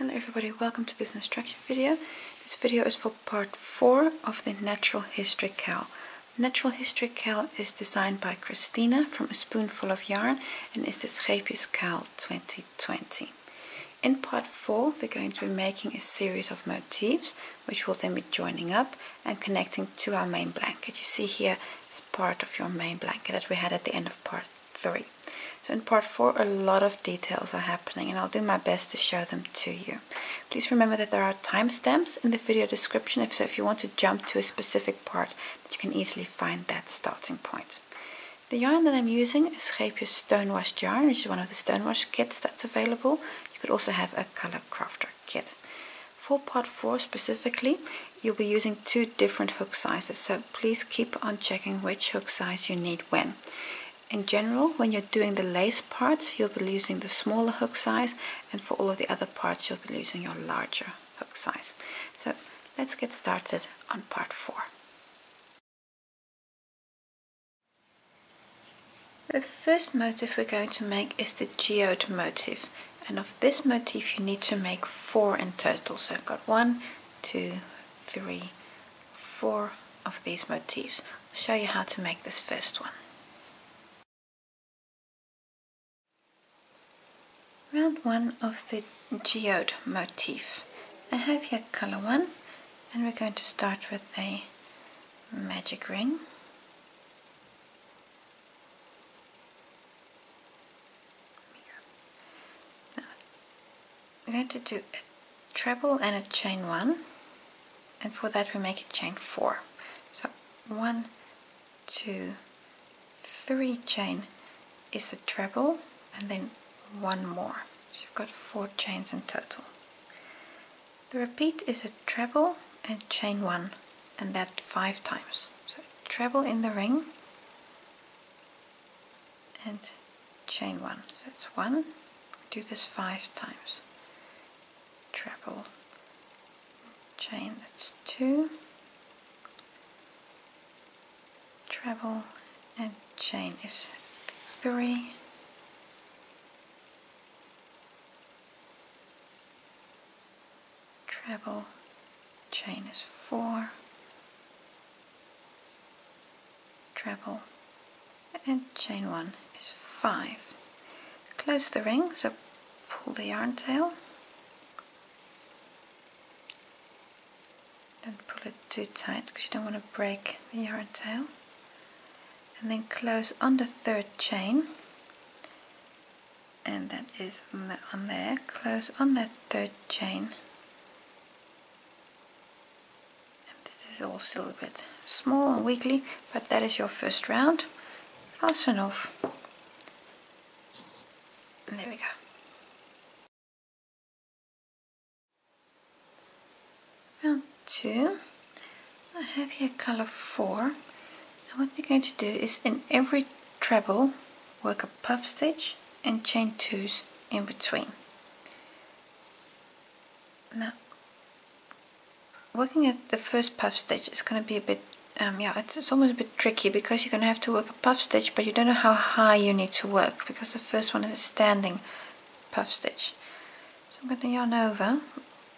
Hello everybody, welcome to this instruction video. This video is for part 4 of the Natural History CAL. Natural History CAL is designed by Christina from A Spoonful of Yarn and is the Scheepjes CAL2020. In part 4 we're going to be making a series of motifs which will then be joining up and connecting to our main blanket. You see here is part of your main blanket that we had at the end of part 3. So in part 4 a lot of details are happening and I'll do my best to show them to you. Please remember that there are timestamps in the video description, if you want to jump to a specific part, that you can easily find that starting point. The yarn that I'm using is Scheepjes Stonewashed yarn, which is one of the Stonewash kits that's available. You could also have a color crafter kit. For part 4 specifically, you'll be using 2 different hook sizes, so please keep on checking which hook size you need when. In general, when you're doing the lace parts, you'll be using the smaller hook size, and for all of the other parts you'll be using your larger hook size. So let's get started on part 4. The first motif we're going to make is the Geode motif, and of this motif you need to make 4 in total. So I've got 1, 2, 3, 4 of these motifs. I'll show you how to make this first one. Round 1 of the Geode motif. I have here color 1 and we're going to start with a magic ring. Now, we're going to do a treble and a chain 1, and for that we make a chain 4. So 1, 2, 3 chain is a treble, and then 1 more, so you've got 4 chains in total. The repeat is a treble and chain 1, and that 5 times. So treble in the ring and chain 1. So that's 1. Do this 5 times. Treble, chain, that's 2. Treble and chain is 3. Treble, chain is 4, treble, and chain 1 is 5. Close the ring, so pull the yarn tail. Don't pull it too tight because you don't want to break the yarn tail. And then close on the 3rd chain, and that is on there. Close on that 3rd chain. It's all still a bit small and weakly, but that is your first round. Fasten off. And there we go. Round 2. I have here color 4. And what we're going to do is in every treble work a puff stitch and chain 2s in between. Now, working at the first puff stitch is going to be a bit, it's almost a bit tricky because you're going to have to work a puff stitch, but you don't know how high you need to work because the first one is a standing puff stitch. So I'm going to yarn over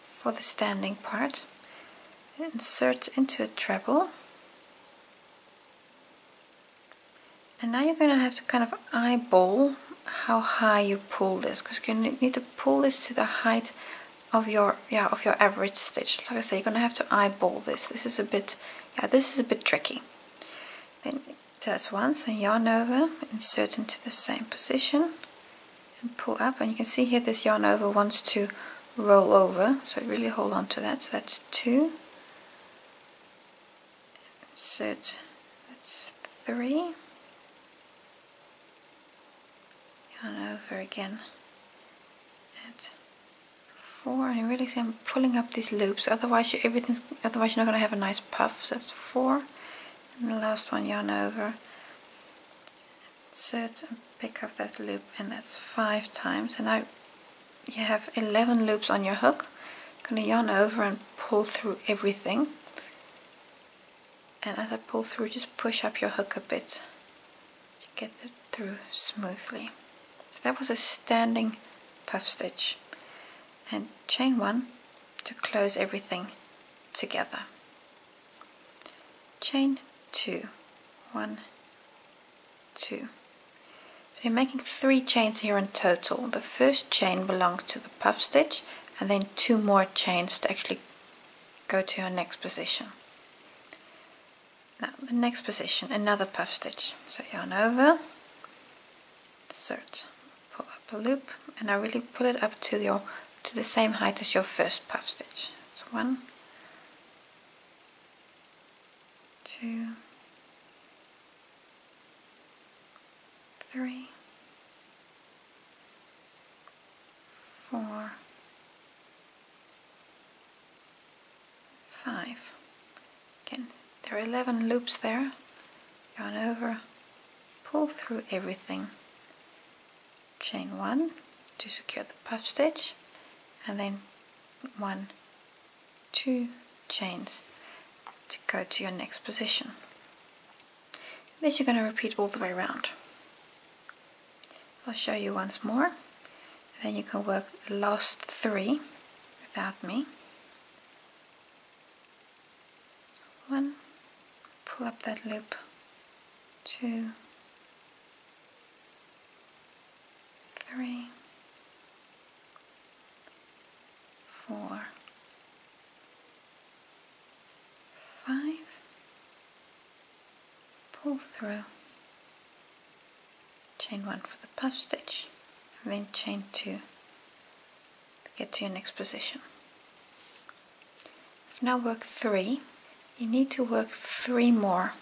for the standing part, insert into a treble, and now you're going to have to kind of eyeball how high you pull this, because you need to pull this to the height of your average stitch. Like I say, you're going to have to eyeball this. This is a bit tricky. Then so that's one. So yarn over, insert into the same position, and pull up. And you can see here this yarn over wants to roll over, so really hold on to that. So that's 2. Insert. That's 3. Yarn over again. And 4, and you really see I'm pulling up these loops, otherwise you're not going to have a nice puff. So that's 4, and the last one yarn over, insert and pick up that loop, and that's 5 times. And now you have 11 loops on your hook. I'm going to yarn over and pull through everything, and as I pull through, just push up your hook a bit to get it through smoothly. So that was a standing puff stitch. And chain 1 to close everything together. Chain 2, 1, 2. So you're making 3 chains here in total. The first chain belongs to the puff stitch, and then 2 more chains to actually go to your next position. Now the next position, another puff stitch. So yarn over, insert, pull up a loop, and I really pull it up to the same height as your first puff stitch. It's 1, 2, 3, 4, 5. Again, there are 11 loops there. Yarn over, pull through everything. Chain 1 to secure the puff stitch, and then 1, 2 chains to go to your next position. This you're going to repeat all the way around. So I'll show you once more, and then you can work the last 3 without me. So 1, pull up that loop, 2, 3, 4, 5, pull through, chain 1 for the puff stitch, and then chain 2 to get to your next position. If now work 3, you need to work 3 more,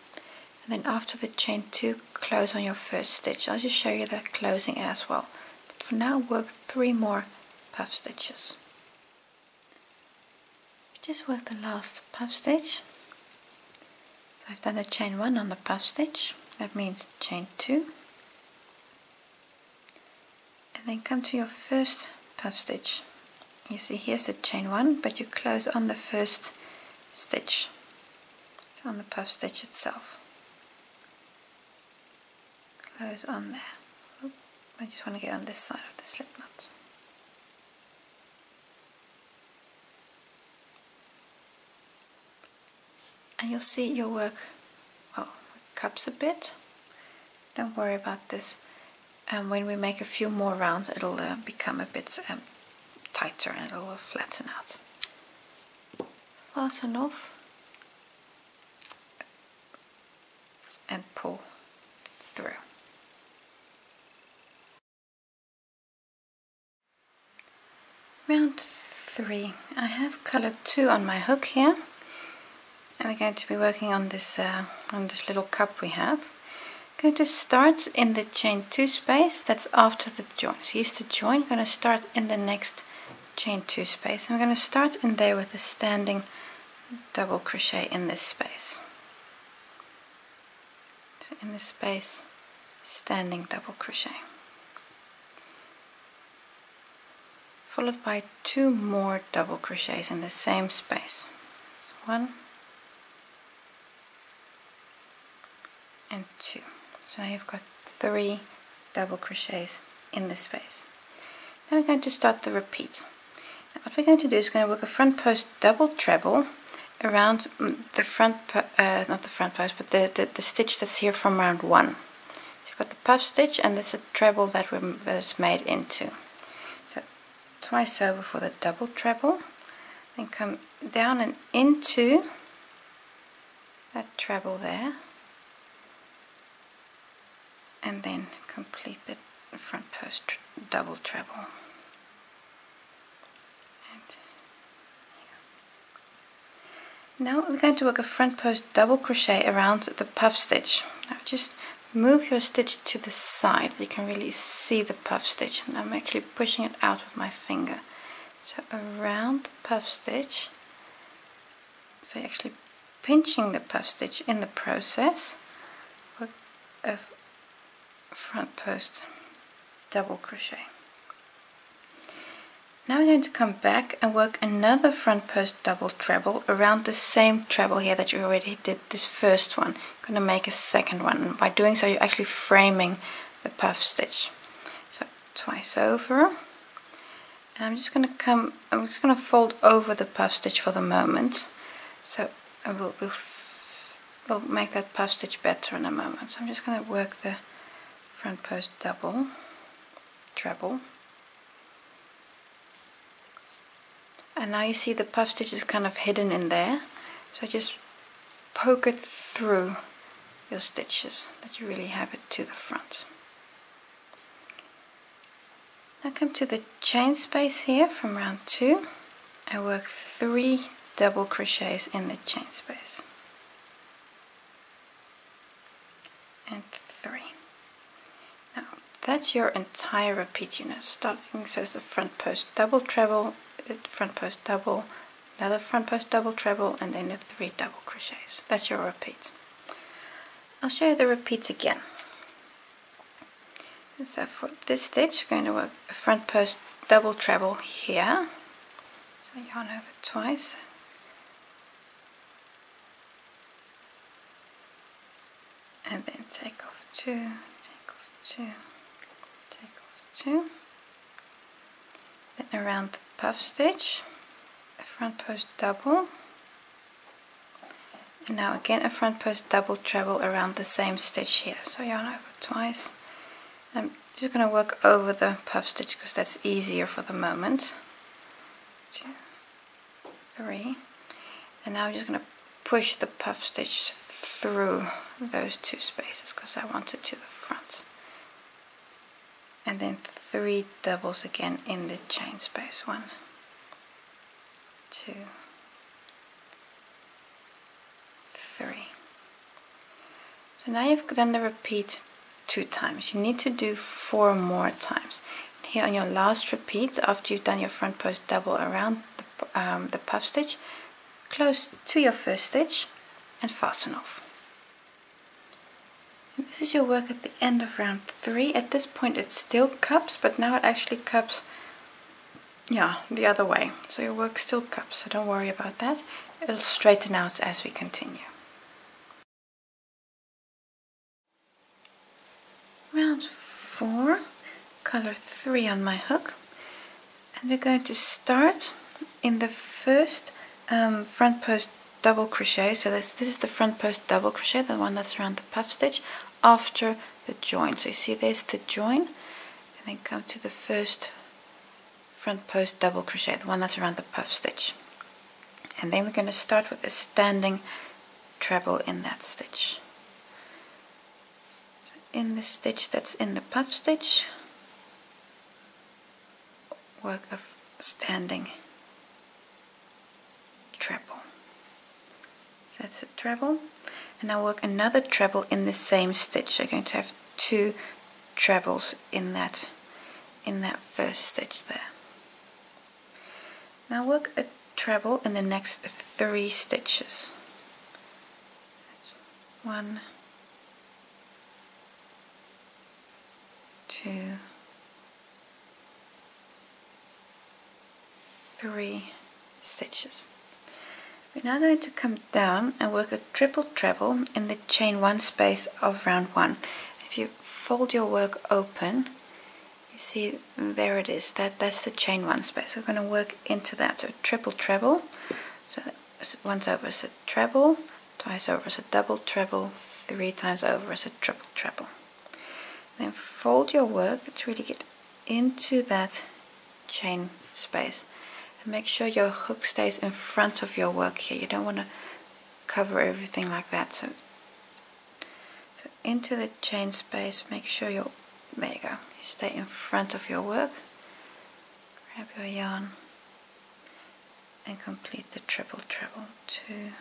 and then after the chain 2 close on your first stitch. I'll just show you that closing as well, but for now work 3 more puff stitches. Just work the last puff stitch. So I've done a chain 1 on the puff stitch, that means chain 2, and then come to your first puff stitch. You see here's the chain 1, but you close on the first stitch, so on the puff stitch itself. Close on there. Oop, I just want to get on this side of the slip knot. And you'll see your work, well, cups a bit. Don't worry about this. And when we make a few more rounds, it'll become a bit tighter and it'll flatten out. Fasten off and pull through. Round 3. I have color 2 on my hook here. And we're going to be working on this little cup we have. I'm going to start in the chain 2 space that's after the join. So here's the join. I'm going to start in the next chain 2 space. And we're going to start in there with a standing double crochet in this space. So in this space, standing double crochet. Followed by 2 more double crochets in the same space. So 1 and 2. So now you've got 3 double crochets in the space. Now we're going to start the repeat. Now what we're going to do is we're going to work a front post double treble around the front, not the front post, but the stitch that's here from round 1. So you've got the puff stitch, and it's a treble that it's made into. So twice over for the double treble, then come down and into that treble there, and then complete the front post double treble. And now we're going to work a front post double crochet around the puff stitch. Now just move your stitch to the side, you can really see the puff stitch, and I'm actually pushing it out with my finger. So around the puff stitch, so you're actually pinching the puff stitch in the process with a front post double crochet. Now we're going to come back and work another front post double treble around the same treble here that you already did this first one. I'm going to make a second one, and by doing so you're actually framing the puff stitch. So twice over, And I'm just going to fold over the puff stitch for the moment. So we'll make that puff stitch better in a moment. So I'm just going to work the front post double, treble. And now you see the puff stitch is kind of hidden in there. So just poke it through your stitches that you really have it to the front. Now come to the chain space here from round 2 and work 3 double crochets in the chain space. And 3. Now that's your entire repeat unit. Starting, so it's the front post double treble, front post double, another front post double treble, and then the 3 double crochets. That's your repeat. I'll show you the repeats again. So for this stitch, I'm going to work a front post double treble here. So yarn over twice. And then take off 2, take off 2, take off 2. Then around the puff stitch, a front post double. And now again a front post double treble around the same stitch here. So yarn over twice. I'm just going to work over the puff stitch because that's easier for the moment. 2, 3. And now I'm just going to push the puff stitch through those 2 spaces because I want it to the front. And then 3 doubles again in the chain space. 1, 2, 3. So now you've done the repeat 2 times. You need to do 4 more times. Here on your last repeat, after you've done your front post double around the puff stitch, close to your first stitch and fasten off. And this is your work at the end of round 3. At this point it still cups, but now it actually cups, yeah, the other way. So your work still cups, so don't worry about that. It'll straighten out as we continue. Round 4, color 3 on my hook, and we're going to start in the first front post double crochet. So this is the front post double crochet, the one that's around the puff stitch after the join. So you see there's the join, and then come to the first front post double crochet, the one that's around the puff stitch. And then we're going to start with a standing treble in that stitch. So in the stitch that's in the puff stitch, work a standing treble. So that's a treble, and now work another treble in the same stitch. So you're going to have 2 trebles in that first stitch there. Now work a treble in the next 3 stitches. That's 1, 2, 3 stitches. We're now going to come down and work a triple treble in the chain 1 space of round 1. If you fold your work open, you see there it is. That's the chain 1 space. We're going to work into that. So triple treble. So once over is a treble, twice over is a double treble, 3 times over is a triple treble. Then fold your work to really get into that chain space. Make sure your hook stays in front of your work here. You don't want to cover everything like that. So into the chain space, make sure you're, there you go, you stay in front of your work. Grab your yarn and complete the triple treble. 2,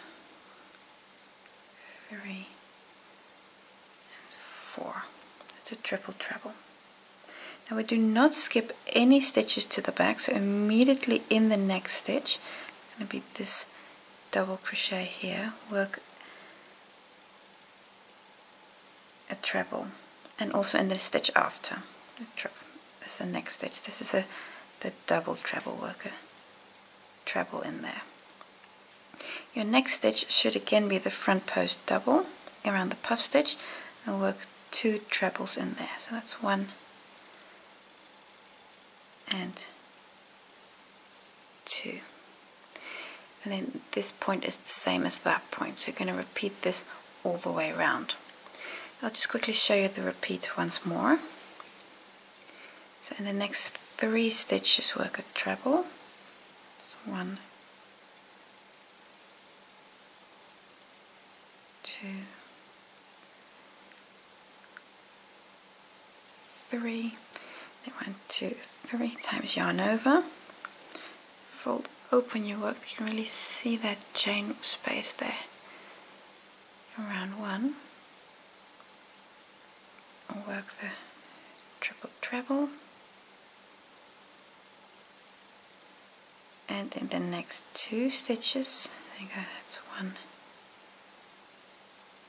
3, and 4. That's a triple treble. Now we do not skip any stitches to the back, so immediately in the next stitch, it's going to be this double crochet here, work a treble, and also in the stitch after. That's the next stitch. This is the double treble, work a treble in there. Your next stitch should again be the front post double around the puff stitch, and work 2 trebles in there. So that's 1 and 2. And then this point is the same as that point, so you're going to repeat this all the way around. I'll just quickly show you the repeat once more. So in the next 3 stitches work a treble. So 1, 2, 3, then 1, 2, 3 times yarn over, fold open your work. You can really see that chain space there from round 1. I'll work the triple treble, and in the next 2 stitches, I think that's 1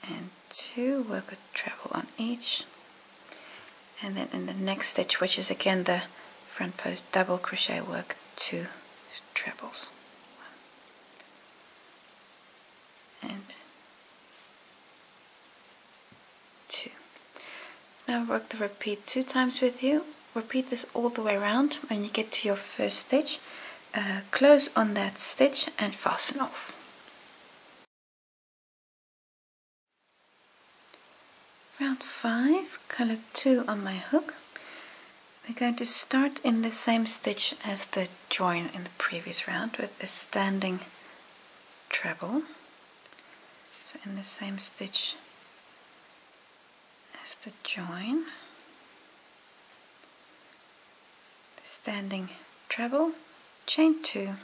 and 2, work a treble on each, and then in the next stitch, which is again the front post double crochet, work 2 trebles, 1 and 2. Now work the repeat 2 times with you. Repeat this all the way around. When you get to your first stitch, close on that stitch and fasten off. Round 5, color 2 on my hook. We're going to start in the same stitch as the join in the previous round with a standing treble. So in the same stitch as the join, the standing treble, chain 2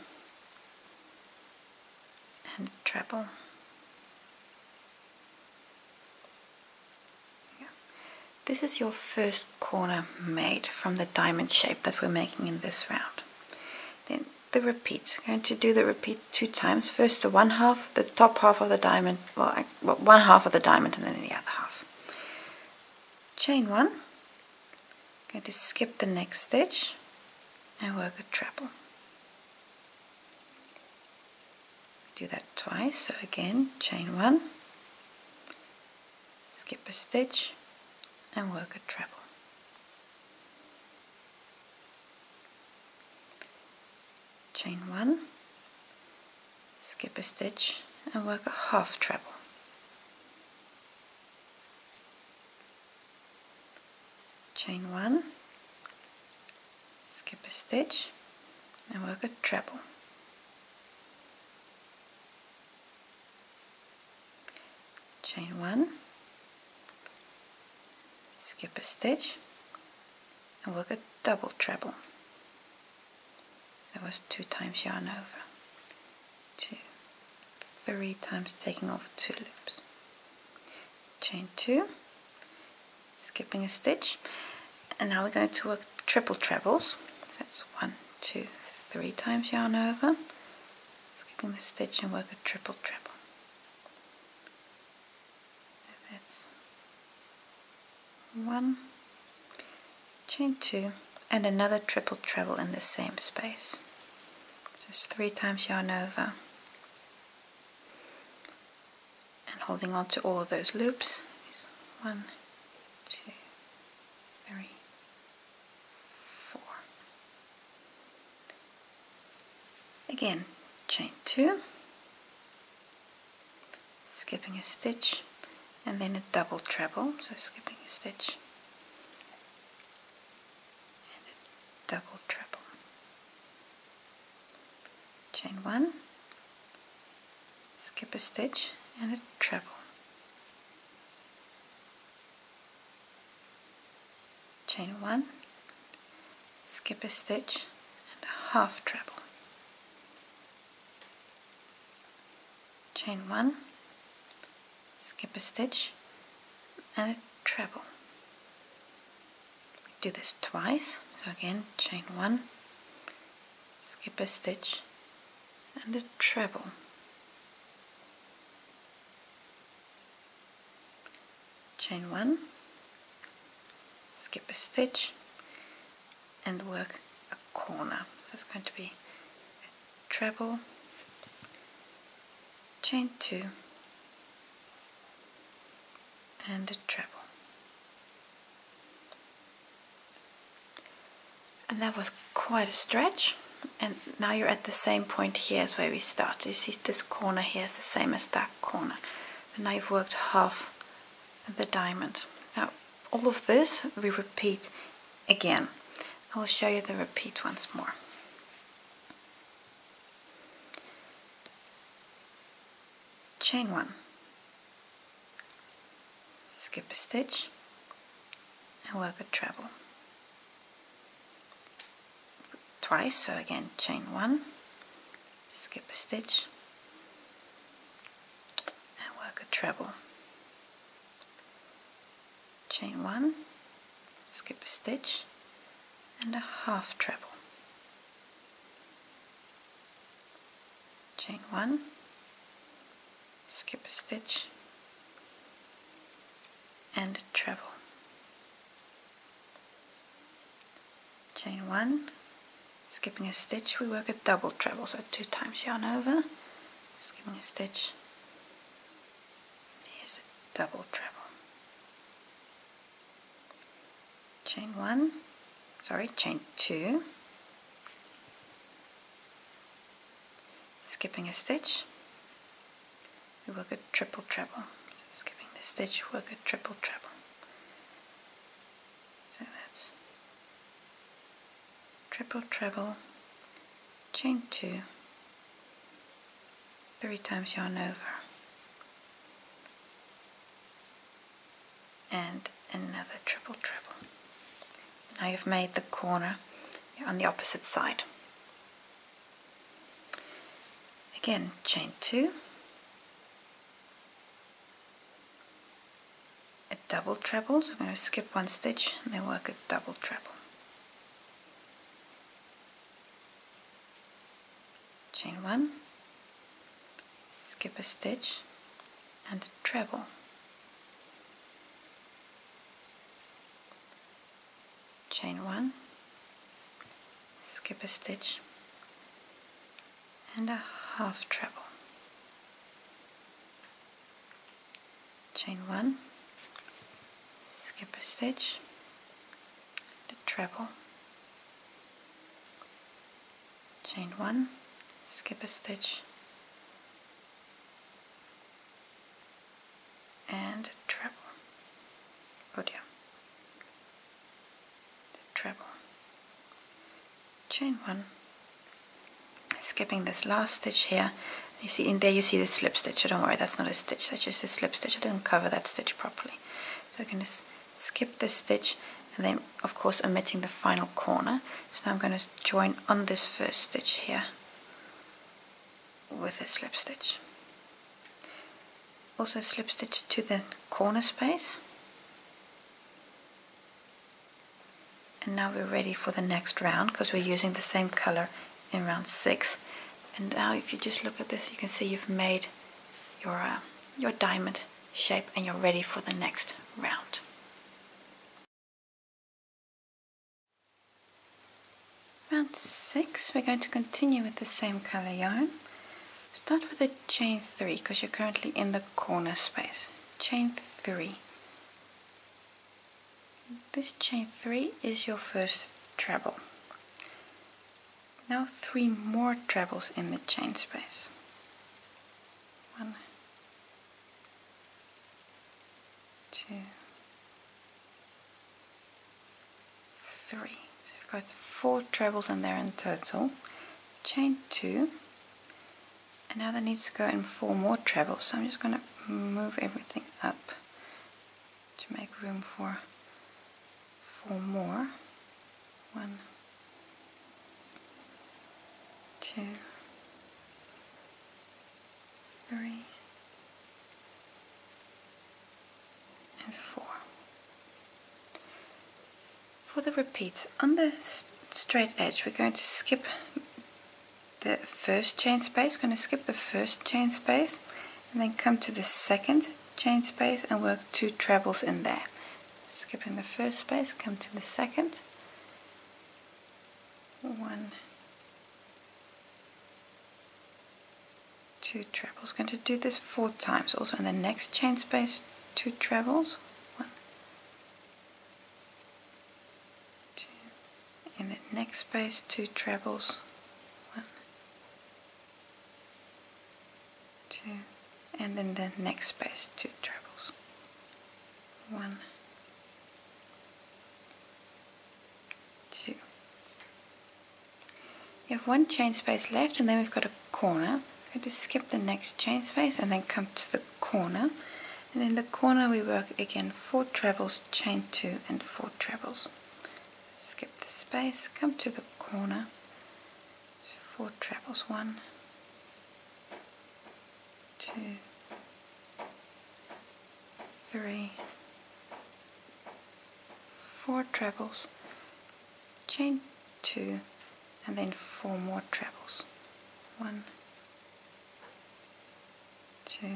and treble. This is your first corner made from the diamond shape that we're making in this round. Then the repeat. We're going to do the repeat 2 times. First the one half, the top half of the diamond, well one half of the diamond and then the other half. Chain 1. Going to skip the next stitch and work a treble. Do that twice. So again, chain 1, skip a stitch and work a treble. Chain 1, skip a stitch and work a half treble. Chain 1, skip a stitch and work a treble. Chain 1, skip a stitch and work a double treble. That was 2 times yarn over, 2, 3 times taking off 2 loops. Chain 2, skipping a stitch, and now we're going to work triple trebles. So that's 1, 2, 3 times yarn over, skipping the stitch and work a triple treble. That's 1, chain 2, and another triple treble in the same space. Just 3 times yarn over, and holding on to all of those loops is 1, 2, 3, 4. Again, chain 2, skipping a stitch, and then a double treble, so skipping a stitch and a double treble. Chain 1, skip a stitch and a treble. Chain 1, skip a stitch and a half treble. Chain 1, skip a stitch and a treble. We do this twice, so again, chain 1, skip a stitch and a treble. Chain 1, skip a stitch and work a corner. So it's going to be a treble, chain 2 and a treble. And that was quite a stretch. and now you're at the same point here as where we start. So you see this corner here is the same as that corner, and now you've worked half the diamond. Now all of this we repeat again. I will show you the repeat once more. Chain 1, skip a stitch and work a treble. Twice, so again chain 1, skip a stitch and work a treble. Chain 1, skip a stitch and a half treble. Chain 1, skip a stitch and a treble. Chain 1, skipping a stitch, we work a double treble, so 2 times yarn over, skipping a stitch, here's a double treble. Chain 2, skipping a stitch, we work a triple treble. So skipping the stitch, work a triple treble. So that's triple treble, chain 2, 3 times yarn over, and another triple treble. Now you've made the corner on the opposite side. Again, chain 2, a double treble, so I'm going to skip 1 stitch and then work a double treble. Chain 1, skip a stitch and a treble. Chain 1, skip a stitch and a half treble. Chain 1, skip a stitch, the treble. Chain 1, skip a stitch and a treble. Oh dear. The treble. Chain 1, skipping this last stitch here. You see in there, you see the slip stitch, so don't worry, that's not a stitch, that's just a slip stitch. I didn't cover that stitch properly. So I'm going to skip this stitch and then of course omitting the final corner. So now I'm going to join on this first stitch here with a slip stitch. Also slip stitch to the corner space. And now we're ready for the next round because we're using the same color in round 6. And now if you just look at this, you can see you've made your diamond shape and you're ready for the next round. Round 6, we're going to continue with the same color yarn. Start with a chain 3 because you're currently in the corner space. Chain 3. This chain 3 is your first treble. Now 3 more trebles in the chain space. 1, 2, 3. So we've got 4 trebles in there in total. Chain 2. And now there needs to go in 4 more trebles. So I'm just going to move everything up to make room for 4 more. 1, 2, 3, and 4. For the repeats, on the straight edge we're going to skip the first chain space, going to skip the first chain space and then come to the second chain space and work 2 trebles in there. Skipping the first space, come to the second. 1, 2 trebles. Going to do this 4 times. Also in the next chain space, 2 trebles. 1, 2. In the next space, 2 trebles. and in the next space 2 trebles. 1, 2. You have 1 chain space left, and then we've got a corner. I'm going to skip the next chain space and then come to the corner, and in the corner we work again 4 trebles, chain 2 and 4 trebles. Skip the space, come to the corner, 4 trebles, 1, 2, 3, 4 trebles, chain 2 and then 4 more trebles. 1, 2,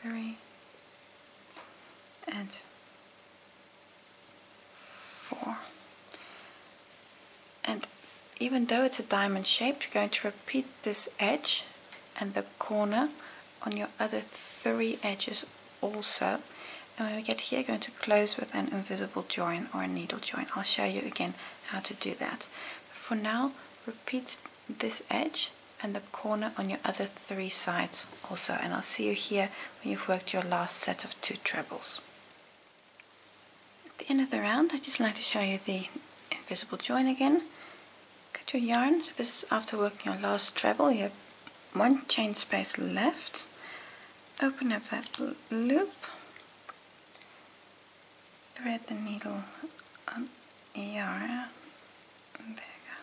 3 and 4. And even though it's a diamond shape, you're going to repeat this edge and the corner on your other 3 edges also. And when we get here, going to close with an invisible join or a needle join. I'll show you again how to do that. But for now, repeat this edge and the corner on your other 3 sides also. And I'll see you here when you've worked your last set of 2 trebles. At the end of the round, I'd just like to show you the invisible join again. Cut your yarn. So this is after working your last treble. You have 1 chain space left. Open up that loop. Thread the needle on yarn. There you go.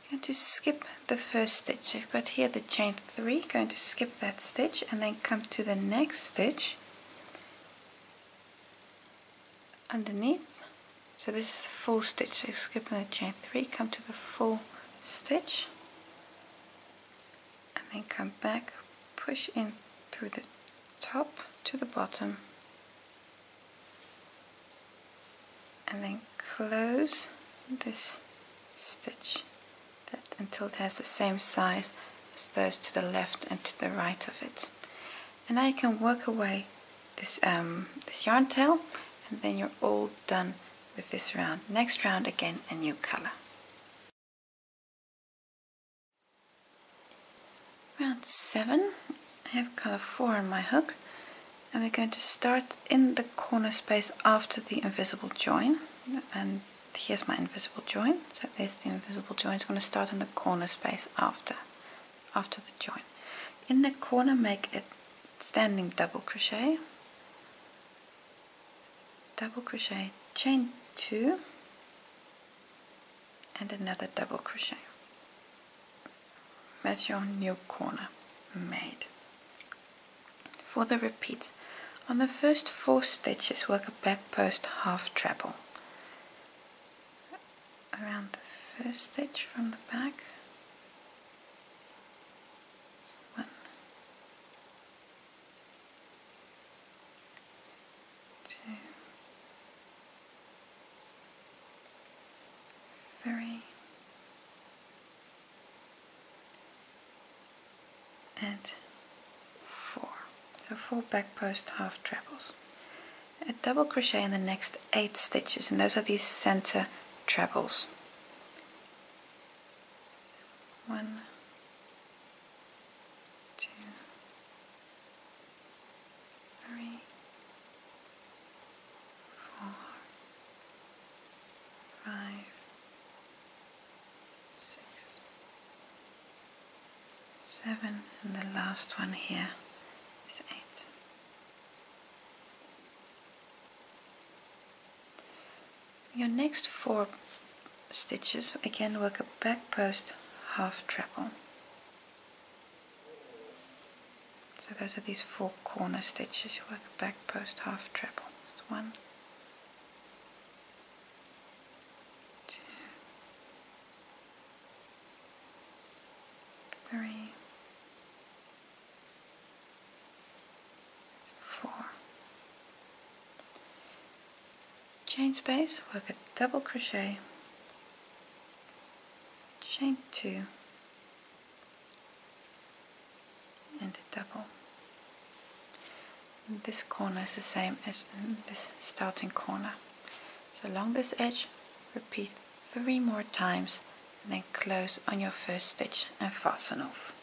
Going to skip the first stitch. So you've got here the chain 3. Going to skip that stitch and then come to the next stitch underneath. So this is the full stitch. So skipping the chain 3, come to the full stitch and then come back, push in through the top to the bottom, and then close this stitch until it has the same size as those to the left and to the right of it. And now you can work away this yarn tail, and then you're all done with this round. Next round, again a new color. Round 7, I have color 4 on my hook. And we're going to start in the corner space after the invisible join. And here's my invisible join. So there's the invisible join. It's going to start in the corner space after the join. In the corner, make a standing double crochet, chain 2 and another double crochet. That's your new corner made. For the repeat, on the first 4 stitches work a back post half treble. Around the first stitch from the back. So 1, 2, 3 and 4. So 4 back post half trebles. A double crochet in the next 8 stitches, and those are these center trebles. 1, 2, 3, 4, 5, 6, 7, and the last one here is 8. Your next 4 stitches again work a back post half treble. So those are these 4 corner stitches. You work a back post half treble. That's 1, 2, 3, 4. Chain space, work a double crochet, chain 2 and a double. And this corner is the same as this starting corner. So along this edge, repeat 3 more times and then close on your first stitch and fasten off.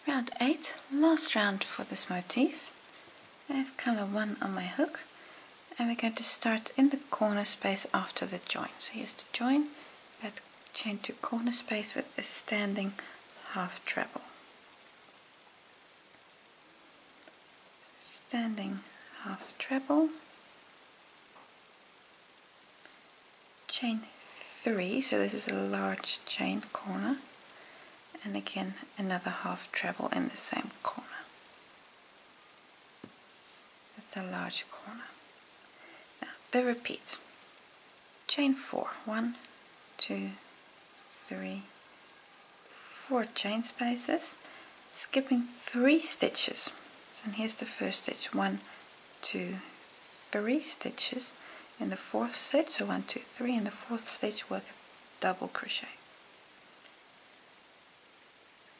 Round 8, last round for this motif. I have color 1 on my hook, and we're going to start in the corner space after the join. So here's the join, that chain to corner space with a standing half treble. Standing half treble, chain 3, so this is a large chain corner, and again another half treble in the same corner. That's a large corner. Now the repeat. Chain 4, 1, 2, 3, 4 chain spaces, skipping 3 stitches. So here's the first stitch, 1, 2, 3 stitches in the 4th stitch, so 1, 2, 3 in the 4th stitch, work a double crochet.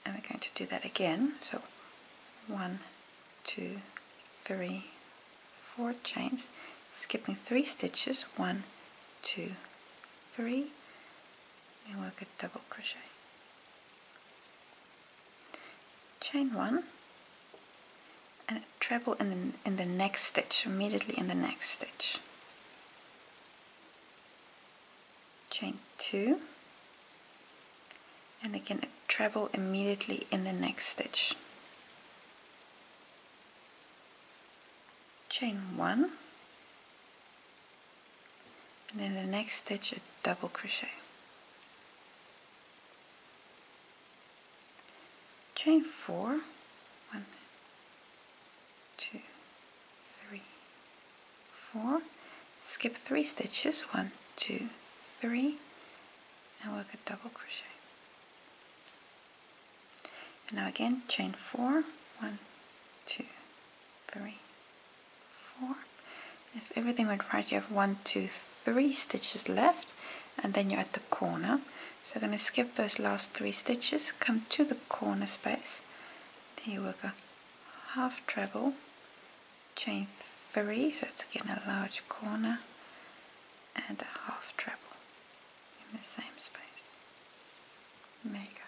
And we're going to do that again, so 1, 2, 3, 4 chains, skipping 3 stitches, 1, 2, 3, and work a double crochet. Chain 1, and a treble in the next stitch, immediately in the next stitch. Chain 2, and again a treble immediately in the next stitch. Chain 1, and in the next stitch a double crochet. Chain 4, 1, 2, 3, 4, skip 3 stitches, 1, 2, 3, and work a double crochet. And now again chain 4, 1, 2, 3, 4. If everything went right, you have 1, 2, 3 stitches left, and then you're at the corner. So I'm going to skip those last 3 stitches, come to the corner space, then you work a half treble, chain 3, so it's again a large corner, and a half treble in the same space. There you go.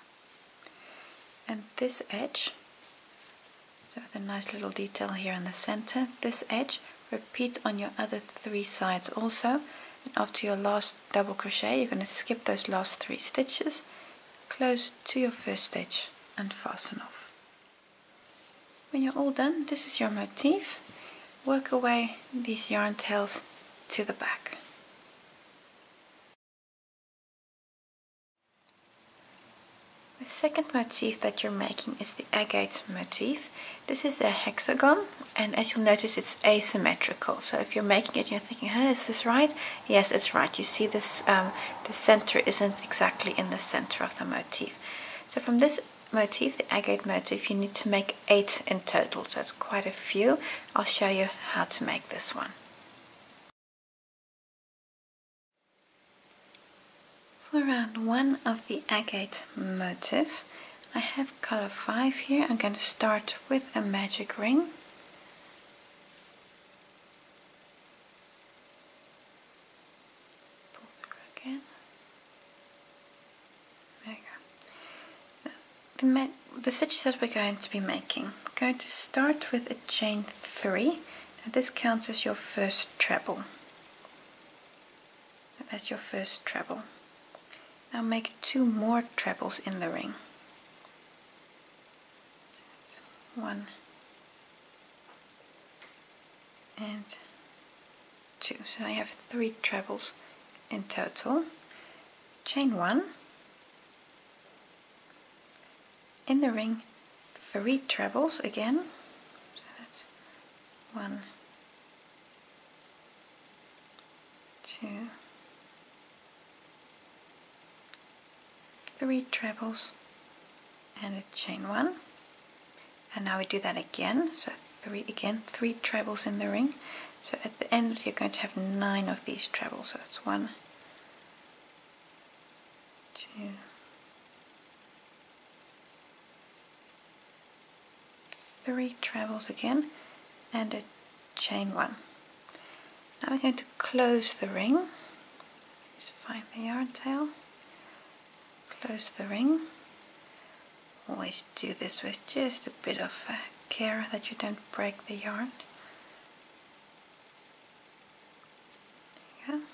And this edge, so with a nice little detail here in the center, this edge, repeat on your other 3 sides also. And after your last double crochet, you're going to skip those last 3 stitches, close to your first stitch, and fasten off. When you're all done, this is your motif. Work away these yarn tails to the back. The second motif that you're making is the agate motif. This is a hexagon, and as you'll notice, it's asymmetrical. So if you're making it, you're thinking, "Huh, is this right?" Yes, it's right. You see this, the center isn't exactly in the center of the motif. So from this motif, the agate motif, you need to make 8 in total. So it's quite a few. I'll show you how to make this one. For round 1 of the agate motif, I have color 5 here. I'm going to start with a magic ring. Pull through again. There you go. Now, the stitches that we're going to be making, I'm going to start with a chain 3. Now this counts as your first treble. So that's your first treble. Now make 2 more trebles in the ring. That's 1 and 2. So now you have 3 trebles in total. Chain 1. In the ring, 3 trebles again. So that's 1, 2, 3 trebles and a chain 1, and now we do that again, so 3 trebles in the ring. So at the end you're going to have 9 of these trebles, so that's 1, 2, 3 trebles again and a chain 1. Now we're going to close the ring. Just find the yarn tail. Close the ring, Always do this with just a bit of care that you don't break the yarn. There you go.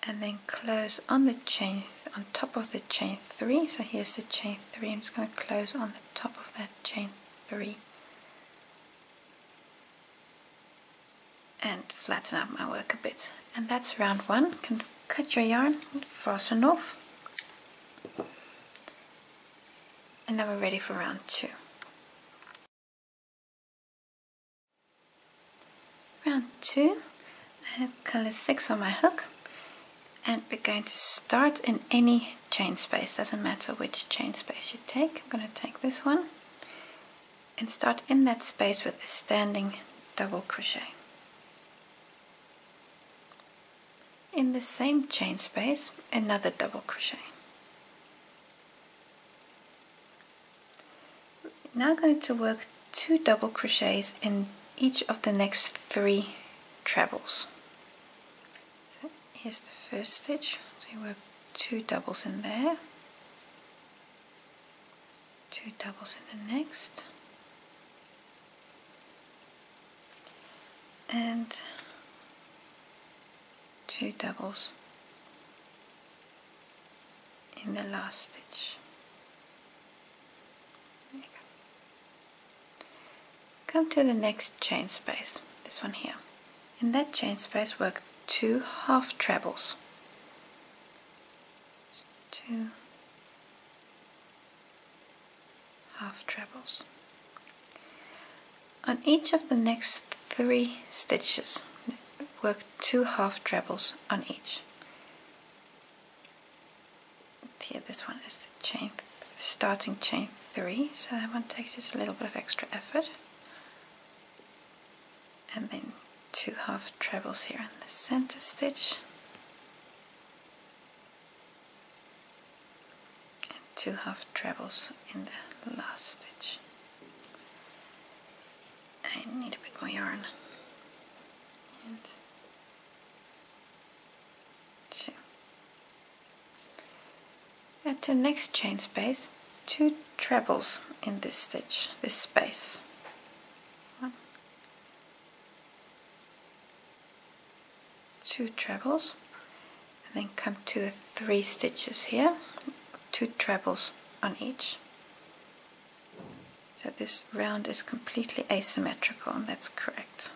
And then close on the chain, on top of the chain 3. So here's the chain 3. I'm just going to close on the top of that chain 3 and flatten out my work a bit. And that's round 1. You can cut your yarn, fasten off, and now we're ready for round 2. Round 2, I have color 6 on my hook, and we're going to start in any chain space. Doesn't matter which chain space you take. I'm going to take this one and start in that space with a standing double crochet. In the same chain space, another double crochet. Now going to work 2 double crochets in each of the next 3 trebles. So here's the first stitch, so you work 2 doubles in there, 2 doubles in the next, and 2 doubles in the last stitch. There you go. Come to the next chain space, this one here. In that chain space work 2 half trebles. 2 half trebles. On each of the next 3 stitches work 2 half trebles on each. Here this one is the chain, starting chain 3, so that one takes just a little bit of extra effort. And then 2 half trebles here in the center stitch, and 2 half trebles in the last stitch. I need a bit more yarn. And 2. At the next chain space, 2 trebles in this stitch, this space. 1, 2 trebles, and then come to the 3 stitches here, 2 trebles on each. So this round is completely asymmetrical, and that's correct.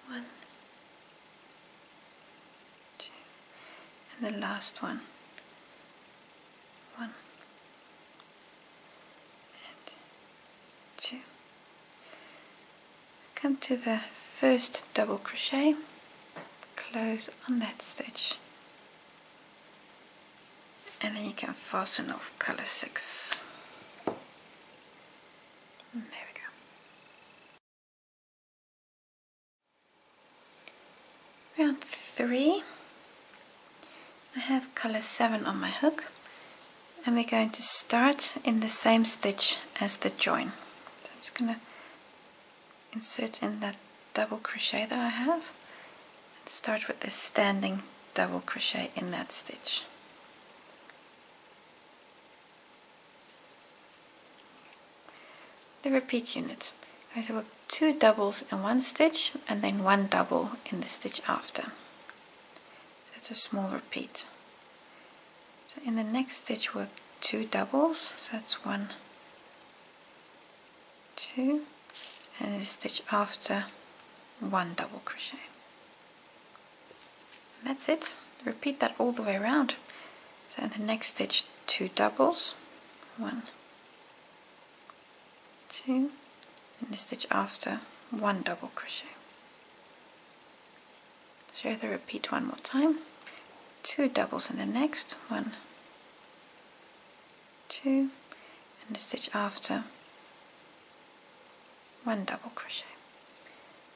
1, 2, and the last one. 1 and 2. Come to the first double crochet, close on that stitch, and then you can fasten off color 6. And there we go. Round 3, I have color 7 on my hook, and we're going to start in the same stitch as the join. So I'm just going to insert in that double crochet that I have and start with the standing double crochet in that stitch. The repeat unit. I'm going to work 2 doubles in one stitch and then 1 double in the stitch after. So it's a small repeat. So in the next stitch work 2 doubles, so that's 1, 2, and in the stitch after 1 double crochet. And that's it. Repeat that all the way around. So in the next stitch 2 doubles, 1, 2, in the stitch after 1 double crochet. Show the repeat one more time. 2 doubles in the next, 1, 2, in the stitch after 1 double crochet.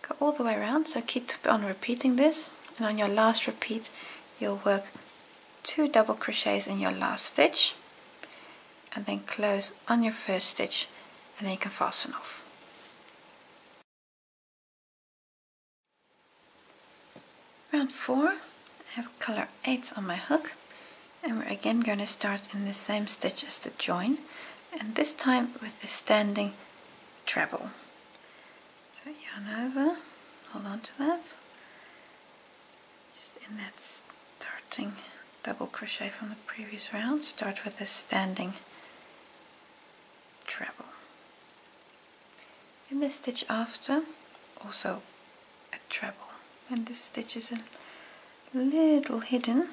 Go all the way around, so keep on repeating this, and on your last repeat you'll work 2 double crochets in your last stitch and then close on your first stitch, and then you can fasten off. Round 4, I have color 8 on my hook, And we're again going to start in the same stitch as the join, and this time with a standing treble. So yarn over, hold on to that, just in that starting double crochet from the previous round, start with a standing treble. In the stitch after, also a treble, and this stitch is a little hidden.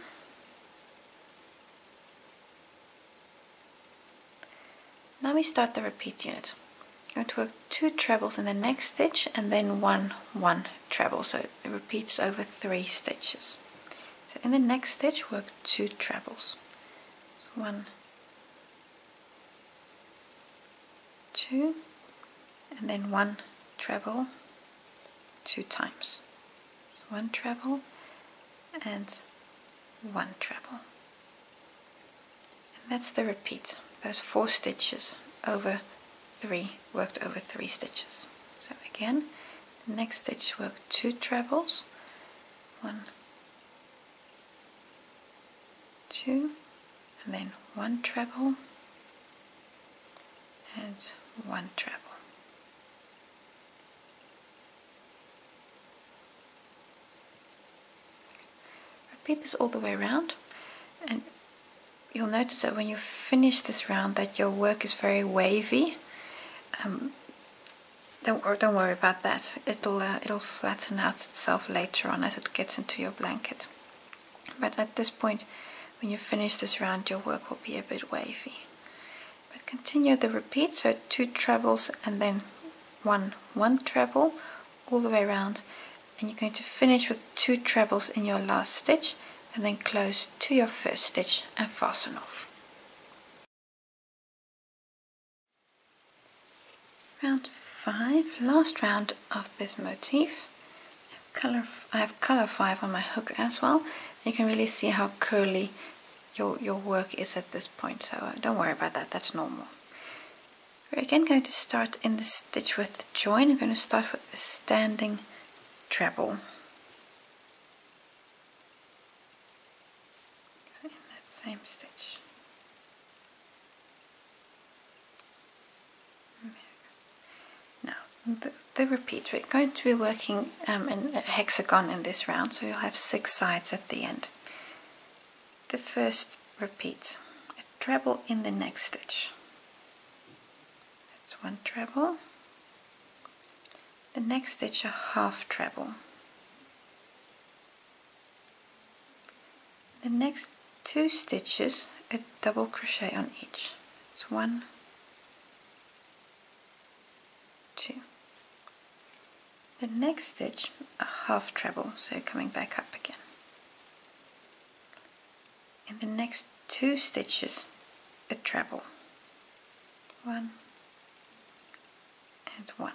Now we start the repeat unit. I'm going to work 2 trebles in the next stitch and then one treble, so it repeats over 3 stitches. So in the next stitch work 2 trebles. So 1, 2, and then 1 treble 2 times. So 1 treble and 1 treble. And that's the repeat. Those 4 stitches over 3, worked over 3 stitches. So again, the next stitch work 2 trebles, 1, 2, and then 1 treble and 1 treble. Repeat this all the way around, and you'll notice that when you finish this round that your work is very wavy. Don't worry about that. It'll flatten out itself later on as it gets into your blanket. But at this point, when you finish this round, your work will be a bit wavy. But continue the repeat, so 2 trebles and then one treble all the way around, and you're going to finish with 2 trebles in your last stitch and then close to your first stitch and fasten off. Round 5, last round of this motif. I have color 5 on my hook as well. You can really see how curly your work is at this point, so don't worry about that, that's normal. We're again going to start in the stitch with the join. I'm going to start with a standing treble. So in that same stitch. Now, the repeat, we're going to be working in a hexagon in this round, so you'll have 6 sides at the end. The first repeat, a treble in the next stitch. That's 1 treble. The next stitch a half treble. The next 2 stitches a double crochet on each. It's 1, 2. The next stitch a half treble, so coming back up again. In the next 2 stitches a treble, 1 and 1.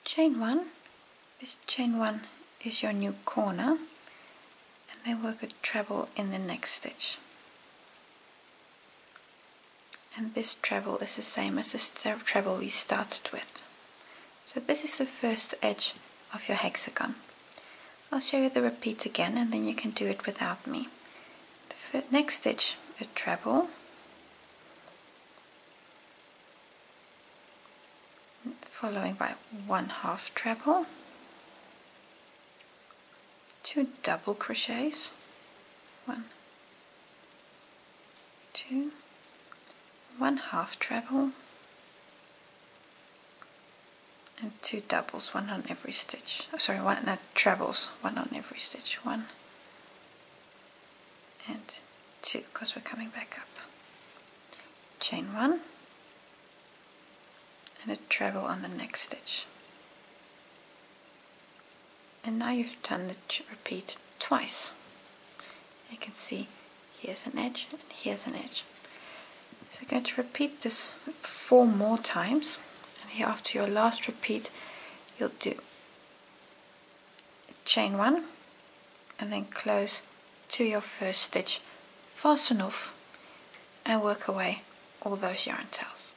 Chain 1. This chain 1 is your new corner, and then work a treble in the next stitch. And this treble is the same as the treble we started with. So this is the first edge of your hexagon. I'll show you the repeat again, and then you can do it without me. The next stitch a treble, following by 1 half treble, 2 double crochets, 1, 2, 1 half treble, and 2 doubles, 1 on every stitch. Trebles, 1 on every stitch. 1 and 2, because we're coming back up. Chain 1 and a treble on the next stitch. And now you've done the repeat twice. You can see here's an edge and here's an edge. So you're going to repeat this 4 more times, and here after your last repeat you'll do chain 1 and then close to your first stitch, fasten off and work away all those yarn tails.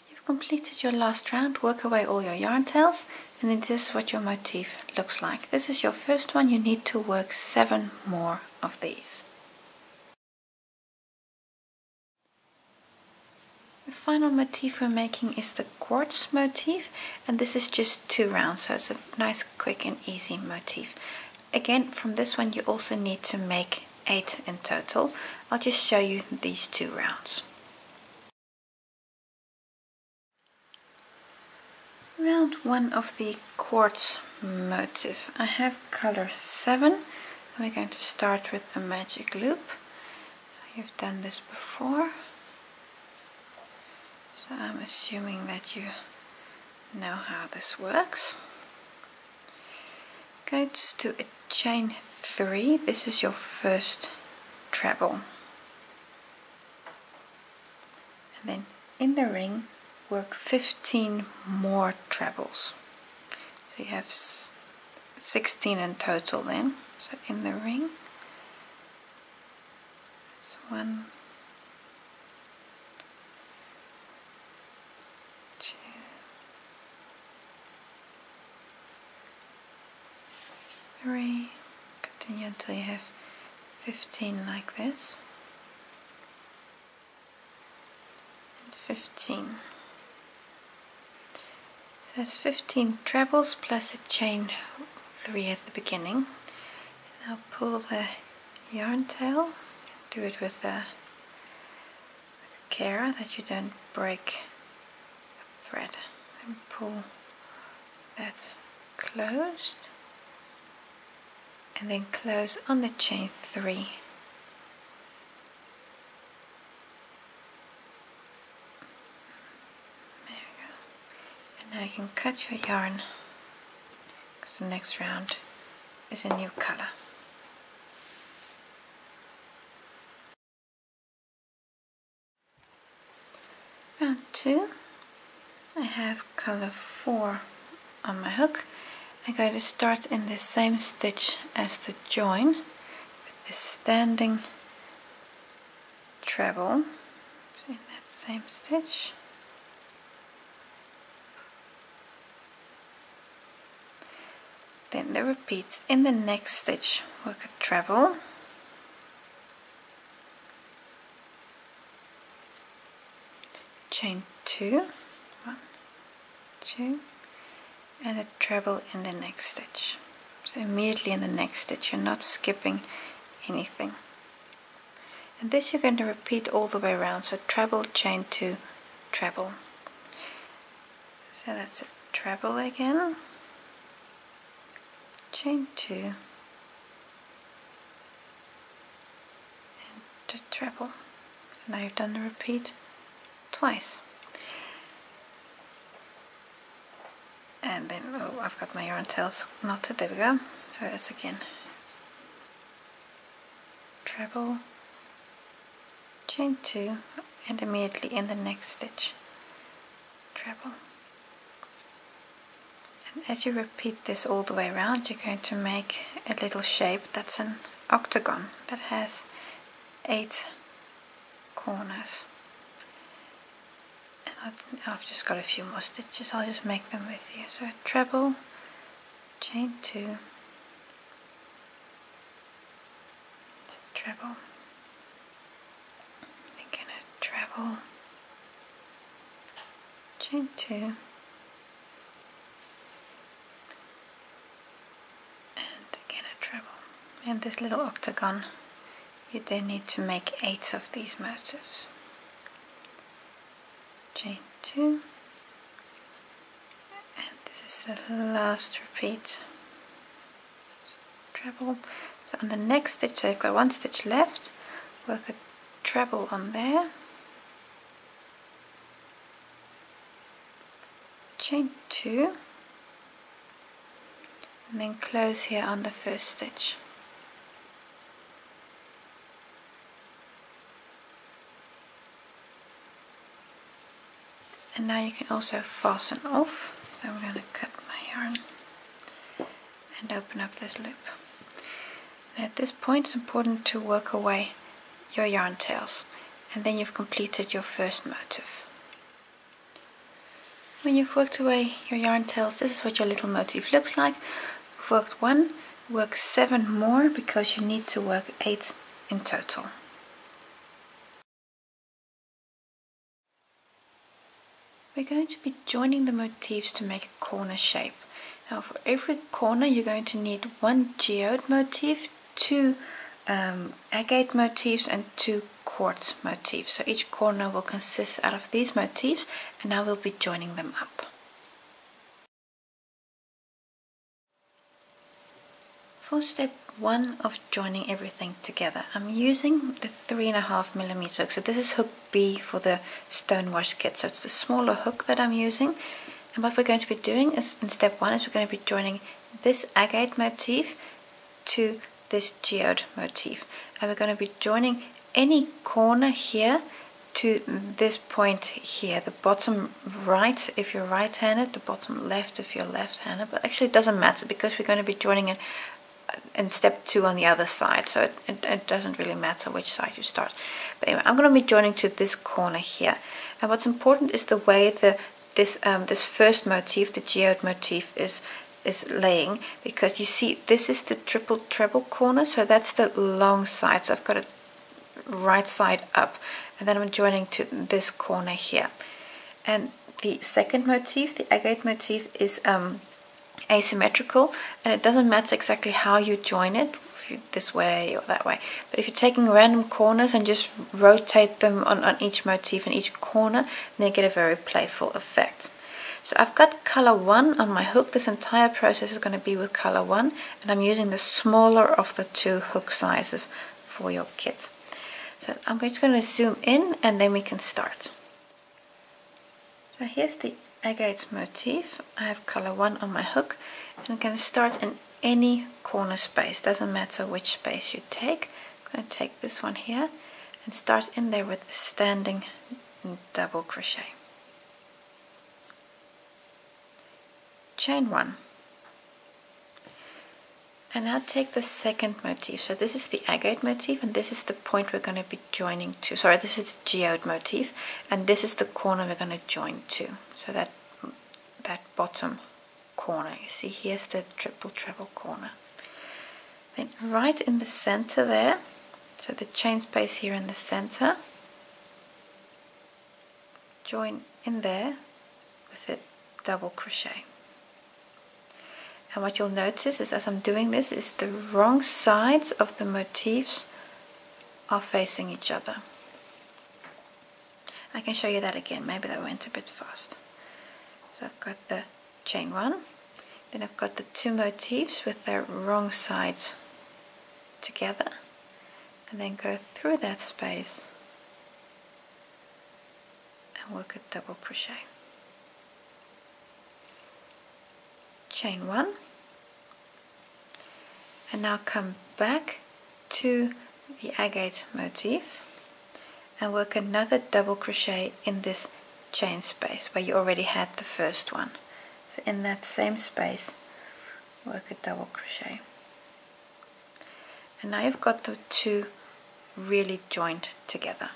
You've completed your last round, work away all your yarn tails, and then this is what your motif looks like. This is your first one. You need to work 7 more of these. The final motif we're making is the quartz motif, and this is just 2 rounds, so it's a nice, quick and easy motif. Again, from this one you also need to make 8 in total. I'll just show you these 2 rounds. Round 1 of the quartz motif. I have color 7. We're going to start with a magic loop. You've done this before, so I'm assuming that you know how this works. Go to a chain 3. This is your first treble. And then in the ring work 15 more trebles. So you have 16 in total then. So in the ring, it's 1, 2, 3, continue until you have 15 like this, and 15. So that's 15 trebles plus a chain 3 at the beginning. Now pull the yarn tail, do it with care that you don't break the thread, and pull that closed, and then close on the chain 3. There we go. And now you can cut your yarn, because the next round is a new color. Round 2, I have color 4 on my hook. I'm going to start in the same stitch as the join with a standing treble, so in that same stitch. Then the repeat in the next stitch, work a treble, chain 2, 1, 2, and a treble in the next stitch. So immediately in the next stitch, you're not skipping anything. And this you're going to repeat all the way around, so treble, chain 2, treble. So that's a treble again, chain 2, and a treble. So now you've done the repeat twice. And then, oh, I've got my yarn tails knotted, there we go. So that's again treble, chain 2, and immediately in the next stitch, treble. And as you repeat this all the way around, you're going to make a little shape that's an octagon that has 8 corners. I've just got a few more stitches, I'll just make them with you. So a treble, chain 2, treble, again a treble, chain 2, and again a treble. And this little octagon, you then need to make 8 of these motifs. Chain 2, and this is the last repeat. So, treble. So on the next stitch, so you've got 1 stitch left, work a treble on there, chain 2, and then close here on the first stitch. And now you can also fasten off. So I'm going to cut my yarn and open up this loop. And at this point it's important to work away your yarn tails, and then you've completed your first motif. When you've worked away your yarn tails, this is what your little motif looks like. We've worked 1, work 7 more because you need to work 8 in total. We're going to be joining the motifs to make a corner shape. Now for every corner you're going to need 1 geode motif, 2 agate motifs and 2 quartz motifs. So each corner will consist out of these motifs, and now we'll be joining them up. For step 1 of joining everything together, I'm using the 3.5mm hook. So this is hook B for the stonewash kit. So it's the smaller hook that I'm using. And what we're going to be doing is, in step 1, is we're going to be joining this agate motif to this geode motif. And we're going to be joining any corner here to this point here, the bottom right if you're right-handed, the bottom left if you're left-handed, but actually it doesn't matter because we're going to be joining it in step 2 on the other side, so it doesn't really matter which side you start. But anyway, I'm going to be joining to this corner here, and what's important is the way this first motif, the geode motif, is laying, because you see this is the triple treble corner, so that's the long side, so I've got it right side up, and then I'm joining to this corner here. And the second motif, the agate motif, is asymmetrical, and it doesn't matter exactly how you join it, if you this way or that way, but if you're taking random corners and just rotate them on each motif in each corner, then you get a very playful effect. So I've got color 1 on my hook. This entire process is going to be with color 1, and I'm using the smaller of the 2 hook sizes for your kit. So I'm just going to zoom in and then we can start. So here's the agate motif. I have color 1 on my hook, and I'm going to start in any corner space. Doesn't matter which space you take. I'm going to take this one here and start in there with a standing double crochet. Chain 1. And now take the second motif. So this is the agate motif, and this is the point we're going to be joining to. Sorry, this is the geode motif, and this is the corner we're going to join to. So that bottom corner, you see, here's the triple treble corner. Then right in the center there, so the chain space here in the center, join in there with a double crochet. And what you'll notice is, as I'm doing this, is the wrong sides of the motifs are facing each other. I can show you that again, maybe that went a bit fast. So I've got the chain 1, then I've got the 2 motifs with their wrong sides together, and then go through that space and work a double crochet. Chain 1, and now come back to the agate motif and work another double crochet in this chain space where you already had the first one. So in that same space, work a double crochet, and now you've got the 2 really joined together.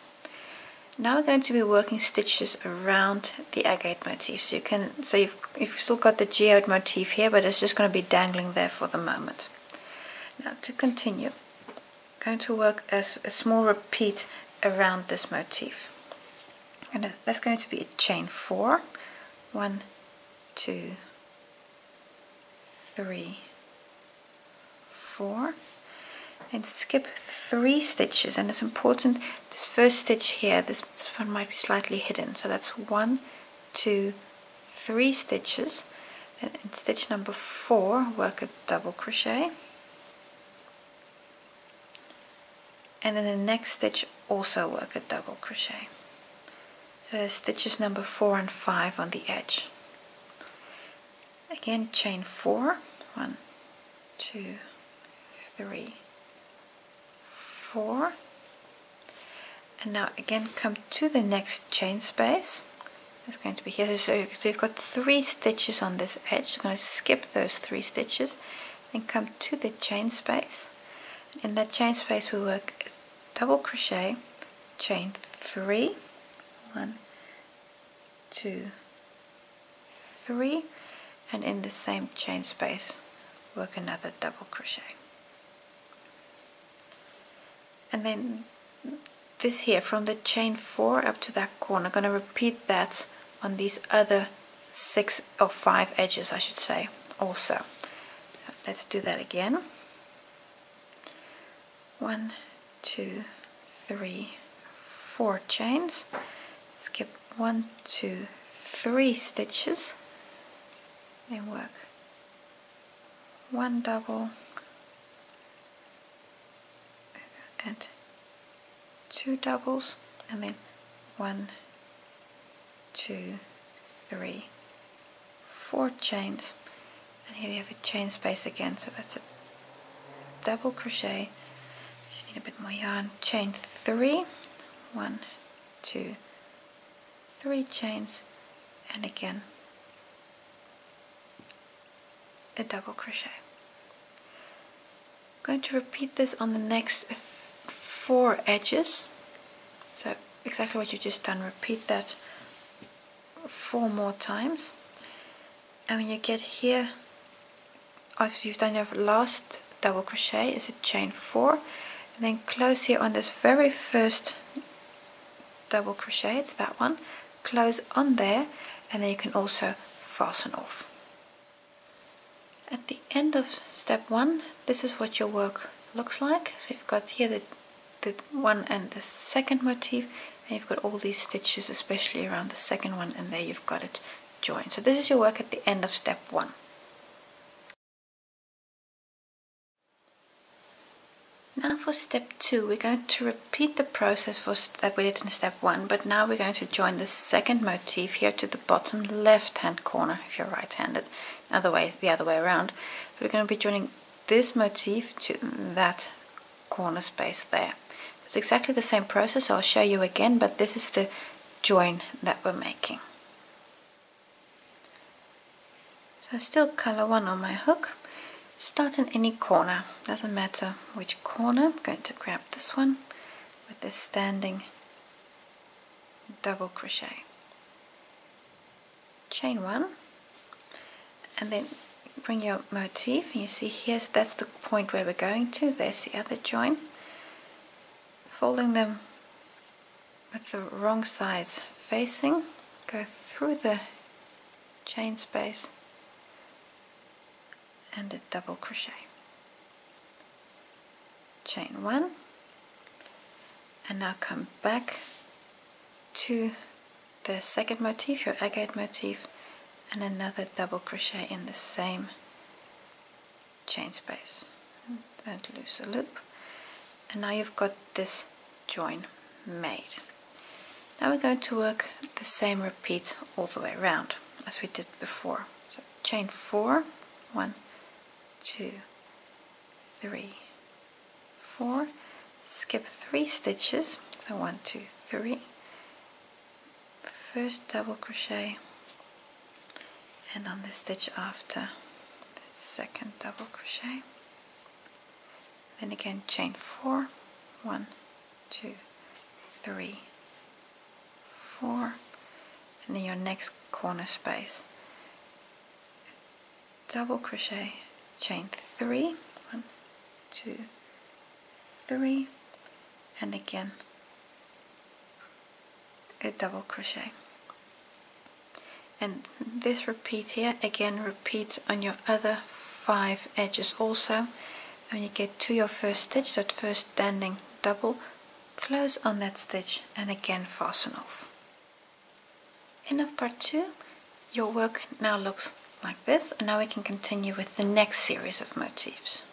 Now we're going to be working stitches around the agate motif. So you've still got the geode motif here, but it's just going to be dangling there for the moment. Now to continue, I'm going to work as a small repeat around this motif, and that's going to be a chain 4. 1, 2, 3, 4. And skip 3 stitches, and it's important, this first stitch here, this one might be slightly hidden, so that's 1, 2, 3 stitches. Then in stitch number 4 work a double crochet, and in the next stitch also work a double crochet. So there's stitches number 4 and 5 on the edge. Again, chain 4, 1, 2, 3, 4, and now again come to the next chain space. It's going to be here, so you've got 3 stitches on this edge. So I'm going to skip those 3 stitches and come to the chain space. In that chain space we work a double crochet, chain 3, 1, 2, 3, and in the same chain space work another double crochet. And then this here, from the chain 4 up to that corner, I'm going to repeat that on these other 6 or 5 edges, I should say, also. So let's do that again. 1, 2, 3, 4 chains, skip 1, 2, 3 stitches, then work 1 double and 2 doubles, and then 1, 2, 3, 4 chains, and here we have a chain space again, so that's a double crochet. Just need a bit more yarn. Chain 3, 1, 2, 3 chains, and again a double crochet. I'm going to repeat this on the next 4 edges, so exactly what you just done, repeat that 4 more times, and when you get here, after you've done your last double crochet, is a chain 4, and then close here on this very first double crochet, it's that one, close on there, and then you can also fasten off. At the end of step 1, this is what your work looks like. So you've got here the one and the second motif, and you've got all these stitches, especially around the second one, and there you've got it joined. So this is your work at the end of step 1. Now for step 2, we're going to repeat the process that we did in step 1, but now we're going to join the second motif here to the bottom left hand corner if you're right-handed, the other way around. We're going to be joining this motif to that corner space there. It's exactly the same process, I'll show you again, but this is the join that we're making. So still color 1 on my hook. Start in any corner, doesn't matter which corner. I'm going to grab this one with this standing double crochet. Chain 1, and then bring your motif, and you see here's that's the point where we're going to. There's the other join. Folding them with the wrong sides facing, go through the chain space and a double crochet. Chain 1, and now come back to the second motif, your agate motif, and another double crochet in the same chain space. Don't lose the loop. And now you've got this join made. Now we're going to work the same repeat all the way around as we did before. So chain 4, 1, 2, 3, 4, skip 3 stitches, so 1, 2, 3, first double crochet, and on the stitch after the second double crochet, then again chain 4, 1, 2, 3, 4, and in your next corner space, double crochet, chain 3, 1, 2, 3, and again a double crochet. And this repeat here again repeats on your other 5 edges also. And when you get to your first stitch, that first standing double, close on that stitch and again fasten off. End of part 2. Your work now looks like this, and now we can continue with the next series of motifs.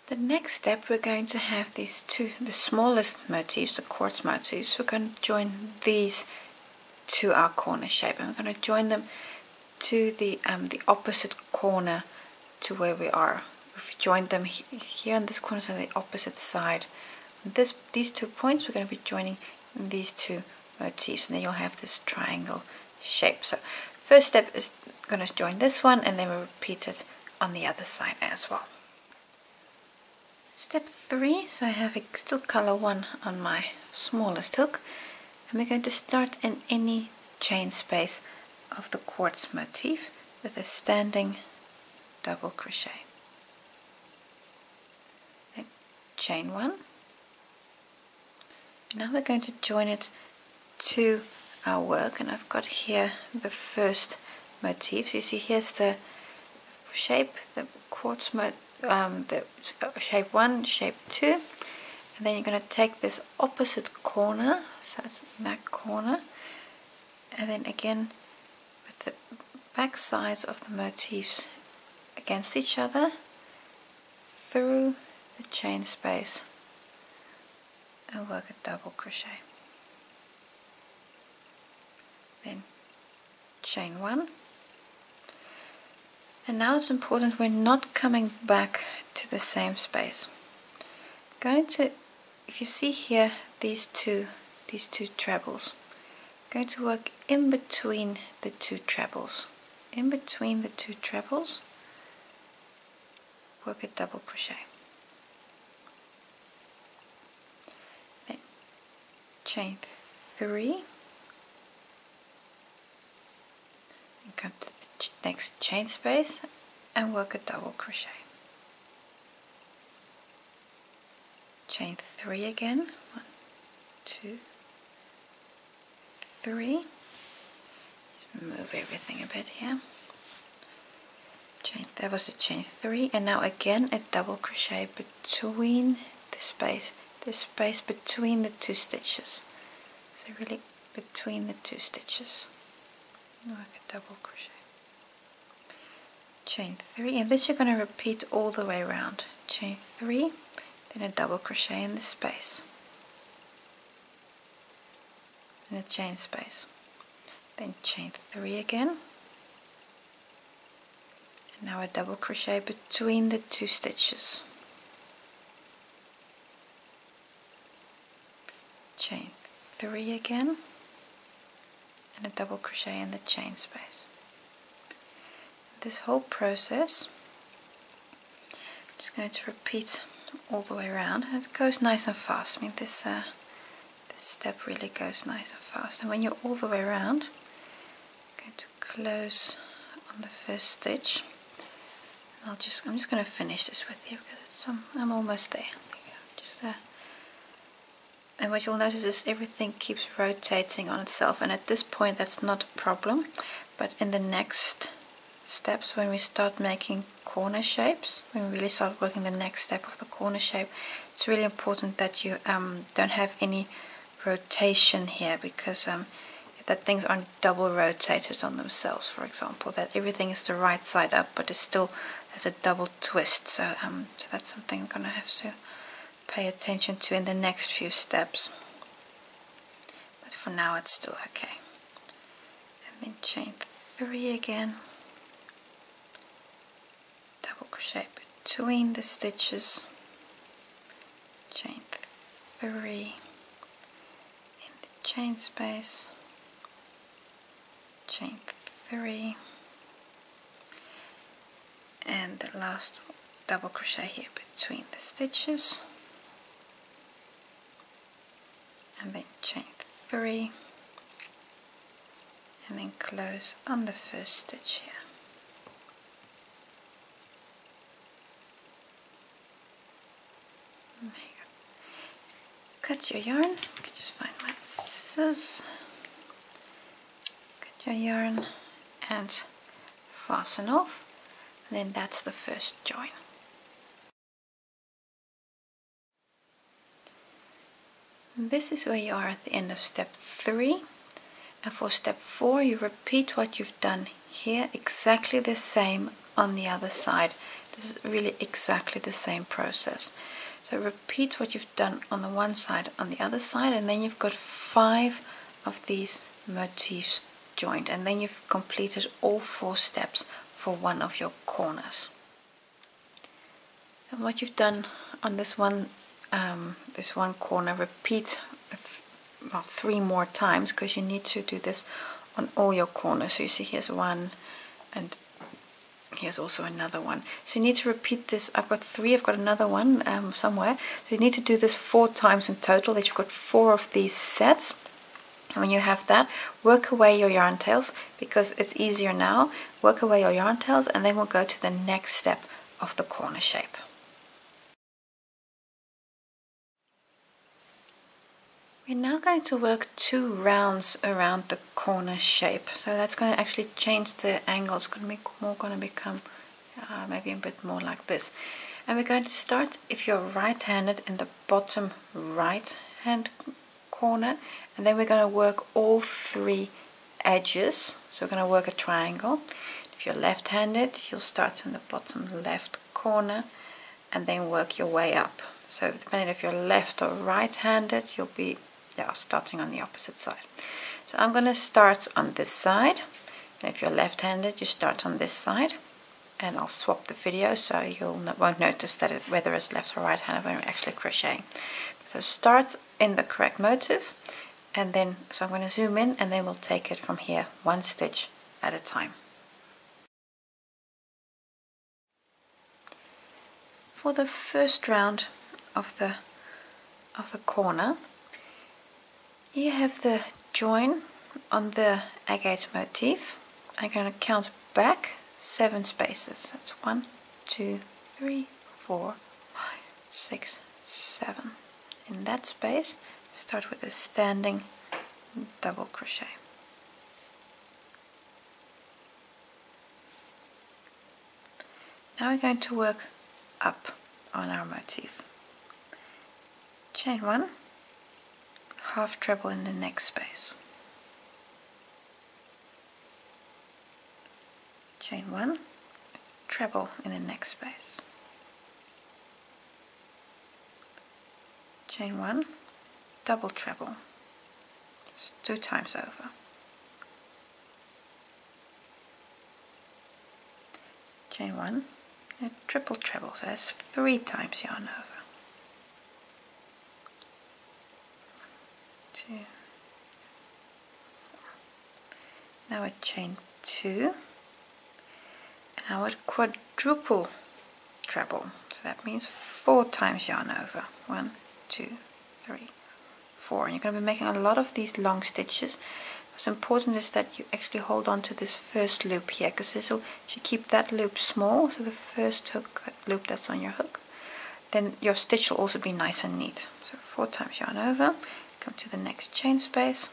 The next step, we're going to have these two, the smallest motifs, the quartz motifs. We're going to join these to our corner shape, and we're going to join them to the opposite corner to where we are. We've joined them here on this corner, so the opposite side. These 2 points, we're going to be joining these 2 motifs, and then you'll have this triangle shape. So first step is going to join this one, and then we'll repeat it on the other side as well. Step 3, so I have still color 1 on my smallest hook, And we're going to start in any chain space of the quartz motif with a standing double crochet. Then chain 1. Now we're going to join it to our work, and I've got here the first motif. So you see here's the shape, the quartz the shape 1, shape 2, and then you're going to take this opposite corner, so it's in that corner, and then again with the back sides of the motifs against each other through the chain space and work a double crochet. Then chain 1. And now it's important we're not coming back to the same space. Going to, if you see here these two trebles, going to work in between the two trebles. In between the two trebles, work a double crochet. Then chain 3 and come to the next chain space and work a double crochet. Chain 3 again. 1, 2, 3. Just move everything a bit here. That was the chain 3, and now again a double crochet between the space between the two stitches. So really between the two stitches. Work a double crochet. Chain 3, and this you're going to repeat all the way around. Chain 3, then a double crochet in the space, in the chain space, then chain 3 again, and now a double crochet between the two stitches, chain 3 again, and a double crochet in the chain space. This whole process, I'm just going to repeat all the way around, and it goes nice and fast. I mean, this step really goes nice and fast. And when you're all the way around, I'm going to close on the first stitch. I'm just going to finish this with you because I'm almost there. And what you'll notice is everything keeps rotating on itself, and at this point that's not a problem, but in the next steps, when we start making corner shapes, when we really start working the next step of the corner shape, it's really important that you don't have any rotation here, because that things aren't double rotated on themselves, for example, that everything is the right side up but it still has a double twist. So that's something I'm going to have to pay attention to in the next few steps, but for now it's still okay. And then chain 3 again, double crochet between the stitches, chain 3 in the chain space, chain 3, and the last double crochet here between the stitches, and then chain 3, and then close on the first stitch here. There you go. Cut your yarn. I can just find my scissors. Cut your yarn and fasten off, and then that's the first join. This is where you are at the end of step 3, and for step 4 you repeat what you've done here exactly the same on the other side. This is really exactly the same process. So repeat what you've done on the one side on the other side, and then you've got 5 of these motifs joined, and then you've completed all 4 steps for one of your corners. And what you've done on this one corner, repeat 3 more times, because you need to do this on all your corners. So you see here's one, and here's also another one. So you need to repeat this. I've got 3, I've got another one somewhere. So you need to do this 4 times in total, that you've got 4 of these sets. And when you have that, work away your yarn tails, because it's easier now. Work away your yarn tails, and then we'll go to the next step of the corner shape. We're now going to work 2 rounds around the corner shape. So that's going to actually change the angle. It's going to be more going to become maybe a bit more like this. And we're going to start, if you're right-handed, in the bottom right-hand corner, and then we're going to work all 3 edges. So we're going to work a triangle. If you're left-handed, you'll start in the bottom left corner and then work your way up. So depending if you're left or right-handed, you'll be starting on the opposite side. So I'm going to start on this side, and if you're left-handed, you start on this side. And I'll swap the video so you won't notice that whether it's left or right-handed when we're actually crocheting. So start in the correct motif, and then so I'm going to zoom in, and then we'll take it from here, 1 stitch at a time. For the first round of the corner, you have the join on the agate motif. I'm going to count back 7 spaces. That's 1, 2, 3, 4, 5, 6, 7. In that space, start with a standing double crochet. Now we're going to work up on our motif. Chain 1, half treble in the next space. Chain 1, treble in the next space. Chain 1, double treble, just 2 times over. Chain 1, a triple treble, so that's 3 times yarn over. 2, 4. Now a chain 2. Now a quadruple treble, so that means 4 times yarn over. 1, 2, 3, 4. And you're going to be making a lot of these long stitches. What's important is that you actually hold on to this first loop here, because this will, if you keep that loop small, so the first hook, that loop that's on your hook, then your stitch will also be nice and neat. So 4 times yarn over, come to the next chain space,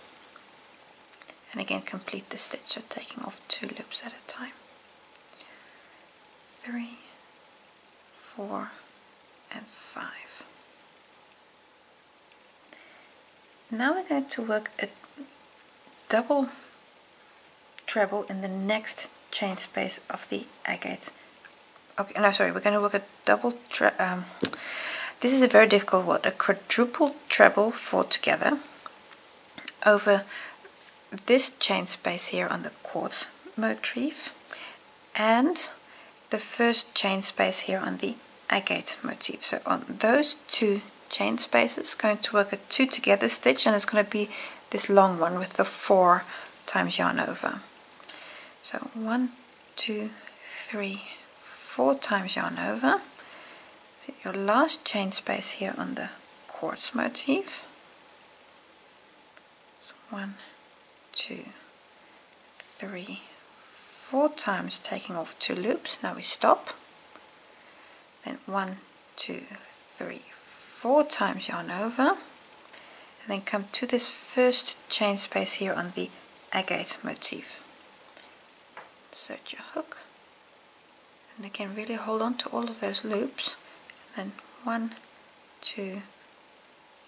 and again complete the stitch, so taking off 2 loops at a time. 3, 4, and 5. Now we're going to work a double treble in the next chain space of the agate. Okay, no, sorry, we're going to work a double this is a very difficult word, a quadruple treble 4 together over this chain space here on the quartz motif and the first chain space here on the agate motif. So on those 2 chain spaces, going to work a 2 together stitch, and it's going to be this long one with the 4 times yarn over. So 1, 2, 3, 4 times yarn over. So your last chain space here on the quartz motif. So 1, 2, 3, 4 times, taking off 2 loops. Now we stop. Then 1, 2, 3, 4 times yarn over, and then come to this first chain space here on the agate motif. Insert your hook, and again really hold on to all of those loops. And then 1, 2,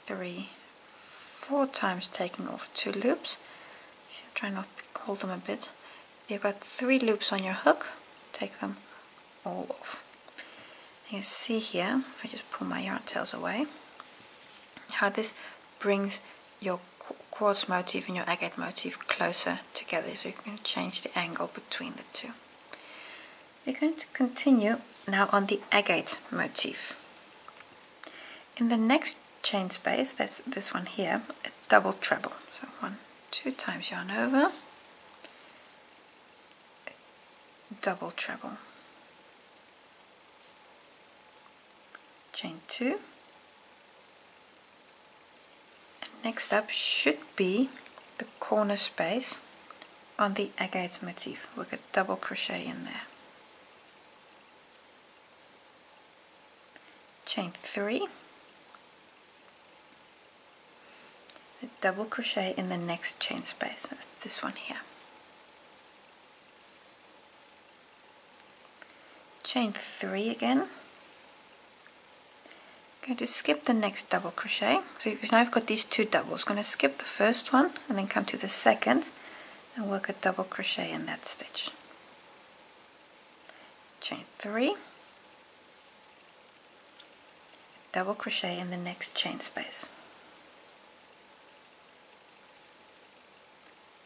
3, 4 times, taking off 2 loops. So try not to hold them a bit. You've got 3 loops on your hook, take them all off. And you see here, if I just pull my yarn tails away, how this brings your quartz motif and your agate motif closer together, so you can change the angle between the 2. We're going to continue now on the agate motif. In the next chain space, that's this one here, a double treble. So 1, 2 times yarn over, double treble, chain 2, and next up should be the corner space on the agate motif. Work a double crochet in there. Chain 3, a double crochet in the next chain space. So that's this one here. Chain 3 again. I'm going to skip the next double crochet. So now I've got these two doubles. I'm going to skip the first one and then come to the second and work a double crochet in that stitch. Chain 3, double crochet in the next chain space.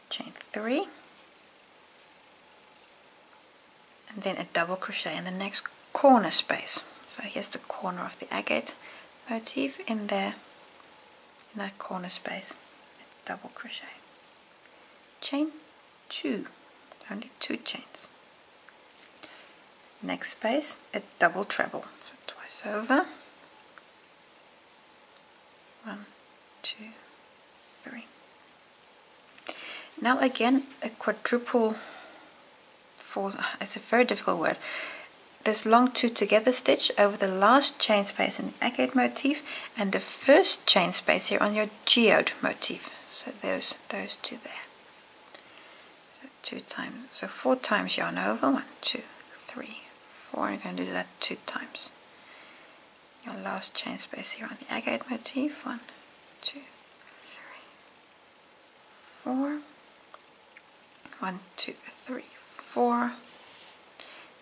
Chain 3, and then a double crochet in the next corner space. So here's the corner of the agate motif in there, in that corner space, double crochet. Chain 2, only 2 chains. Next space, a double treble, so twice over. 1, 2, 3. Now again, a quadruple four. It's a very difficult word. This long 2 together stitch over the last chain space in the agate motif and the first chain space here on your geode motif. So those two there. So 2 times, so 4 times yarn over. 1, 2, 3, 4. I'm going to do that 2 times. Your last chain space here on the agate motif. 1, 2, 3, 4. 1, 2, 3, 4.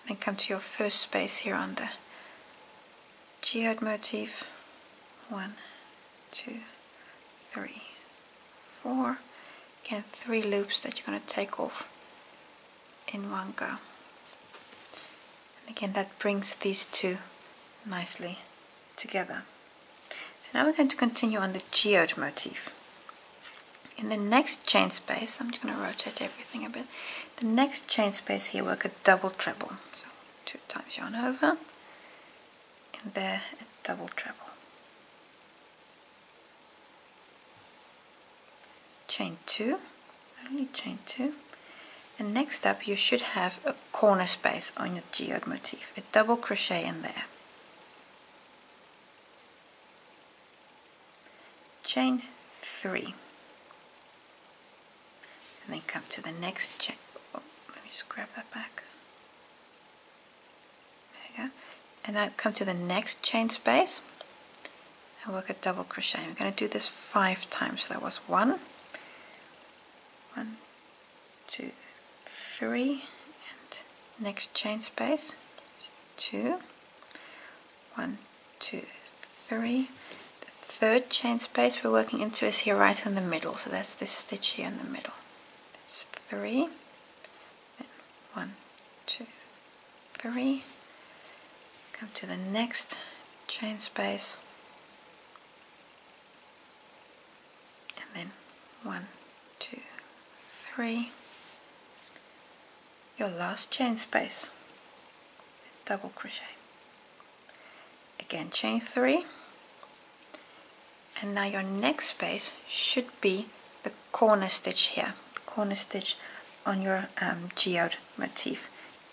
Then come to your first space here on the geode motif. 1, 2, 3, 4. Again, 3 loops that you're going to take off in one go. And again, that brings these two nicely together. So now we're going to continue on the geode motif. In the next chain space, I'm just going to rotate everything a bit. The next chain space here, work a double treble. So 2 times yarn over, and there a double treble. Chain 2, only chain 2. And next up, you should have a corner space on your geode motif. A double crochet in there. Chain 3. And then come to the next chain. Oh, let me just grab that back. There you go. And now come to the next chain space and work a double crochet. We're going to do this 5 times. So that was 1, 1, 2, 3, and next chain space 2, 1, 2, 3. The third chain space we're working into is here right in the middle. So that's this stitch here in the middle. 3, then 1, 2, 3, come to the next chain space, and then 1, 2, 3, your last chain space, double crochet, again chain 3, and now your next space should be the corner stitch here. Corner stitch on your geode motif,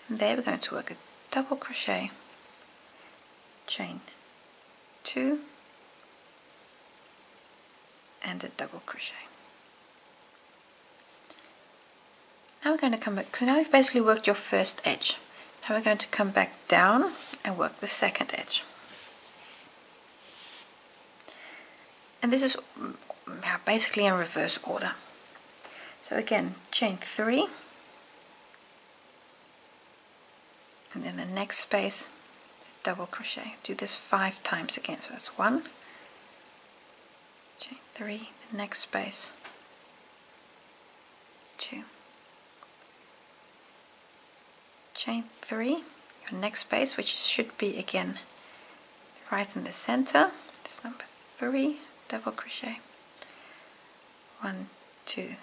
and there we're going to work a double crochet, chain 2, and a double crochet. Now we're going to come back, so now you've basically worked your first edge. Now we're going to come back down and work the second edge. And this is basically in reverse order. So again, chain 3, and then the next space, double crochet. Do this 5 times again. So that's 1, chain 3, the next space, 2, chain 3, your next space, which should be again right in the center. It's number 3, double crochet, 1, 2,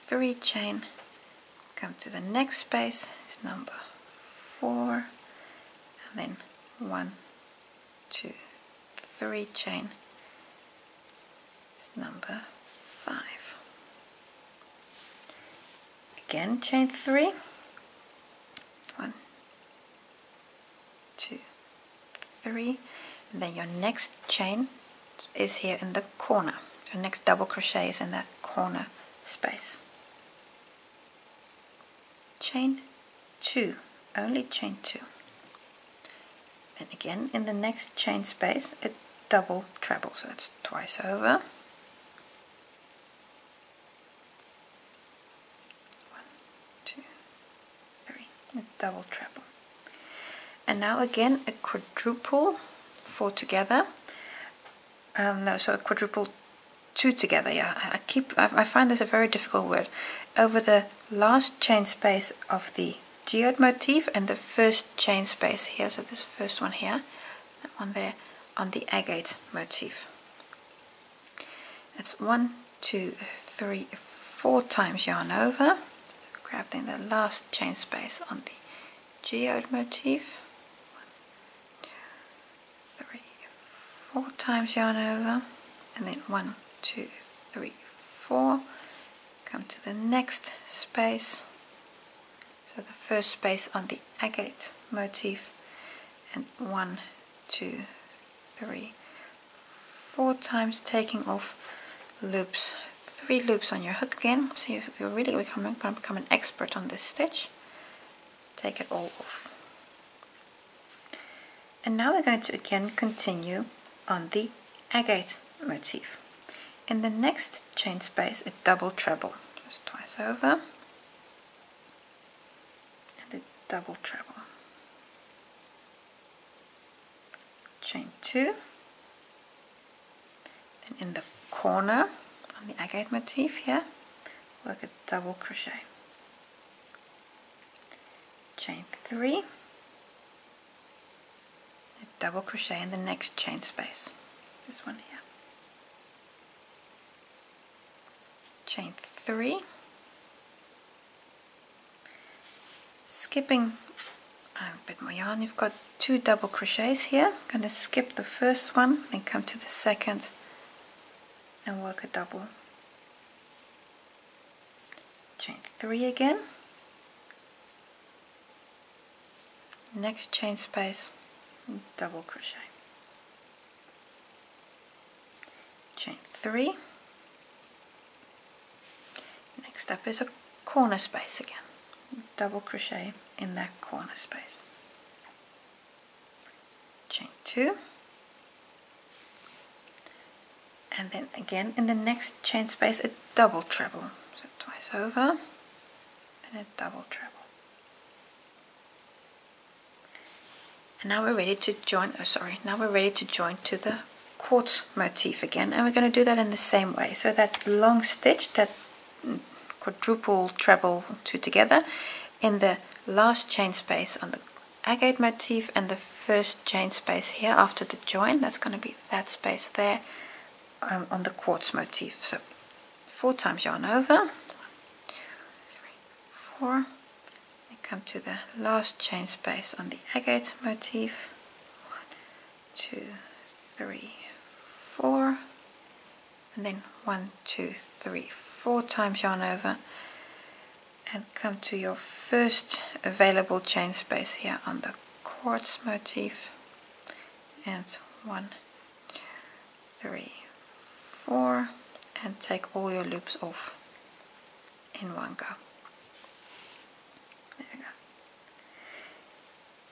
3 chain, come to the next space, is number 4, and then 1, 2, 3 chain, is number 5. again chain 3, 1, 2, 3, and then your next chain is here in the corner. Your next double crochet is in that corner space. Chain 2, only chain 2. Then again in the next chain space a double treble, so it's twice over. 1, 2, 3, a double treble. And now again a quadruple 4 together. So a quadruple 2 together. Yeah, I find this a very difficult word. Over the last chain space of the Geode motif and the first chain space here, so this first one here, that one there, on the Agate motif. That's 1, 2, 3, 4 times yarn over. Grab then the last chain space on the Geode motif. 1, 2, 3, 4 times yarn over, and then 1, 2, 3, 4. Come to the next space. So the first space on the Agate motif, and 1, 2, 3, 4 times, taking off loops, 3 loops on your hook again. So you're really going to become an expert on this stitch. Take it all off. And now we're going to again continue on the Agate motif. In the next chain space a double treble, just twice over. Double treble, chain 2, then in the corner on the Agate motif here work a double crochet, chain 3, a double crochet in the next chain space, this one here, chain 3, skipping a bit more yarn. You've got 2 double crochets here. I'm going to skip the first one, then come to the second and work a double, chain 3 again, next chain space, double crochet, chain 3, next up is a corner space again, double crochet in that corner space, chain 2, and then again in the next chain space a double treble, so twice over and a double treble. And now we're ready to join, now we're ready to join to the quartz motif again, and we're going to do that in the same way. So that long stitch, that quadruple treble 2 together, in the last chain space on the Agate motif and the first chain space here after the join, that's going to be that space there on the quartz motif. So 4 times yarn over, 1, 2, 3, 4, and come to the last chain space on the Agate motif, 1, 2, 3, 4, and then 1, 2, 3, 4 times yarn over, and come to your first available chain space here on the quartz motif, and 1, 2, 3, 4, and take all your loops off in one go. There we go.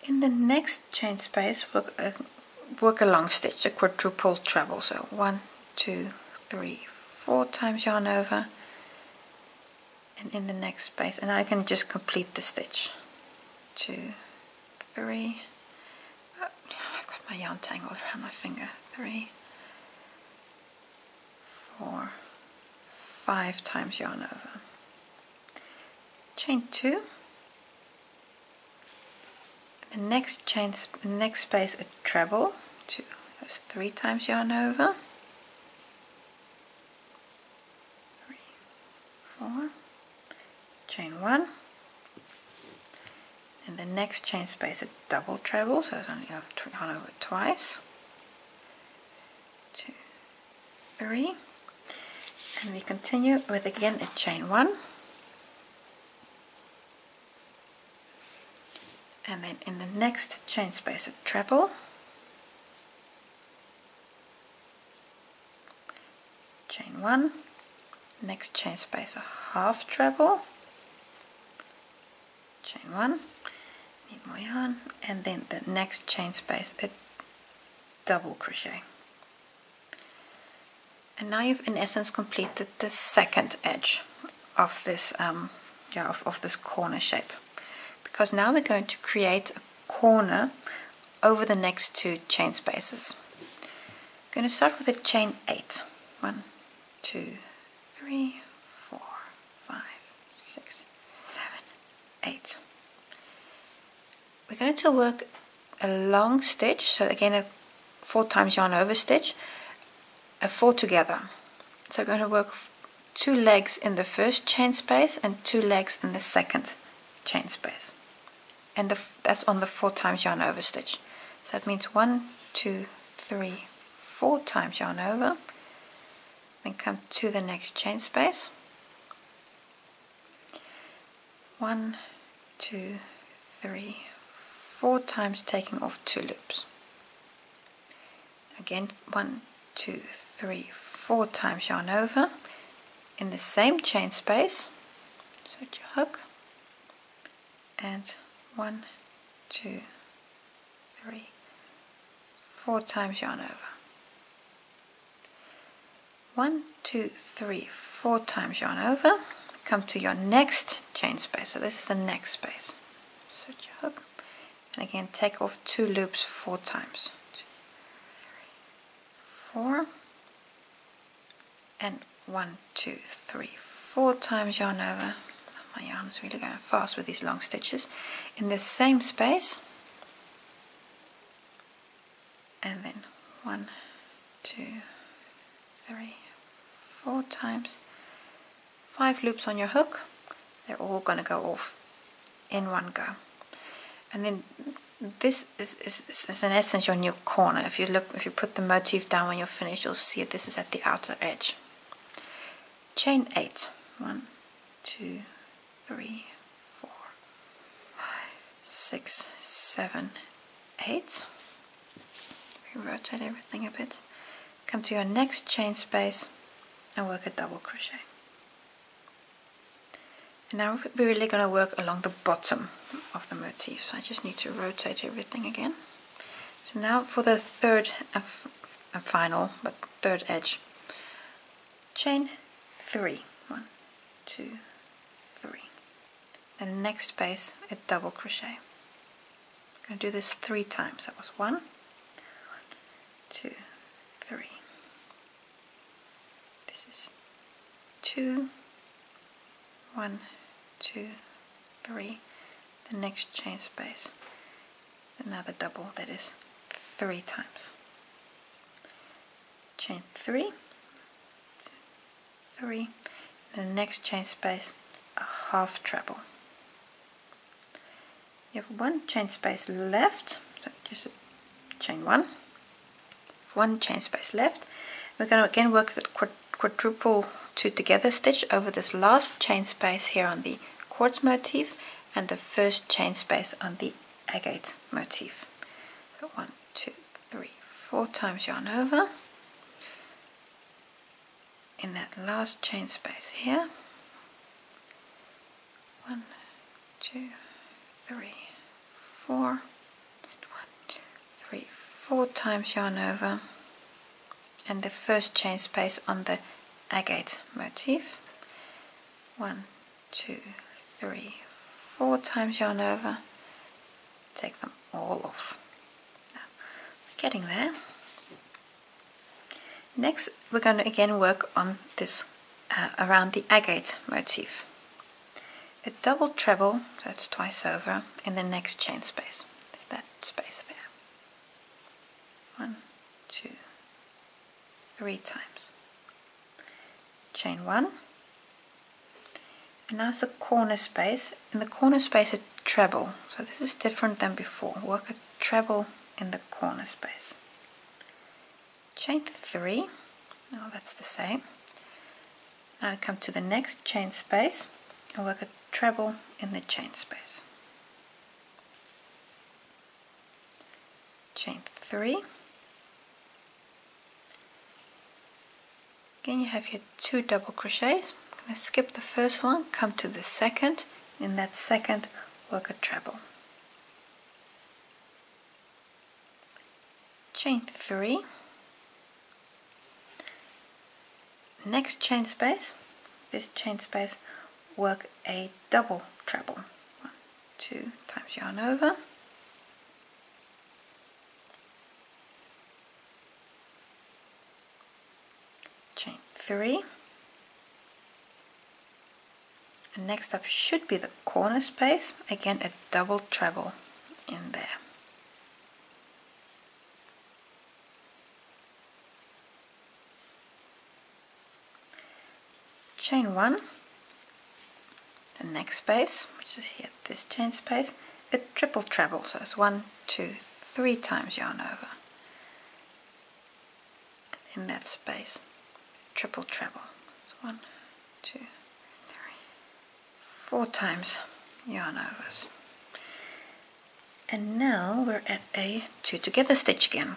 In the next chain space work a long stitch, a quadruple treble, so 1, 2, 3, 4 times yarn over, and in the next space, and I can just complete the stitch, 2, 3, oh, I've got my yarn tangled around my finger, 3, 4, 5 times yarn over, chain 2, the next space a treble, 2, that's 3 times yarn over, 3, 4, chain 1, and the next chain space a double treble, so it's only yarn over twice, 2, 3, and we continue with again a chain 1, and then in the next chain space a treble, chain 1, next chain space a half treble, chain 1, need more yarn, and then the next chain space a double crochet. And now you've in essence completed the second edge of this of this corner shape, because now we're going to create a corner over the next two chain spaces. I'm going to start with a chain 8. 1, 2, 3, 4, 5, 6, 7, 8. We're going to work a long stitch, so again a 4 times yarn over stitch, a 4 together. So we're going to work 2 legs in the first chain space and 2 legs in the second chain space, and that's on the 4 times yarn over stitch. So that means 1, 2, 3, 4 times yarn over, then come to the next chain space, 1, 2, 3, 4 times, taking off 2 loops. Again 1, 2, 3, 4 times yarn over in the same chain space, insert your hook, and 1, 2, 3, 4 times yarn over. 1, 2, 3, 4 times yarn over, come to your next chain space, so this is the next space, insert your hook, and again take off 2 loops 4 times. 2, 3, 4, and 1, 2, 3, 4 times yarn over. My yarn is really going fast with these long stitches. In the same space, and then 1, 2, 3, 4 times, 5 loops on your hook. They're all going to go off in one go. And then this is in essence your new corner. If you put the motif down when you're finished, you'll see it. This is at the outer edge. Chain 8. 1, 2, 3, 4, 5, 6, 7, 8. We rotate everything a bit. Come to your next chain space and work a double crochet. And now we're really going to work along the bottom of the motif. So I just need to rotate everything again. So now for the third and final, but third edge. Chain 3. 1, 2, 3. The next space a double crochet. I'm going to do this 3 times. That was 1, 2, 3. This is 2, 1, 2, 3. The next chain space, another double, that is 3 times. Chain 3, 2, 3. The next chain space a half treble. You have 1 chain space left, so just chain 1. 1 chain space left. We're going to again work the quadruple 2 together stitch over this last chain space here on the quartz motif and the first chain space on the agate motif. So 1, 2, 3, 4 times yarn over in that last chain space here. 1, 2, 3, 4, 1, 2, 3, 4 times yarn over, and the first chain space on the agate motif. 1, 2, 3, 4 times yarn over. Take them all off. Now, we're getting there. Next, we're going to again work on this around the agate motif. A double treble, that's twice over, in the next chain space. It's that space there. 1, 2, 3 times. Chain 1. And now it's the corner space. In the corner space a treble. So this is different than before. Work a treble in the corner space. Chain 3. Now that's the same. Now I come to the next chain space and work a treble in the chain space. chain 3. Again you have your 2 double crochets. I'm going to skip the first one, come to the second, in that second work a treble. Chain 3. Next chain space, this chain space, work a double treble. 1, 2 times yarn over. Chain 3. And next up should be the corner space, again a double treble in there. Chain 1, the next space, which is here, this chain space, a triple treble, so it's 1, 2, 3 times yarn over. In that space, triple treble, so 1, 2, 3, 4 times yarn overs. And now we're at a 2 together stitch again.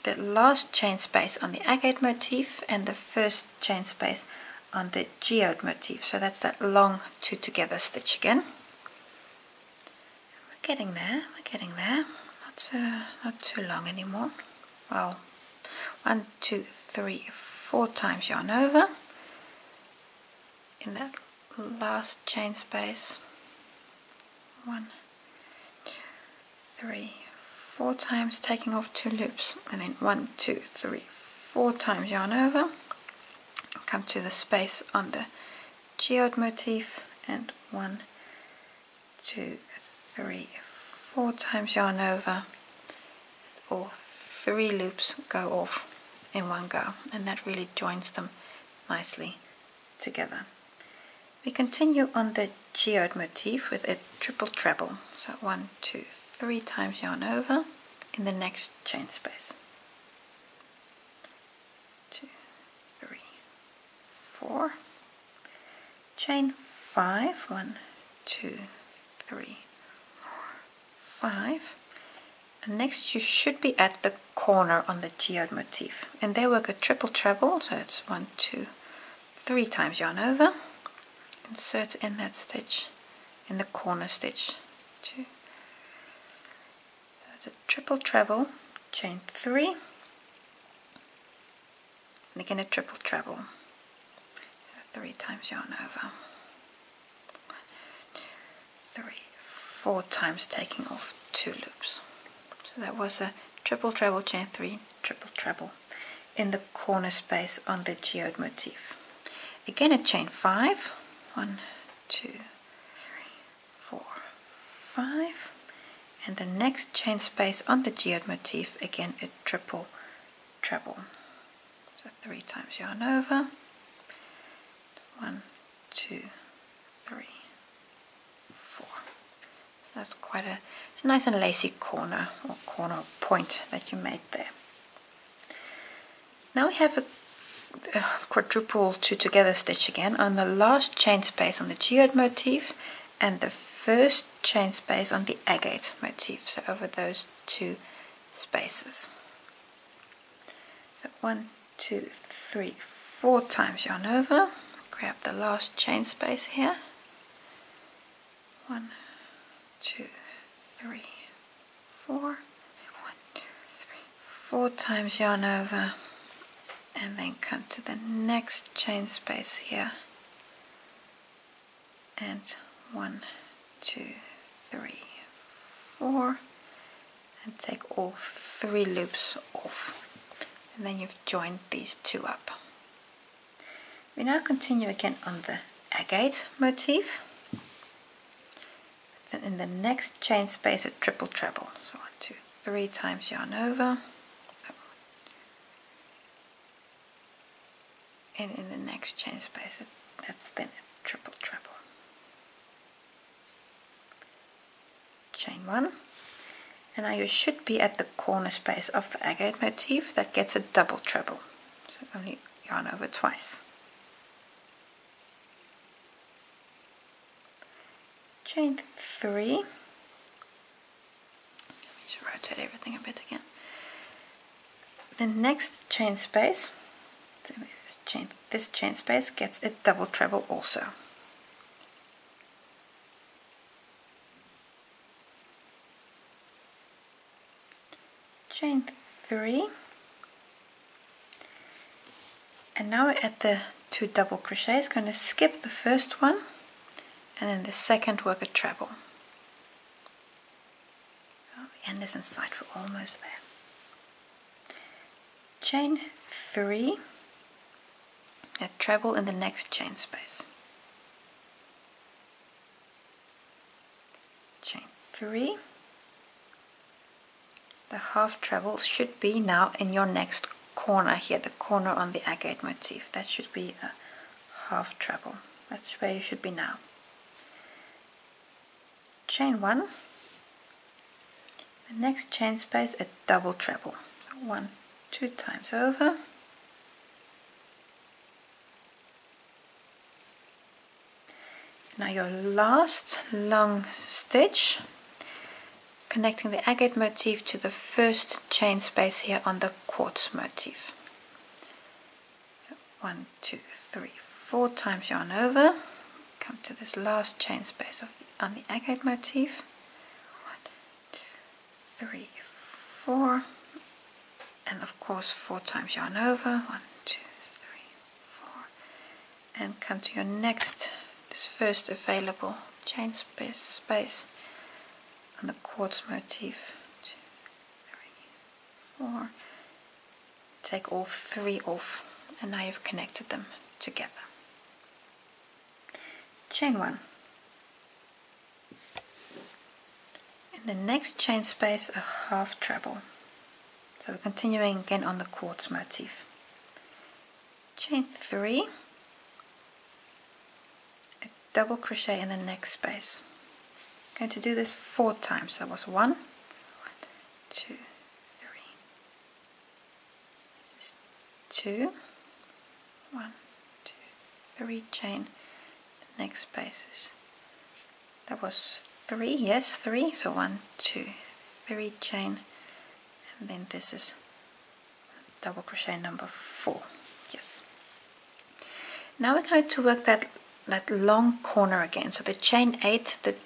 The last chain space on the agate motif and the first chain space on the geode motif, so that's that long 2 together stitch again. We're getting there, not too long anymore. Well, 1, 2, 3, 4 times yarn over in that last chain space. 1, 2, 3, 4 times, taking off 2 loops, and then 1, 2, 3, 4 times yarn over. Come to the space on the geode motif and 1, 2, 3, 4 times yarn over. All 3 loops go off in one go, and that really joins them nicely together. We continue on the geode motif with a triple treble, so 1, 2, 3 times yarn over in the next chain space. 4, chain 5, 1, 2, 3, 4, 5, and next you should be at the corner on the geode motif, and there work a triple treble, so it's 1, 2, 3 times yarn over, insert in that stitch, in the corner stitch, 2, that's a triple treble, chain 3, and again a triple treble. 3 times yarn over, 1, 2, 3, 4 times, taking off 2 loops. So that was a triple treble, chain 3, triple treble in the corner space on the geode motif. Again a chain 5, 1, 2, 3, 4, 5, and the next chain space on the geode motif, again a triple treble. So 3 times yarn over. 1, 2, 3, 4. That's quite it's a nice and lacy corner or corner point that you made there. Now we have a quadruple 2 together stitch again on the last chain space on the geode motif and the first chain space on the agate motif. So over those 2 spaces. So 1, 2, 3, 4 times yarn over. Grab the last chain space here. 1, 2, 3, 4. 1, 2, 3, 4 times yarn over, and then come to the next chain space here. And 1, 2, 3, 4, and take all 3 loops off, and then you've joined these 2 up. We now continue again on the agate motif. Then in the next chain space a triple treble. So 1, 2, 3 times yarn over. And in the next chain space that's then a triple treble. Chain 1. And now you should be at the corner space of the agate motif that gets a double treble. So only yarn over twice. Chain 3, just write rotate everything a bit again. The next chain space, this chain space gets a double treble also. Chain 3, and now we're at the 2 double crochets. Going to skip the first one and then the second work a treble. Oh, the end is in sight, we're almost there. Chain 3, a treble in the next chain space. Chain 3, the half treble should be now in your next corner here, the corner on the agate motif. That should be a half treble. That's where you should be now. Chain 1, the next chain space a double treble. So 1, 2 times over. Now your last long stitch, connecting the agate motif to the first chain space here on the quartz motif. So 1, 2, 3, 4 times yarn over, come to this last chain space on the agate motif. 1, 2, 3, 4, and of course 4 times yarn over. 1, 2, 3, 4, and come to your next, this first available chain space on the quartz motif. 2, 3, 4. Take all 3 off, and now you've connected them together. Chain 1. In the next chain space a half treble. So we're continuing again on the quartz motif. Chain 3, a double crochet in the next space. I'm going to do this 4 times. That was 1, 2, 3. This is 2, 1, 2, 3 chain. The next space is, that was 3, yes, 3. So 1, 2, 3 chain, and then this is double crochet number 4. Yes. Now we're going to work that long corner again. So the chain 8, the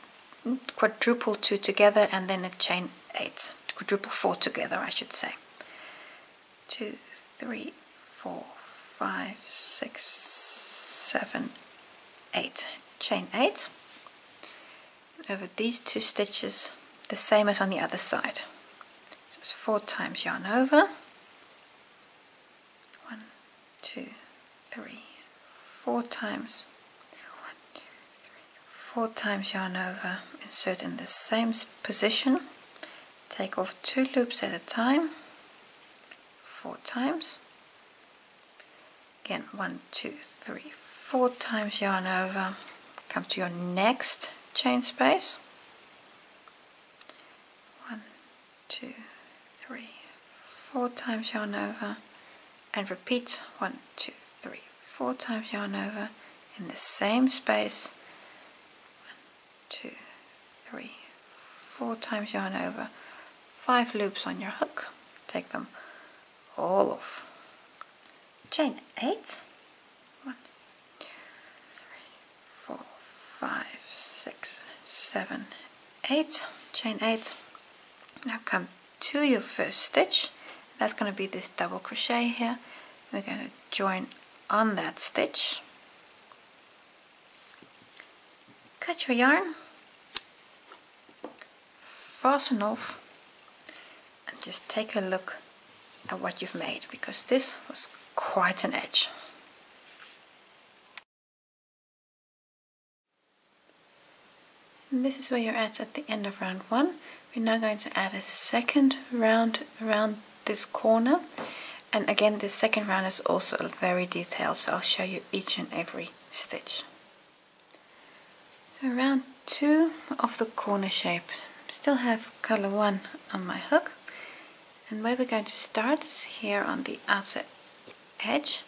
quadruple 2 together, and then a chain 8, quadruple 4 together, I should say. 2, 3, 4, 5, 6, 7, 8. Chain 8. Over these 2 stitches, the same as on the other side. So it's 4 times yarn over. 1, 2, 3, 4 times. 1, 2, 3, 4 times yarn over. Insert in the same position. Take off 2 loops at a time. 4 times. Again, 1, 2, 3, 4 times yarn over. Come to your next chain space. 1, 2, 3, 4 times yarn over, and repeat 1, 2, 3, 4 times yarn over in the same space. 1, 2, 3, 4 times yarn over. 5 loops on your hook. Take them all off. Chain 8. 1, 2, 3, 4, 5, 6, 7, 8. Chain 8. Now come to your first stitch. That's going to be this double crochet here. We're going to join on that stitch. Cut your yarn, fasten off, and just take a look at what you've made, because this was quite an edge. And this is where you're at the end of round 1. We're now going to add a second round around this corner, and again this second round is also very detailed, so I'll show you each and every stitch. So round 2 of the corner shape. Still have color 1 on my hook, and where we're going to start is here on the outer edge.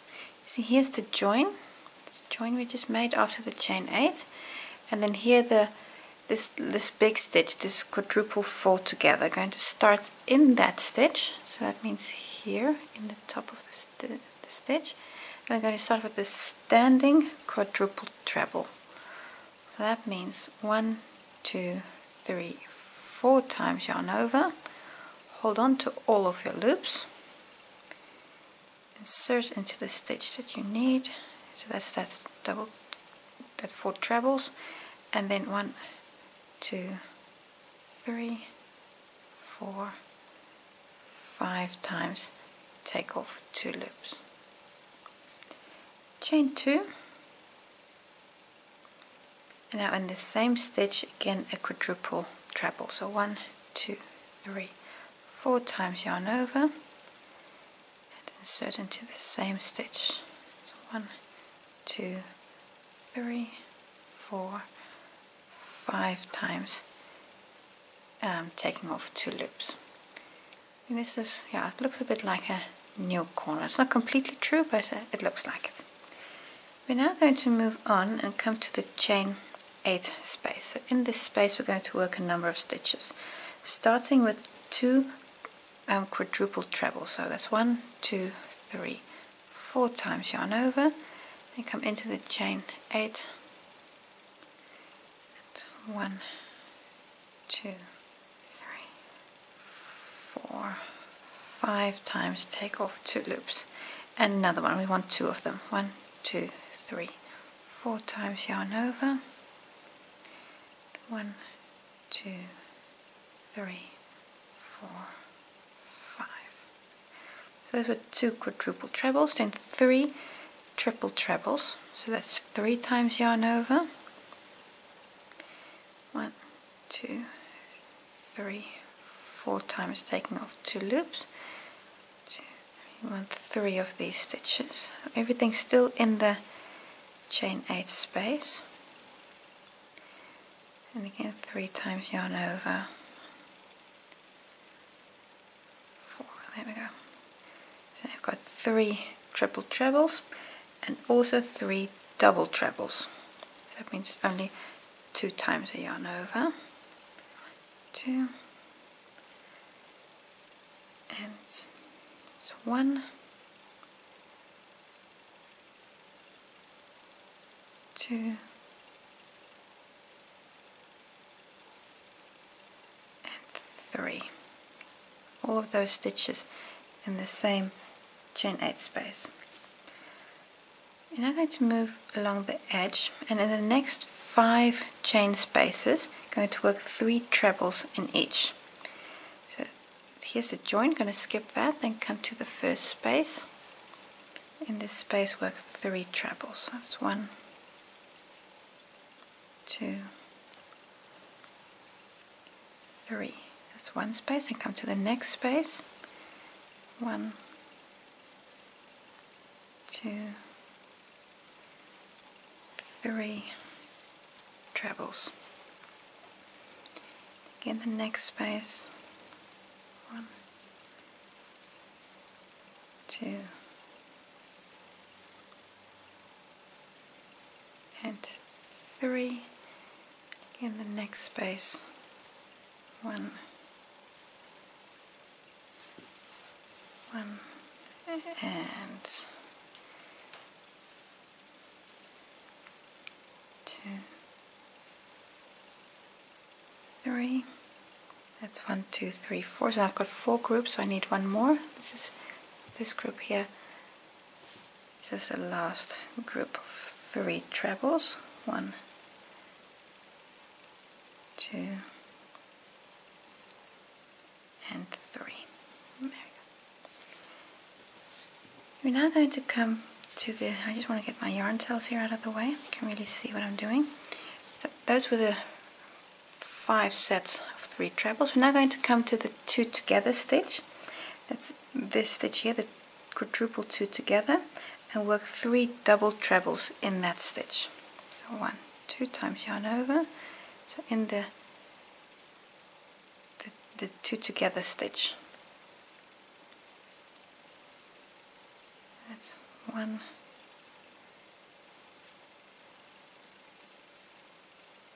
See, here's the join. This join we just made after the chain 8, and then here the this big stitch, this quadruple fold together, going to start in that stitch, so that means here in the top of the stitch. And we're going to start with this standing quadruple treble. So that means 1, 2, 3, 4 times yarn over, hold on to all of your loops, insert into the stitch that you need, so that's that 4 trebles, and then 1, 2, 3, 4, 5 times, take off 2 loops, chain 2, and now in the same stitch again a quadruple treble, so 1, 2, 3, 4 times yarn over, and insert into the same stitch, so 1, 2, 3, 4, 5 times, taking off 2 loops. And this is, yeah, it looks a bit like a new corner. It's not completely true, but it looks like it. We're now going to move on and come to the chain 8 space. So in this space we're going to work a number of stitches, starting with 2 quadruple trebles. So that's 1, 2, 3, 4 times yarn over, and come into the chain 8. 1, 2, 3, 4, 5 times, take off 2 loops, and another one. We want 2 of them. 1, 2, 3, 4 times yarn over. 1, 2, 3, 4, 5. So those were 2 quadruple trebles, then 3 triple trebles. So that's 3 times yarn over. 1, 2, 3, 4 times, taking off 2 loops. 2, 3, 1, 3 of these stitches. Everything's still in the chain 8 space. And again 3 times yarn over. 4, there we go. So I've got 3 triple trebles and also 3 double trebles. That means only 2 times a yarn over. 2, and it's 1, 2, and 3. All of those stitches in the same chain 8 space. We're now going to move along the edge, and in the next 5 chain spaces going to work 3 trebles in each. So here's the joint, going to skip that, then come to the first space. In this space work 3 trebles. So that's 1, 2, 3. That's one space, and come to the next space. 1, 2, 3 trebles. Again the next space. 1, 2, and 3. Again the next space. 1, 1, and 2, 3. That's 1, 2, 3, 4. So I've got 4 groups, so I need one more. This is this group here. This is the last group of 3 trebles. 1, 2, and 3. There we go. We're now going to come to the, I just want to get my yarn tails here out of the way. You can really see what I'm doing. So those were the 5 sets of 3 trebles. We're now going to come to the 2 together stitch. That's this stitch here, the quadruple 2 together, and work 3 double trebles in that stitch. So 1, 2 times yarn over. So in the 2 together stitch. That's 1,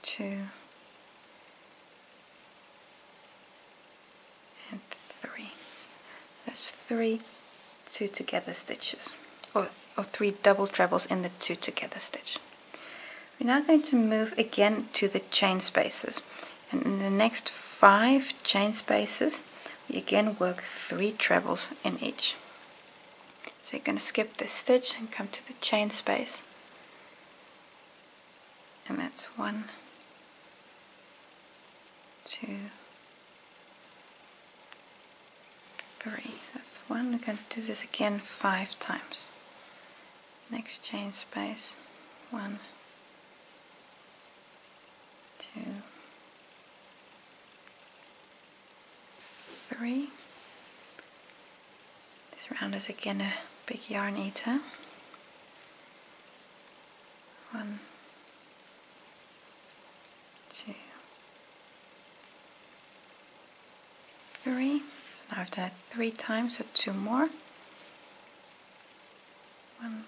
2, that's 3 2 together stitches, or 3 double trebles in the 2 together stitch. We're now going to move again to the chain spaces, and in the next 5 chain spaces we again work 3 trebles in each. So you're going to skip this stitch and come to the chain space, and that's 1 2 3. That's 1. We're going to do this again 5 times. Next chain space, 1 2 3. This round is again a big yarn eater. 1 2 3. So now I've done it 3 times, so 2 more. 1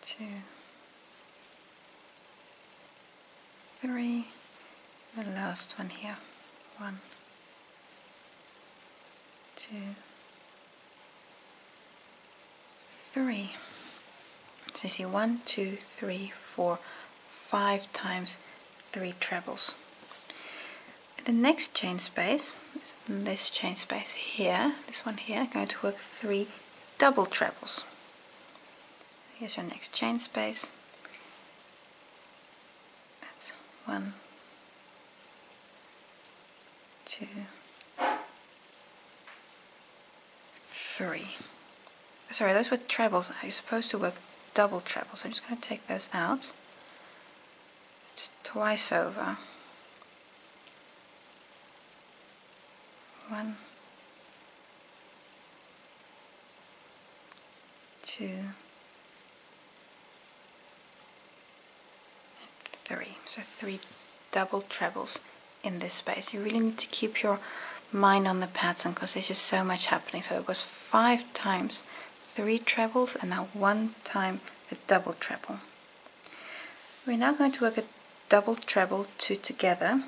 2 3. The last one here. 1 2 3. So you see 1 2 3 4 5 times 3 trebles. In the next chain space, this chain space here, this one here, I'm going to work 3 double trebles. Here's your next chain space. That's 1 2 3. Sorry, those were trebles. You're supposed to work double trebles. I'm just going to take those out. Just twice over. 1 2 3. So 3 double trebles in this space. You really need to keep your mind on the pattern because there's just so much happening. So it was 5 times 3 trebles and now 1 time a double treble. We're now going to work a double treble 2 together,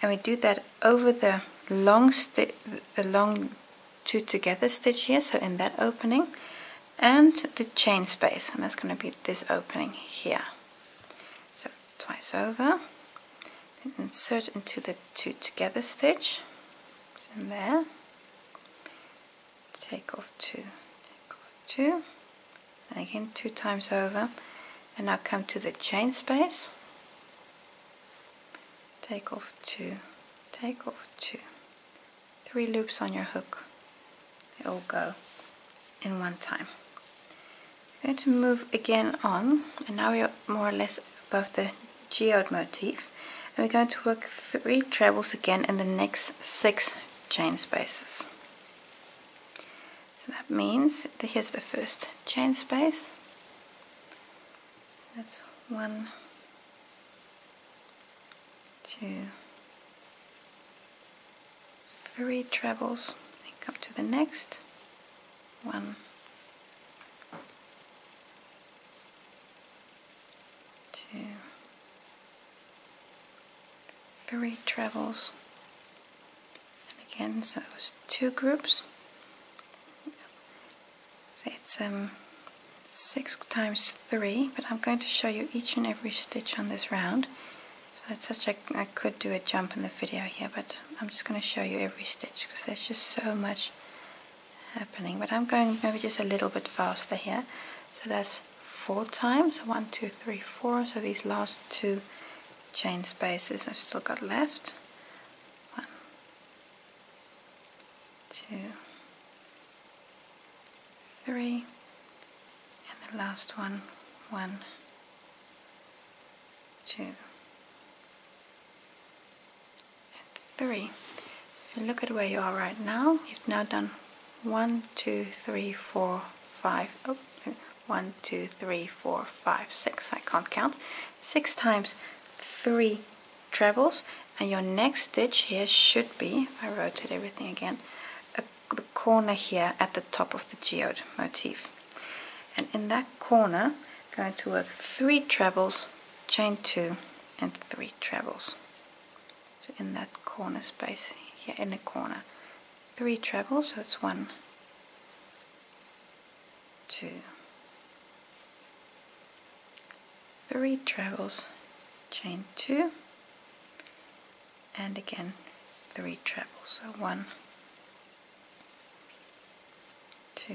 and we do that over the long 2 together stitch here, so in that opening, and the chain space, and that's going to be this opening here. So twice over, then insert into the 2 together stitch, it's in there, take off 2, take off 2, and again 2 times over, and now come to the chain space, take off 2, take off 2, 3 loops on your hook, they all go in one time. We're going to move again on, and now we are more or less above the geode motif, and we're going to work 3 trebles again in the next 6 chain spaces. So that means that here's the first chain space, that's 1 2 3 trebles, and come to the next 1 2 3 trebles, and again, so it was 2 groups, so it's 6 times 3, but I'm going to show you each and every stitch on this round. So it's such I could do a jump in the video here, but I'm just going to show you every stitch because there's just so much happening. But I'm going maybe just a little bit faster here. So that's 4 times, 1 2 3 4. So these last 2 chain spaces I've still got left. 1 2 3, and the last one, 1 2 3. If you look at where you are right now, you've now done 1 2 3 4 5. Oh, 1 2 3 4 5 6. I can't count. 6 times 3 trebles, and your next stitch here should be, if I rotate everything again, the corner here at the top of the geode motif. And in that corner, I'm going to work 3 trebles, chain 2, and 3 trebles. So in that corner space here in the corner, 3 trebles, so it's 1, 2, 3 trebles, chain 2, and again 3 trebles, so 1, 2,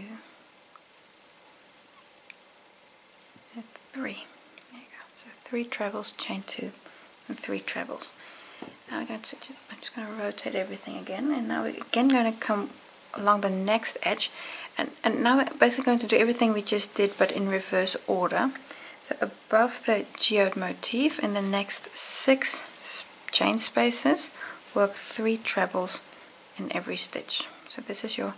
and 3. There you go. So 3 trebles, chain 2, and 3 trebles. Now I'm just going to rotate everything again, and now we're again going to come along the next edge, and now we're basically going to do everything we just did but in reverse order. So above the geode motif, in the next 6 chain spaces, work 3 trebles in every stitch. So this is your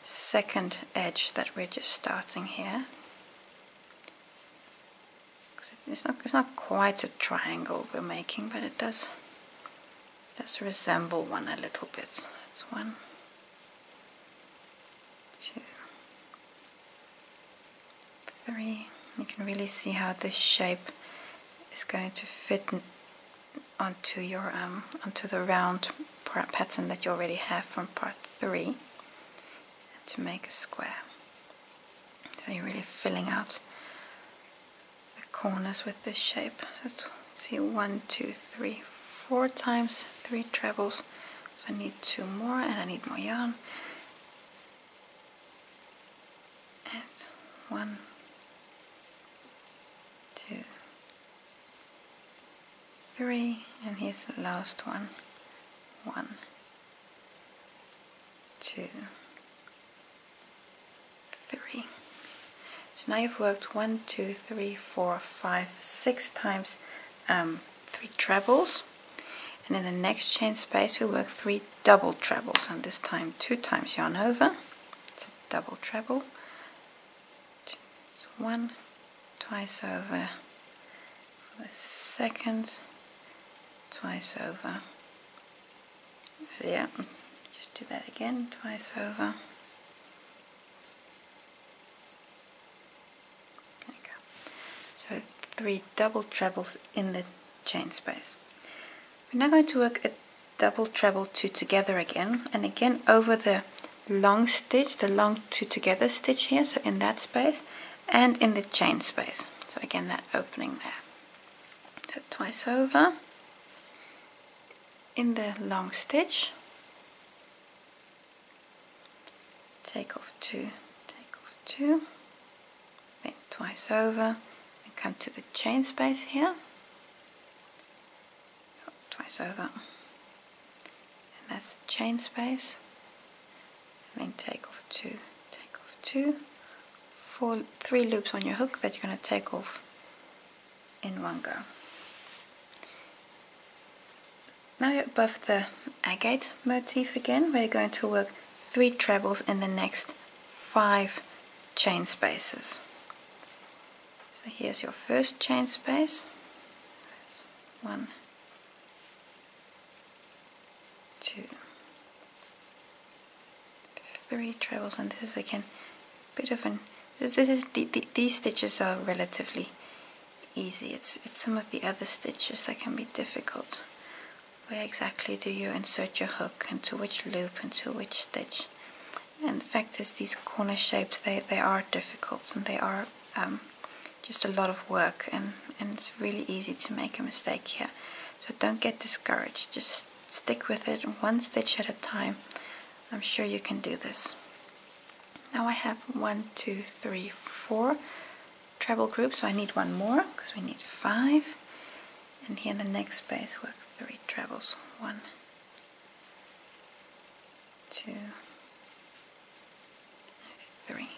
second edge that we're just starting here. It's not quite a triangle we're making, but it does resemble one a little bit. So it's 1, 2, 3. You can really see how this shape is going to fit onto your onto the round pattern that you already have from part 3, to make a square. So you're really filling out the corners with this shape. So let's see, 1, 2, 3, 4 times 3 trebles. So I need 2 more, and I need more yarn. And 1, 2, 3, and here's the last one. 1, 2, 3. So now you've worked 1, 2, 3, 4, 5, 6 times 3 trebles, and in the next chain space we work 3 double trebles, and this time 2 times yarn over. It's a double treble. It's 1, twice over for the second, twice over. Yeah, just do that again, twice over. There you go. So 3 double trebles in the chain space. We're now going to work a double treble 2 together again, and again over the long stitch, the long 2 together stitch here, so in that space, and in the chain space. So again, that opening there. So twice over in the long stitch, take off 2, take off 2, then twice over, and come to the chain space here, twice over, and that's the chain space, and then take off 2, take off 2, 3 loops on your hook that you're going to take off in one go. Now you're above the agate motif again, where you're going to work 3 trebles in the next 5 chain spaces. So here's your first chain space. That's 1, 2, 3 trebles, and this is again a bit of an these stitches are relatively easy. It's some of the other stitches that can be difficult. Where exactly do you insert your hook, into which loop, into which stitch? And the fact is, these corner shapes, they are difficult, and they are just a lot of work, and it's really easy to make a mistake here. So don't get discouraged, just stick with it, one stitch at a time. I'm sure you can do this. Now I have 1, 2, 3, 4 treble groups, so I need one more because we need 5. And here in the next space, work 3 trebles. 1, 2, 3.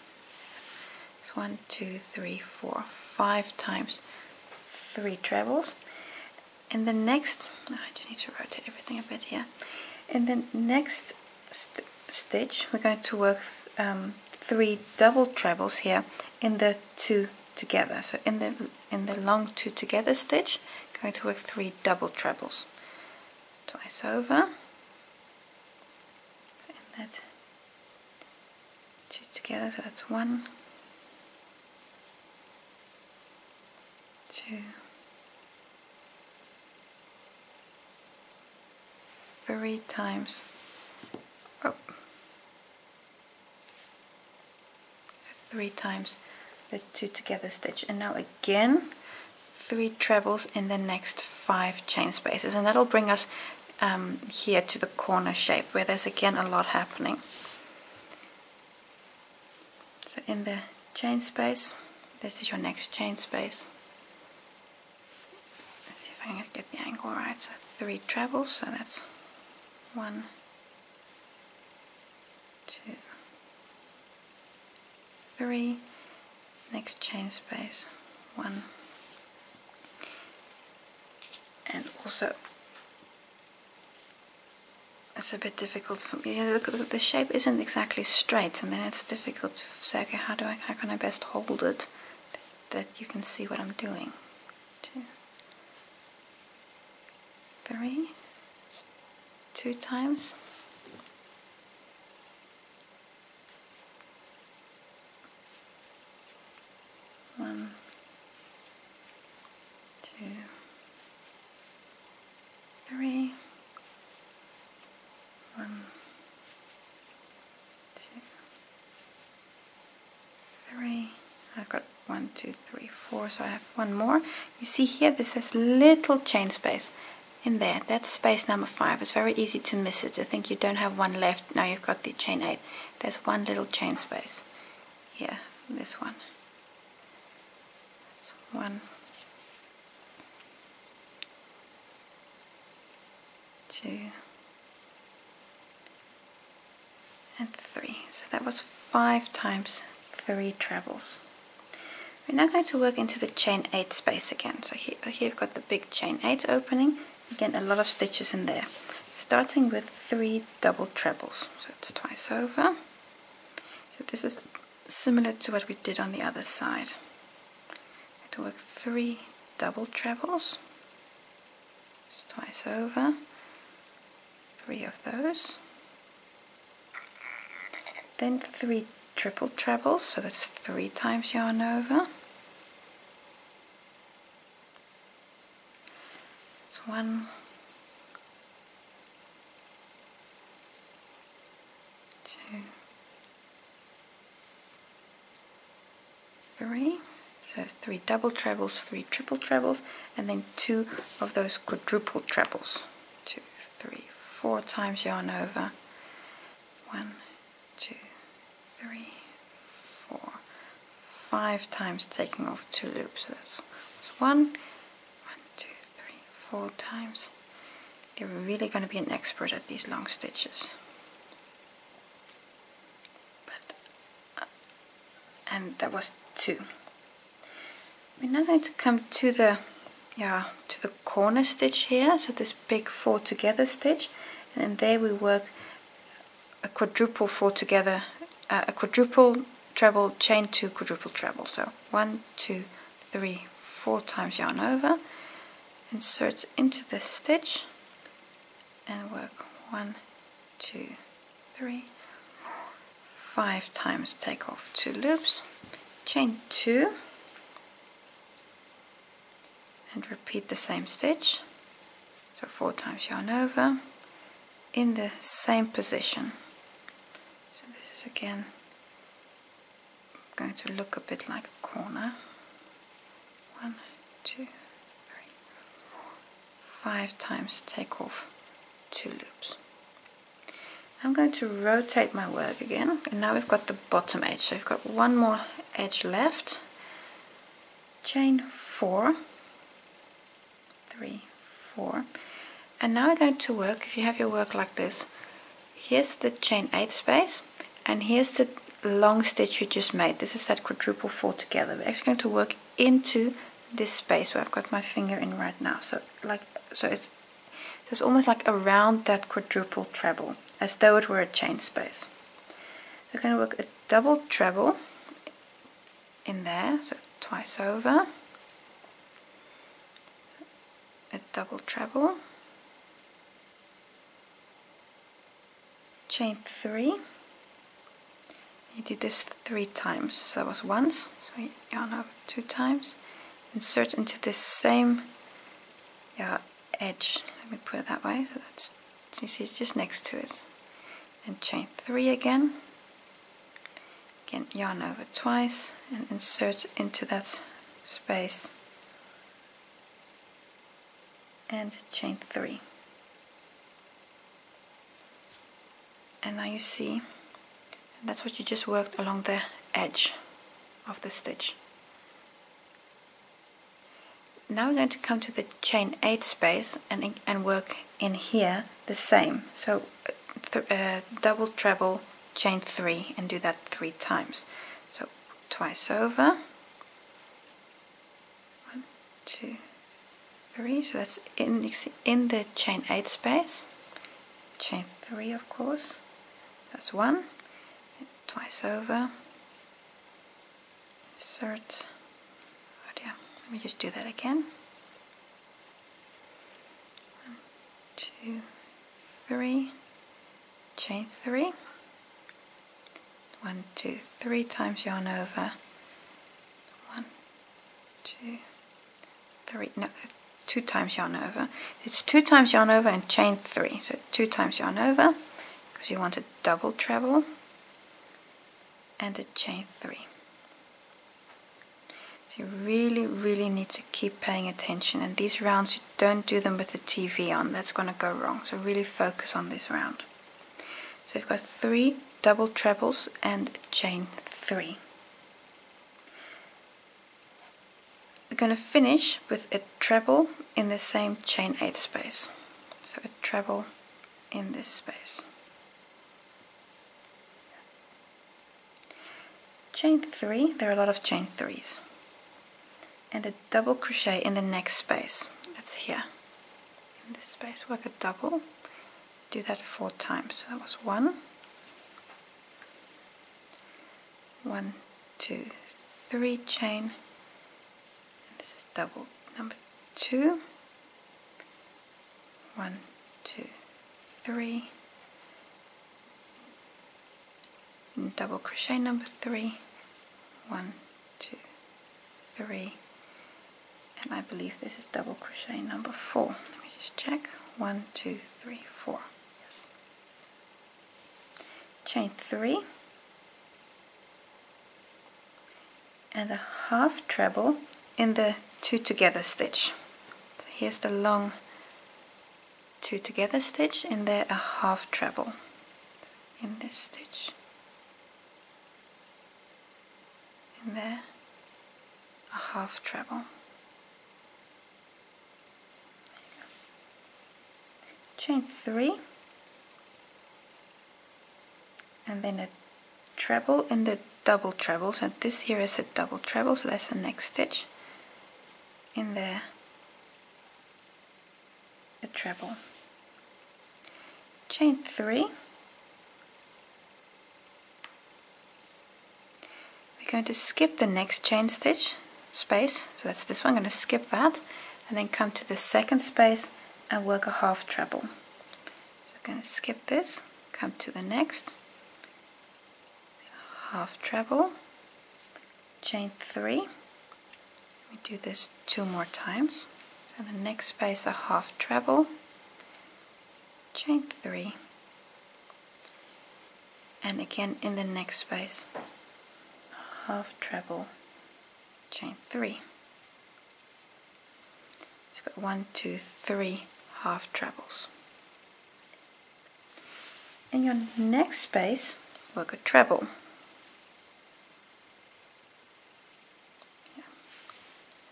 It's 1, 2, 3, 4, 5 times 3 trebles. And the next, I just need to rotate everything a bit here. In the next stitch, we're going to work 3 double trebles here in the 2 together. So in the long 2 together stitch, going to work 3 double trebles. Twice over. So in that 2 together, so that's 1, 2, 3 times. Oh, 3 times the 2 together stitch, and now again 3 trebles in the next 5 chain spaces, and that'll bring us here to the corner shape where there's again a lot happening. So in the chain space, this is your next chain space. Let's see if I can get the angle right. So 3 trebles, so that's 1, 2, 3. Next chain space, 1, and also it's a bit difficult for me. Look, the shape isn't exactly straight, and then it's difficult to say, okay, how can I best hold it that you can see what I'm doing. 2, 3, 2 times. 1, 2, 3. 1, 2, 3. I've got 1, 2, 3, 4, so I have one more. You see here, this has little chain space in there. That's space number 5. It's very easy to miss it. I think you don't have one left. Now you've got the chain 8. There's one little chain space here. This one. That's 1, 2, and 3. So that was 5 times 3 trebles. We're now going to work into the chain 8 space again. So here you've got the big chain 8 opening. Again, a lot of stitches in there. Starting with 3 double trebles. So it's twice over. So this is similar to what we did on the other side. I have to work 3 double trebles. It's twice over. 3 of those. Then 3 triple trebles, so that's 3 times yarn over. It's 1, 2, 3. So 3 double trebles, 3 triple trebles, and then 2 of those quadruple trebles. 2, 3, 4 times yarn over. 1, 2, 3, 4, 5 times taking off 2 loops. So that's 1, 2, 3, 4 times. You're really going to be an expert at these long stitches. And that was 2. We're now going to come to the corner stitch here. So this big 4 together stitch, and there we work a quadruple 4 together. A quadruple treble, chain 2 quadruple treble. So 1, 2, 3, 4 times yarn over, insert into this stitch, and work 1, 2, 3, 4, 5 times. Take off 2 loops, chain 2, and repeat the same stitch. So 4 times yarn over in the same position. Again, going to look a bit like a corner. 1, 2, 3, 4, 5 times. Take off 2 loops. I'm going to rotate my work again, and now we've got the bottom edge. So we've got one more edge left. Chain 4, 3, 4, and now we're going to work. If you have your work like this, here's the chain 8 space. And here's the long stitch you just made. This is that quadruple 4 together. We're actually going to work into this space where I've got my finger in right now. So it's almost like around that quadruple treble, as though it were a chain space. So I'm going to work a double treble in there, so twice over, a double treble, chain 3. You do this 3 times, so that was once, so you yarn over 2 times, insert into this same edge, let me put it that way, so that's, you see it's just next to it, and chain 3 again, Again, yarn over twice and insert into that space and chain 3. And now you see, that's what you just worked along the edge of the stitch. Now we're going to come to the chain 8 space and work in here the same. So double, treble, chain 3 and do that 3 times. So twice over, 1, 2, 3. So that's in the chain 8 space. Chain 3, of course. That's 1. Twice over. Insert. Oh dear. Let me just do that again. 1, 2, 3. Chain 3. 1, 2, 3 times yarn over. 1, 2, 3. No, 2 times yarn over. It's 2 times yarn over and chain 3. So 2 times yarn over because you want a double treble and a chain 3. So you really need to keep paying attention, and these rounds you don't do them with the TV on, that's going to go wrong. So really focus on this round. So you've got 3 double trebles and chain 3. We're going to finish with a treble in the same chain 8 space. So a treble in this space. Chain 3, there are a lot of chain 3s. And a double crochet in the next space. That's here. In this space, work a double. Do that 4 times. So that was 1. 1, 2, 3 chain. And this is double number 2. 1, 2, 3. And double crochet number 3. 1, 2, 3. And I believe this is double crochet number 4. Let me just check. 1, 2, 3, 4. Yes. Chain 3 and a half treble in the 2 together stitch. So here's the long 2 together stitch, in there a half treble in this stitch. In there a half treble. Chain 3 and then a treble in the double treble. So this here is a double treble, so that's the next stitch. In there a treble. Chain 3. We're going to skip the next chain stitch space, so that's this one. I'm going to skip that and then come to the second space and work a half treble. So I'm going to skip this, come to the next, so half treble, chain 3. We do this 2 more times. So the next space a half treble, chain 3, and again in the next space a half treble, chain 3. So we've got 1, 2, 3 half trebles. In your next space, work a treble. Yeah.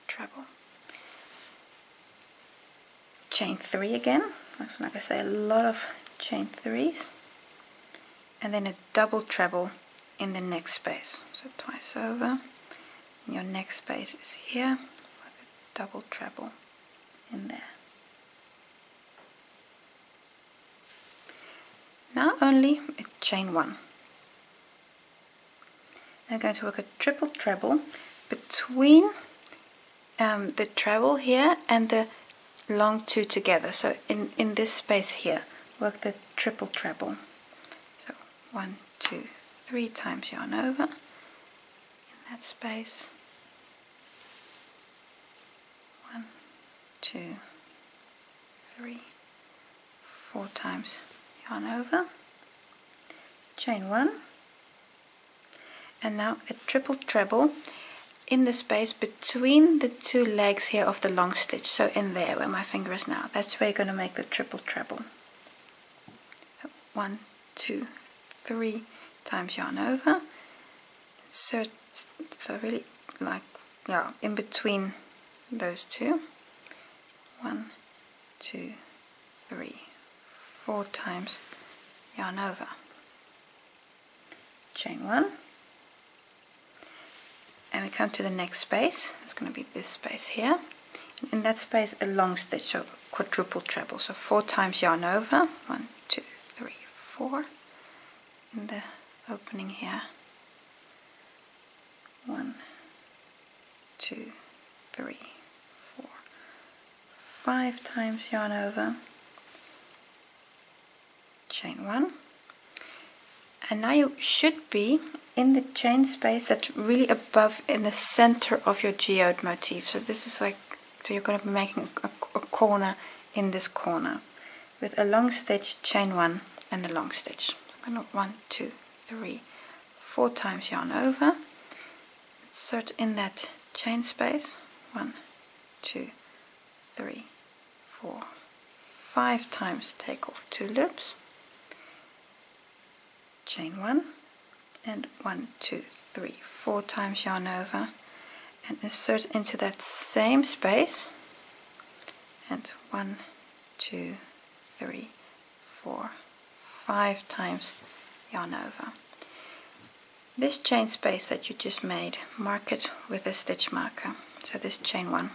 Treble. Chain 3 again. That's, like I say, a lot of chain 3s. And then a double treble in the next space. So twice over. And your next space is here. Work a double treble in there. Now only a chain 1. I'm going to work a triple treble between the treble here and the long 2 together. So in this space here, work the triple treble. So 1, 2, 3 times yarn over in that space. 1, 2, 3, 4 times yarn over, chain 1, and now a triple treble in the space between the two legs here of the long stitch, so in there where my finger is now, that's where you're going to make the triple treble. 1, 2, 3 times yarn over, insert, so really like, yeah, in between those two, 1, 2, 3, 4 times yarn over, chain 1, and we come to the next space. It's going to be this space here. In that space a long stitch, so quadruple treble, so 4 times yarn over, 1, 2, 3, 4 in the opening here, 1, 2, 3, 4, 5 times yarn over, chain 1, and now you should be in the chain space that's really above in the center of your geode motif. So this is like, so you're going to be making a corner in this corner with a long stitch, chain 1 and a long stitch. So I'm going to 1, 2, 3, 4 times yarn over, insert in that chain space, 1, 2, 3, 4, 5 times, take off 2 loops, chain 1, and 1, 2, 3, 4 times yarn over, and insert into that same space, and 1, 2, 3, 4, 5 times yarn over. This chain space that you just made, mark it with a stitch marker, so this chain 1,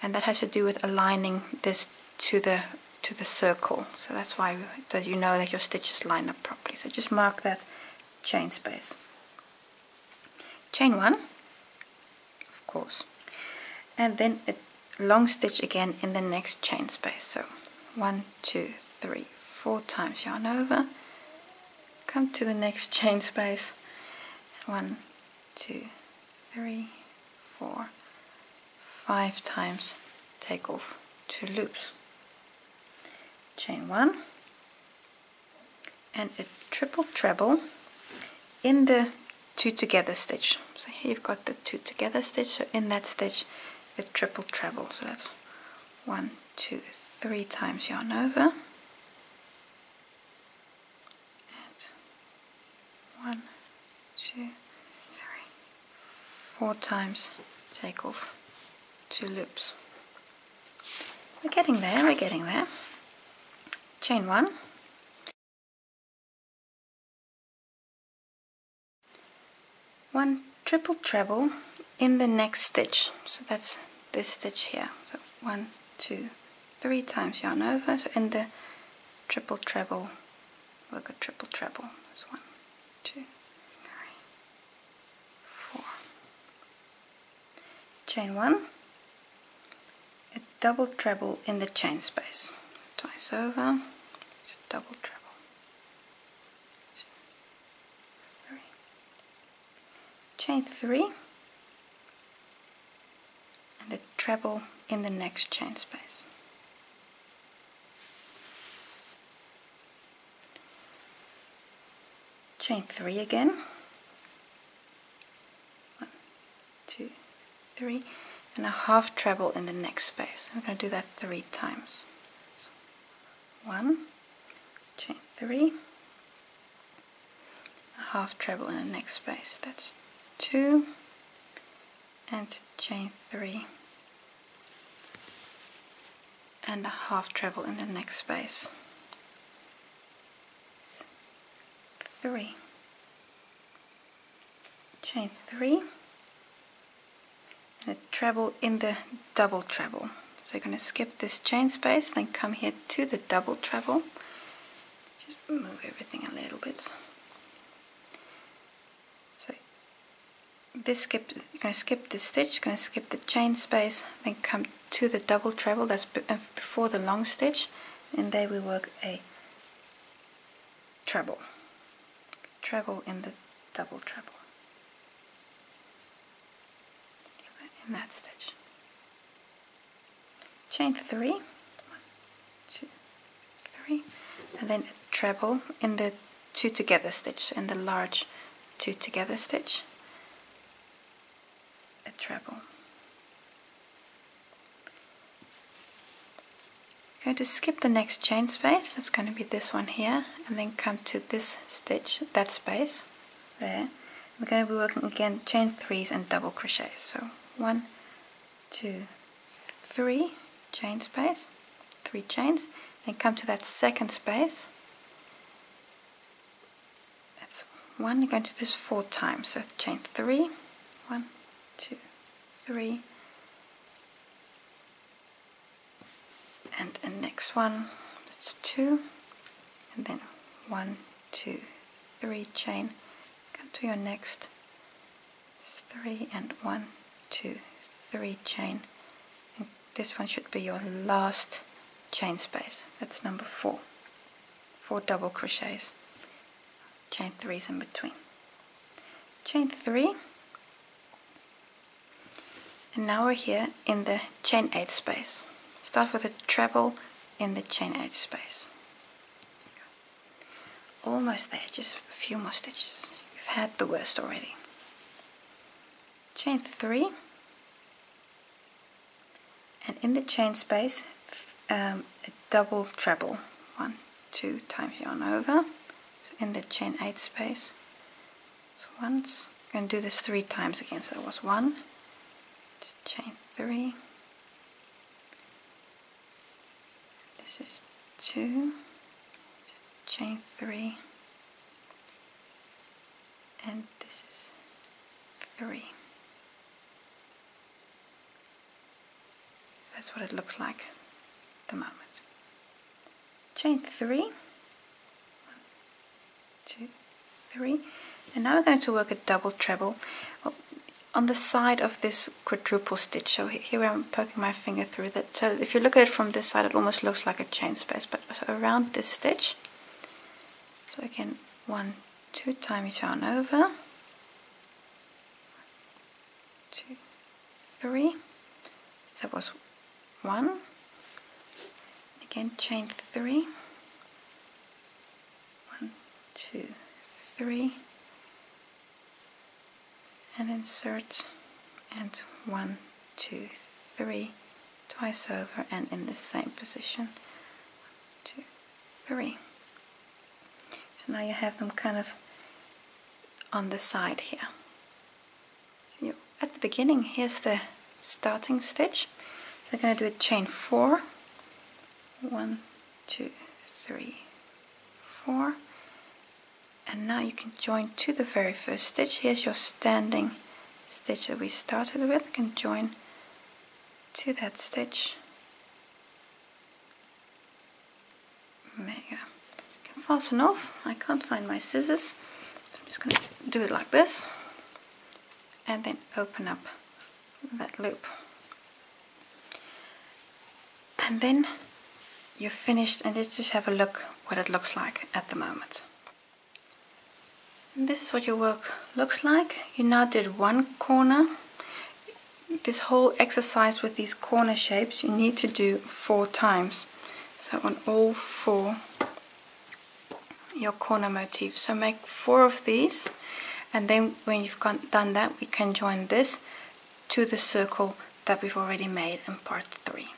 and that has to do with aligning this to the circle, so that's why that you know that your stitches line up properly. So just mark that chain space, chain 1 of course, and then a long stitch again in the next chain space, so 1, 2, 3, 4 times yarn over, come to the next chain space, 1, 2, 3, 4, 5 times, take off 2 loops, chain 1, and a triple treble in the 2 together stitch. So here you've got the 2 together stitch, so in that stitch a triple treble, so that's 1, 2, 3 times yarn over, and 1, 2, 3, 4 times, take off 2 loops. We're getting there, we're getting there. Chain 1, 1 triple treble in the next stitch, so that's this stitch here, so 1, 2, 3 times yarn over, so in the triple treble, work a triple treble, that's 1, 2, 3, 4, chain 1, a double treble in the chain space, twice over, it's a double treble, 2, 3, chain 3, and a treble in the next chain space. Chain 3 again, 1, 2, 3, and a half treble in the next space. I'm going to do that 3 times. So 1, chain 3, a half treble in the next space. That's 2, and chain 3, and a half treble in the next space. 3, chain 3, and a treble in the double treble. So you're going to skip this chain space, then come here to the double treble. Just move everything a little bit. So this you're going to skip this stitch, going to skip the chain space, then come to the double treble. That's before the long stitch, and there we work a treble. Treble in the double treble. So in that stitch. Chain 3, 1, 2, 3, and then a treble in the 2 together stitch, in the large 2 together stitch, a treble. I'm going to skip the next chain space, that's going to be this one here, and then come to this stitch, that space there. We're going to be working again chain 3s and double crochets. So 1, 2, 3 chain space, 3 chains, then come to that second space. That's 1, you're going to do this 4 times, so chain 3, 1, 2, 3, and the next one, that's 2, and then 1, 2, 3 chain, come to your next, 3 and 1, 2, 3 chain, and this one should be your last chain space. That's number 4. 4 double crochets, chain 3s in between. Chain 3, and now we're here in the chain 8 space. Start with a treble in the chain 8 space. Almost there, just a few more stitches. You've had the worst already. Chain 3, and in the chain space, a double treble. 1, 2 times yarn over. So in the chain 8 space. So once, I'm going to do this 3 times again. So that was 1, chain 3. This is 2, chain 3, and this is 3. That's what it looks like at the moment. Chain 3, 1, 2, 3, and now we're going to work a double treble on the side of this quadruple stitch. So here I'm poking my finger through that. So if you look at it from this side, it almost looks like a chain space, but so around this stitch. So again, 1, 2 times yarn over, 2, 3. So that was 1. Again, chain 3. 1, 2, 3. And insert, and 1, 2, 3, twice over, and in the same position. 1, 2, 3. So now you have them kind of on the side here. At the beginning, here's the starting stitch. So I'm going to do a chain 4. 1, 2, 3, 4. And now you can join to the very first stitch. Here's your standing stitch that we started with. You can join to that stitch. There you go. You can fasten off. I can't find my scissors, so I'm just going to do it like this. And then open up that loop. And then you're finished, and let's just have a look what it looks like at the moment. And this is what your work looks like. You now did one corner. This whole exercise with these corner shapes you need to do 4 times. So on all 4 your corner motifs. So make 4 of these, and then when you've done that, we can join this to the circle that we've already made in part 3.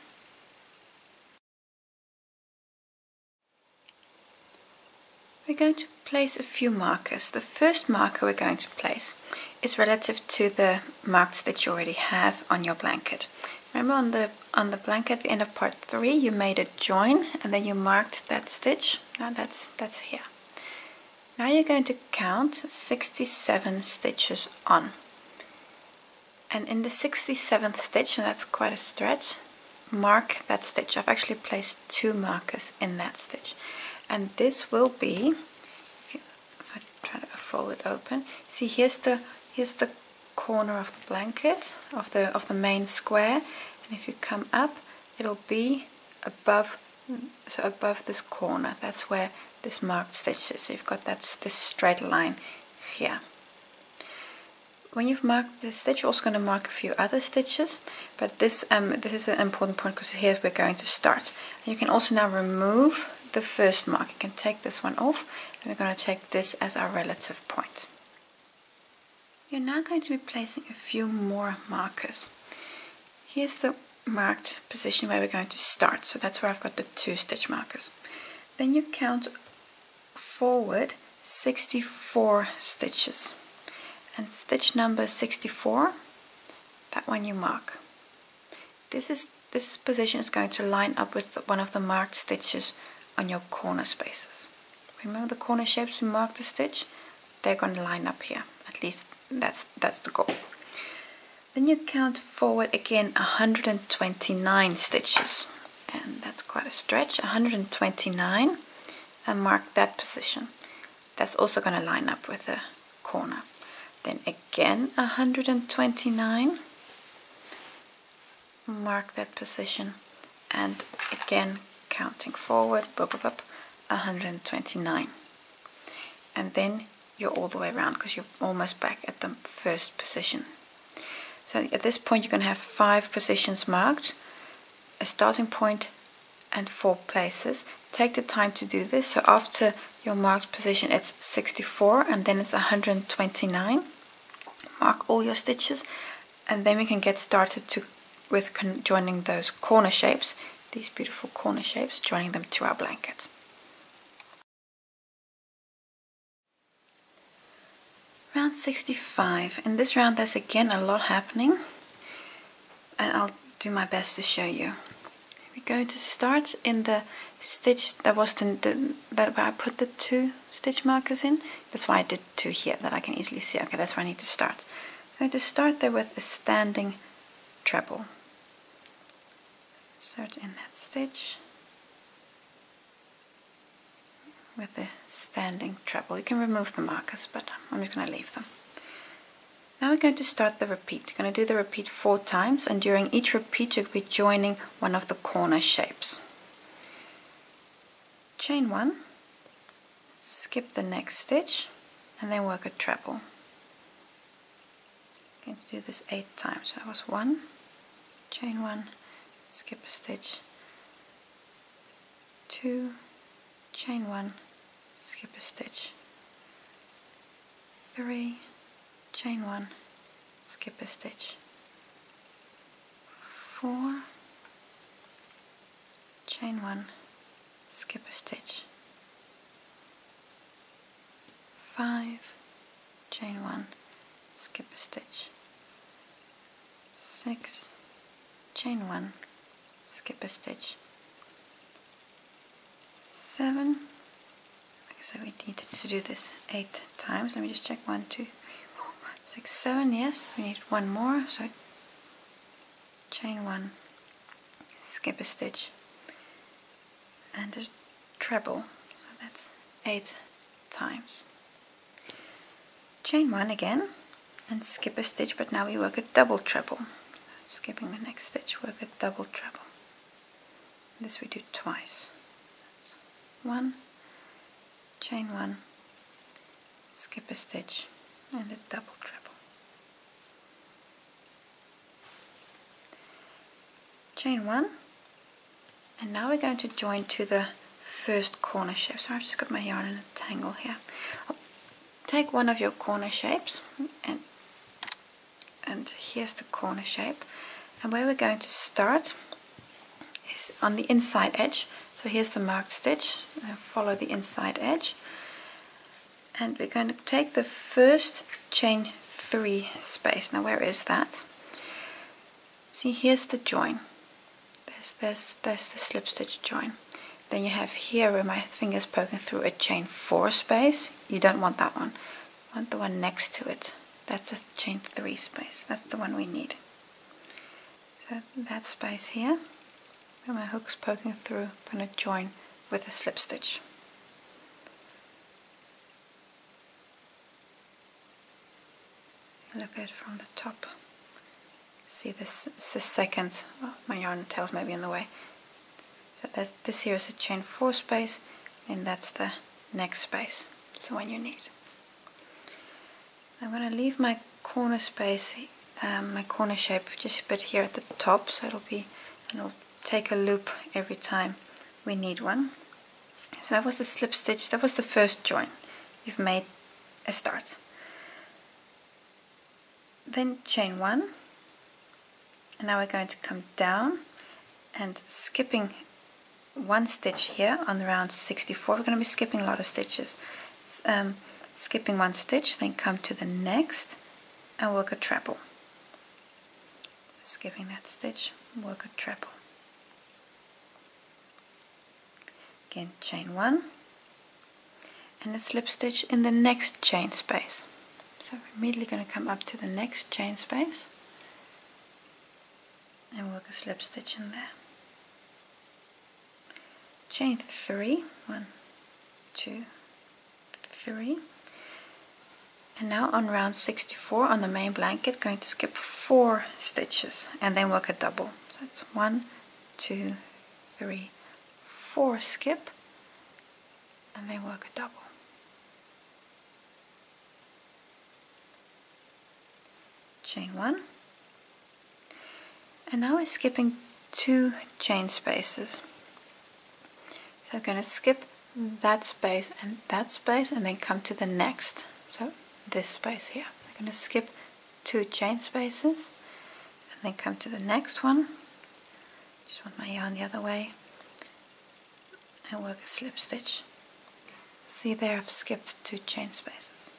We're going to place a few markers. The first marker we're going to place is relative to the marked stitch you already have on your blanket. Remember on the blanket at the end of part 3 you made a join and then you marked that stitch. Now that's here. Now you're going to count 67 stitches on. And in the 67th stitch, and that's quite a stretch, mark that stitch. I've actually placed 2 markers in that stitch. And this will be, if I try to fold it open, see here's the corner of the blanket, of the main square, and if you come up, it'll be above, so above this corner. That's where this marked stitch is. So you've got this straight line here. When you've marked this stitch, you're also going to mark a few other stitches, but this is an important point because here we're going to start. And you can also now remove the first mark. You can take this one off, and we're going to take this as our relative point. You're now going to be placing a few more markers. Here's the marked position where we're going to start, so that's where I've got the 2 stitch markers. Then you count forward 64 stitches, and stitch number 64, that one you mark. This position is going to line up with one of the marked stitches on your corner spaces. Remember the corner shapes we marked a stitch? They're going to line up here. At least that's the goal. Then you count forward again 129 stitches, and that's quite a stretch. 129, and mark that position. That's also going to line up with the corner. Then again 129, mark that position, and again counting forward, 129, and then you're all the way around because you're almost back at the first position. So at this point you're going to have 5 positions marked, a starting point and 4 places. Take the time to do this. So after your marked position it's 64 and then it's 129. Mark all your stitches, and then we can get started with joining those corner shapes, these beautiful corner shapes, joining them to our blanket. Round 65. In this round there's again a lot happening, and I'll do my best to show you. We're going to start in the stitch that was that where I put the 2 stitch markers in. That's why I did 2 here, that I can easily see. Okay, that's where I need to start. I'm going to start there with a standing treble. Insert in that stitch with the standing treble. You can remove the markers, but I'm just going to leave them. Now we're going to start the repeat. You're going to do the repeat 4 times, and during each repeat you'll be joining one of the corner shapes. Chain 1, skip the next stitch, and then work a treble. I'm going to do this 8 times. So that was 1, chain 1, skip a stitch, 2, chain 1, skip a stitch, 3, chain 1, skip a stitch, 4, chain 1, skip a stitch, 5, chain 1, skip a stitch, 6, chain 1, skip a stitch, 7, like I said, we needed to do this 8 times. Let me just check. 1, 2, 3, 4, 5, 6, 7. Yes, we need one more. So chain 1, skip a stitch, and a treble. So that's 8 times. Chain 1 again and skip a stitch, but now we work a double treble. Skipping the next stitch, work a double treble. This we do twice. 1, chain 1, skip a stitch, and a double treble. Chain 1, and now we're going to join to the first corner shape. So I've just got my yarn in a tangle here. Take one of your corner shapes, and here's the corner shape, and where we're going to start is on the inside edge. So here's the marked stitch, follow the inside edge, and we're going to take the first chain 3 space. Now where is that? See, here's the join. There's the slip stitch join. Then you have here where my finger's poking through a chain 4 space. You don't want that one. You want the one next to it. That's a chain 3 space. That's the one we need. So that space here, where my hook's poking through, I'm going to join with a slip stitch. Look at it from the top. See, this is the second. Well, my yarn tail's maybe in the way. So this here is a chain 4 space, and that's the next space. It's the one you need. I'm going to leave my corner space, my corner shape, just a bit here at the top, so it'll take a loop every time we need one. So that was the slip stitch. That was the first join. You've made a start. then chain 1, and now we're going to come down and skipping one stitch here on round 64. We're going to be skipping a lot of stitches. Skipping one stitch, then come to the next and work a treble. Skipping that stitch, work a treble. Again, chain 1 and a slip stitch in the next chain space. So we're immediately going to come up to the next chain space and work a slip stitch in there. Chain 3, 1, 2, 3, and now on round 64 on the main blanket, going to skip 4 stitches and then work a double. So it's 1, 2, 3, 4 skip and then work a double. Chain 1, and now we're skipping 2 chain spaces. So I'm going to skip that space and then come to the next. So this space here. So I'm going to skip 2 chain spaces and then come to the next one. Just want my yarn the other way and work a slip stitch. See there, I've skipped 2 chain spaces.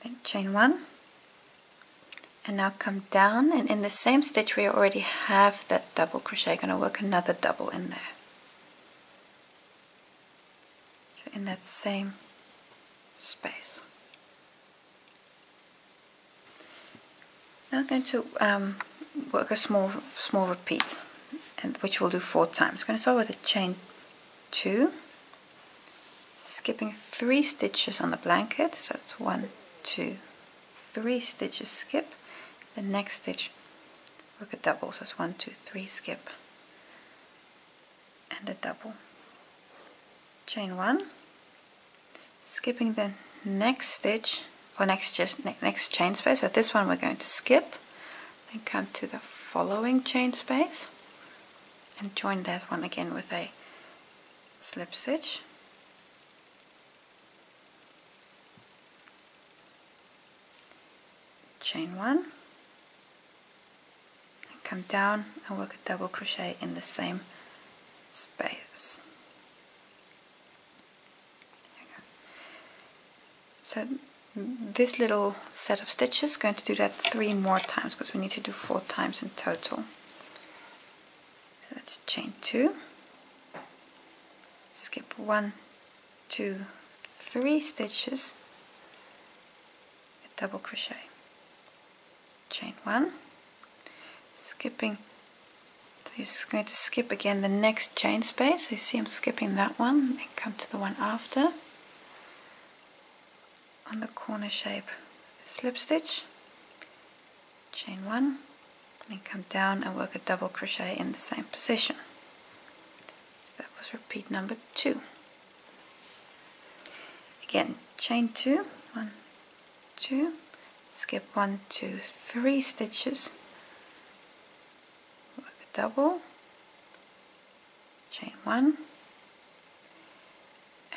Then chain 1. And now come down, and in the same stitch we already have that double crochet, going to work another double in there. So in that same space. Now I'm going to work a small repeat, and which we'll do 4 times. I'm going to start with a chain 2, skipping 3 stitches on the blanket. So it's 1, 2, 3 stitches skip. The next stitch work a double, so it's 1, 2, 3 skip and a double. Chain 1, skipping the next stitch or next chain space. So this one we're going to skip, then come to the following chain space and join that one again with a slip stitch. Chain 1. Come down and work a double crochet in the same space. There you go. So this little set of stitches is going to do that 3 more times because we need to do 4 times in total. So that's chain 2, skip 1, 2, 3 stitches, a double crochet, chain 1. Skipping, so you're going to skip again the next chain space. So you see I'm skipping that one, then come to the one after. On the corner shape, slip stitch, chain 1, then come down and work a double crochet in the same position. So that was repeat number 2. Again, chain 2, 1, 2, skip 1, 2, 3 stitches. Double, chain 1,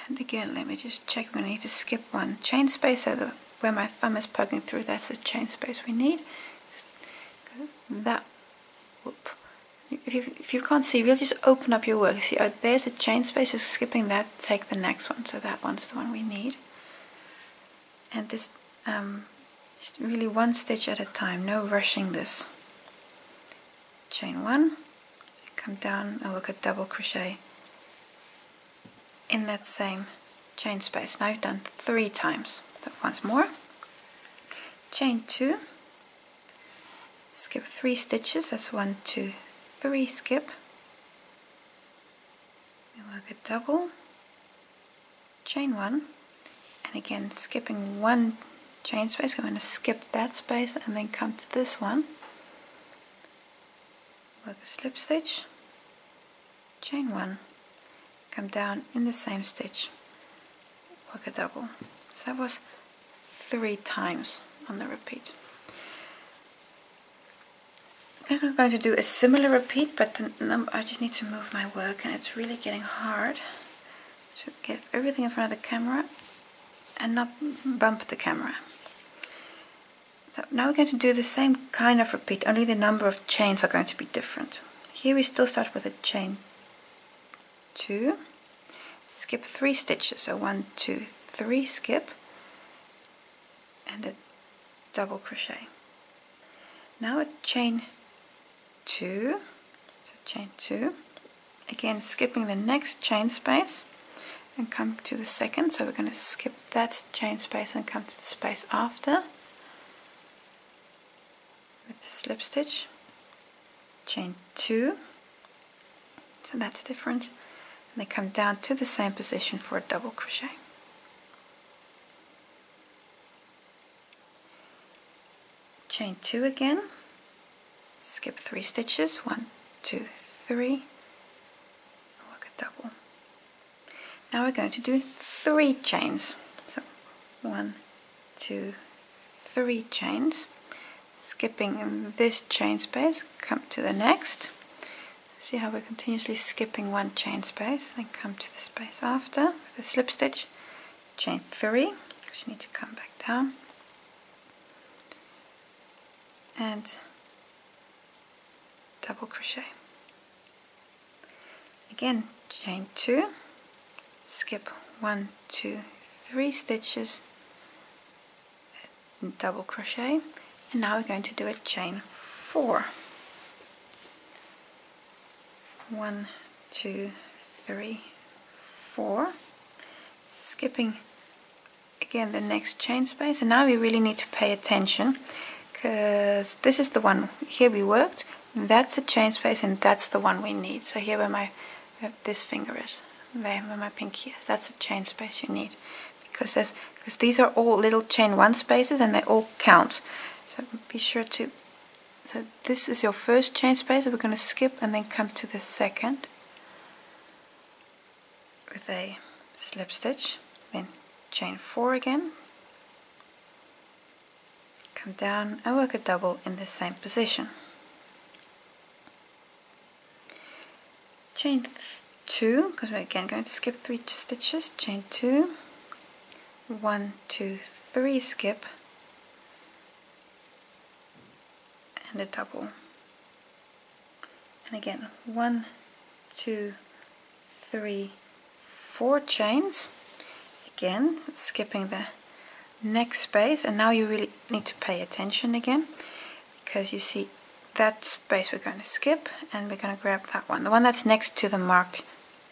and again let me just check, we're going to need to skip 1 chain space, so where my thumb is poking through, that's the chain space we need. Just that, whoop. If you can't see, we'll just open up your work. See, there's a chain space, just skipping that, take the next one, so that one's the one we need. And this, just really 1 stitch at a time, no rushing this. Chain 1, come down and work a double crochet in that same chain space. Now you've done 3 times. So once more, chain 2, skip 3 stitches, that's 1, 2, 3 skip, and work a double, chain 1, and again skipping 1 chain space. I'm going to skip that space and then come to this one. Work a slip stitch, chain 1, come down in the same stitch, work a double. So that was 3 times on the repeat. I'm going to do a similar repeat, but I just need to move my work, and it's really getting hard to get everything in front of the camera and not bump the camera. So now we're going to do the same kind of repeat, only the number of chains are going to be different. Here we still start with a chain 2, skip 3 stitches, so 1, 2, 3, skip, and a double crochet. Now a chain 2, so chain 2, again skipping the next chain space and come to the second, so we're going to skip that chain space and come to the space after with the slip stitch, chain 2, so that's different, and they come down to the same position for a double crochet. Chain 2 again, skip 3 stitches, 1, 2, 3, work a double. Now we're going to do 3 chains, so 1, 2, 3 chains, skipping this chain space, come to the next. See how we're continuously skipping one chain space, then come to the space after with a slip stitch, chain 3, because you need to come back down, and double crochet. Again, chain 2, skip 1, 2, 3 stitches, double crochet, and now we're going to do a chain 4. 1, 2, 3, 4, skipping again the next chain space, and now we really need to pay attention because this is the one here we worked, that's a chain space, and that's the one we need. So here where this finger is, there where my pinky is, that's the chain space you need, because these are all little chain 1 spaces and they all count. So be sure to, so this is your first chain space that we're going to skip and then come to the second with a slip stitch, then chain 4 again, come down and work a double in the same position. Chain 2, because we're again going to skip 3 stitches, chain 2, 1, 2, 3, skip, and a double, and again 1, 2, 3, 4 chains, again skipping the next space, and now you really need to pay attention again, because you see that space we're going to skip, and we're going to grab that one, the one that's next to the marked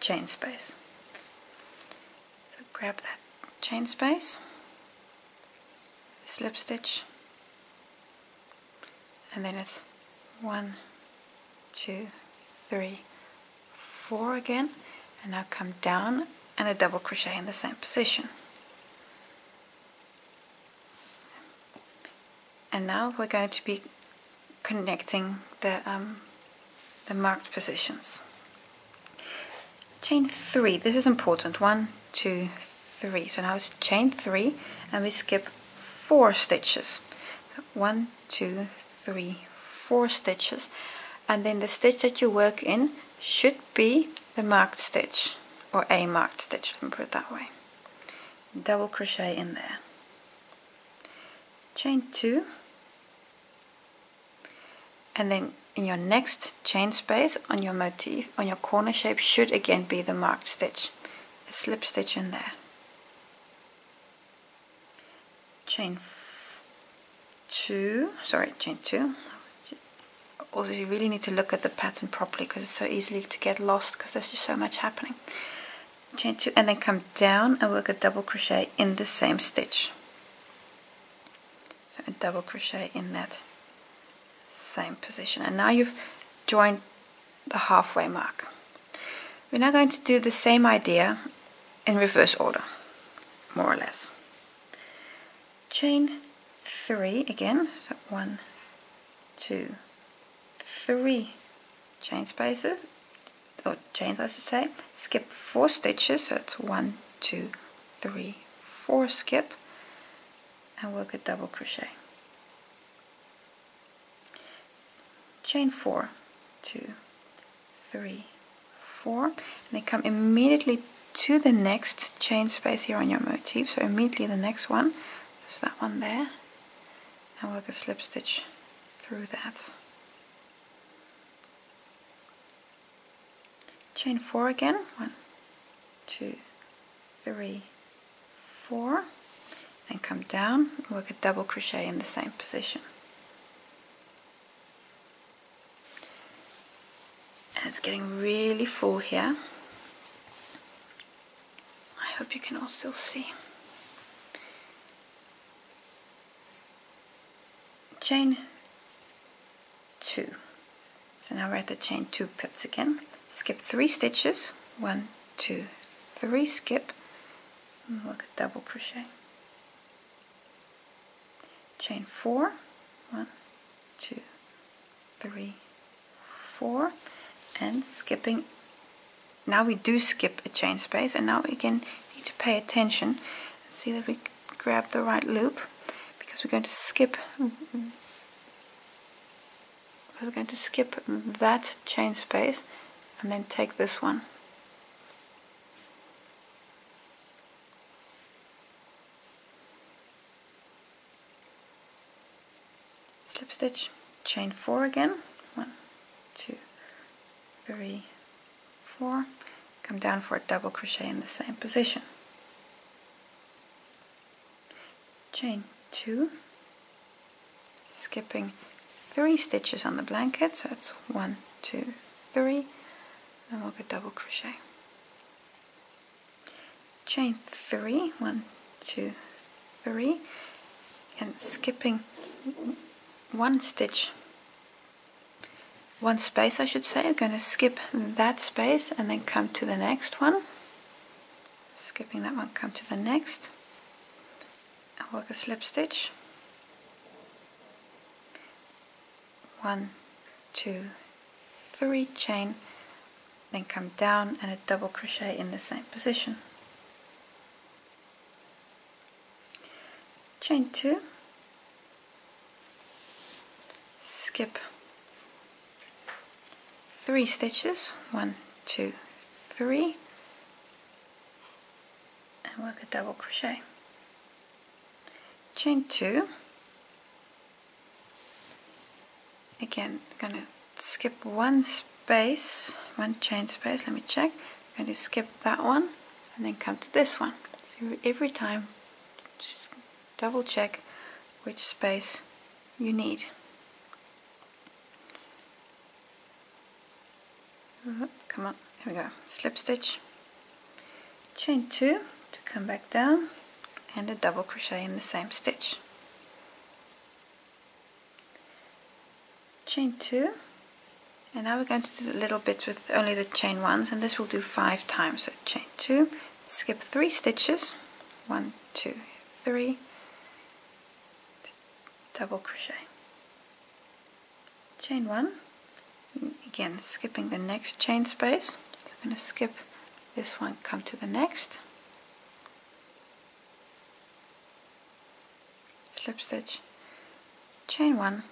chain space. So grab that chain space, slip stitch, and then it's 1, 2, 3, 4 again, and now come down and a double crochet in the same position. And now we're going to be connecting the marked positions. Chain 3, this is important, 1, 2, 3, so now it's chain 3 and we skip 4 stitches, so 1, 2, 3, 4 stitches, and then the stitch that you work in should be the marked stitch, or a marked stitch, let me put it that way. Double crochet in there. Chain 2, and then in your next chain space on your motif, on your corner shape, should again be the marked stitch. A slip stitch in there. Chain 2, also you really need to look at the pattern properly because it's so easy to get lost because there's just so much happening. Chain 2 and then come down and work a double crochet in the same stitch. So a double crochet in that same position, and now you've joined the halfway mark. We're now going to do the same idea in reverse order, more or less. Chain 3 again, so 1, 2, 3 chain spaces, or chains I should say, skip 4 stitches, so it's 1, 2, 3, 4, skip, and work a double crochet. Chain 4, 2, 3, 4, and then come immediately to the next chain space here on your motif, so immediately the next one, just that one there, and work a slip stitch through that. Chain 4 again, 1, 2, 3, 4, and come down and work a double crochet in the same position. And it's getting really full here. I hope you can all still see. Chain 2. So now we're at the chain 2 pits again. Skip 3 stitches, 1, 2, 3, skip, and work a double crochet. Chain 4, 1, 2, 3, 4, and skipping. Now we do skip a chain space, and now we again need to pay attention and see that we grab the right loop, because we're going to skip that chain space and then take this one. Slip stitch, chain 4 again, 1, 2, 3, 4, come down for a double crochet in the same position. Chain 2, skipping 3 stitches on the blanket, so that's 1, 2, 3, and work a double crochet. Chain 3, 1, 2, 3, and skipping one stitch, one space I should say. I'm going to skip that space and then come to the next one. Skipping that one, come to the next, and work a slip stitch. 1, 2, 3, chain, then come down and a double crochet in the same position. Chain 2, skip 3 stitches, 1, 2, 3, and work a double crochet. Chain 2, again going to skip one space, one chain space. Let me check. I'm going to skip that one and then come to this one. So every time just double check which space you need. Come on, here we go. Slip stitch, chain 2 to come back down, and a double crochet in the same stitch. Chain 2, and now we're going to do the little bits with only the chain 1s, and this will do 5 times. So chain 2, skip 3 stitches, 1, 2, 3, double crochet. Chain 1, again skipping the next chain space, so I'm going to skip this one, come to the next, slip stitch, chain 1,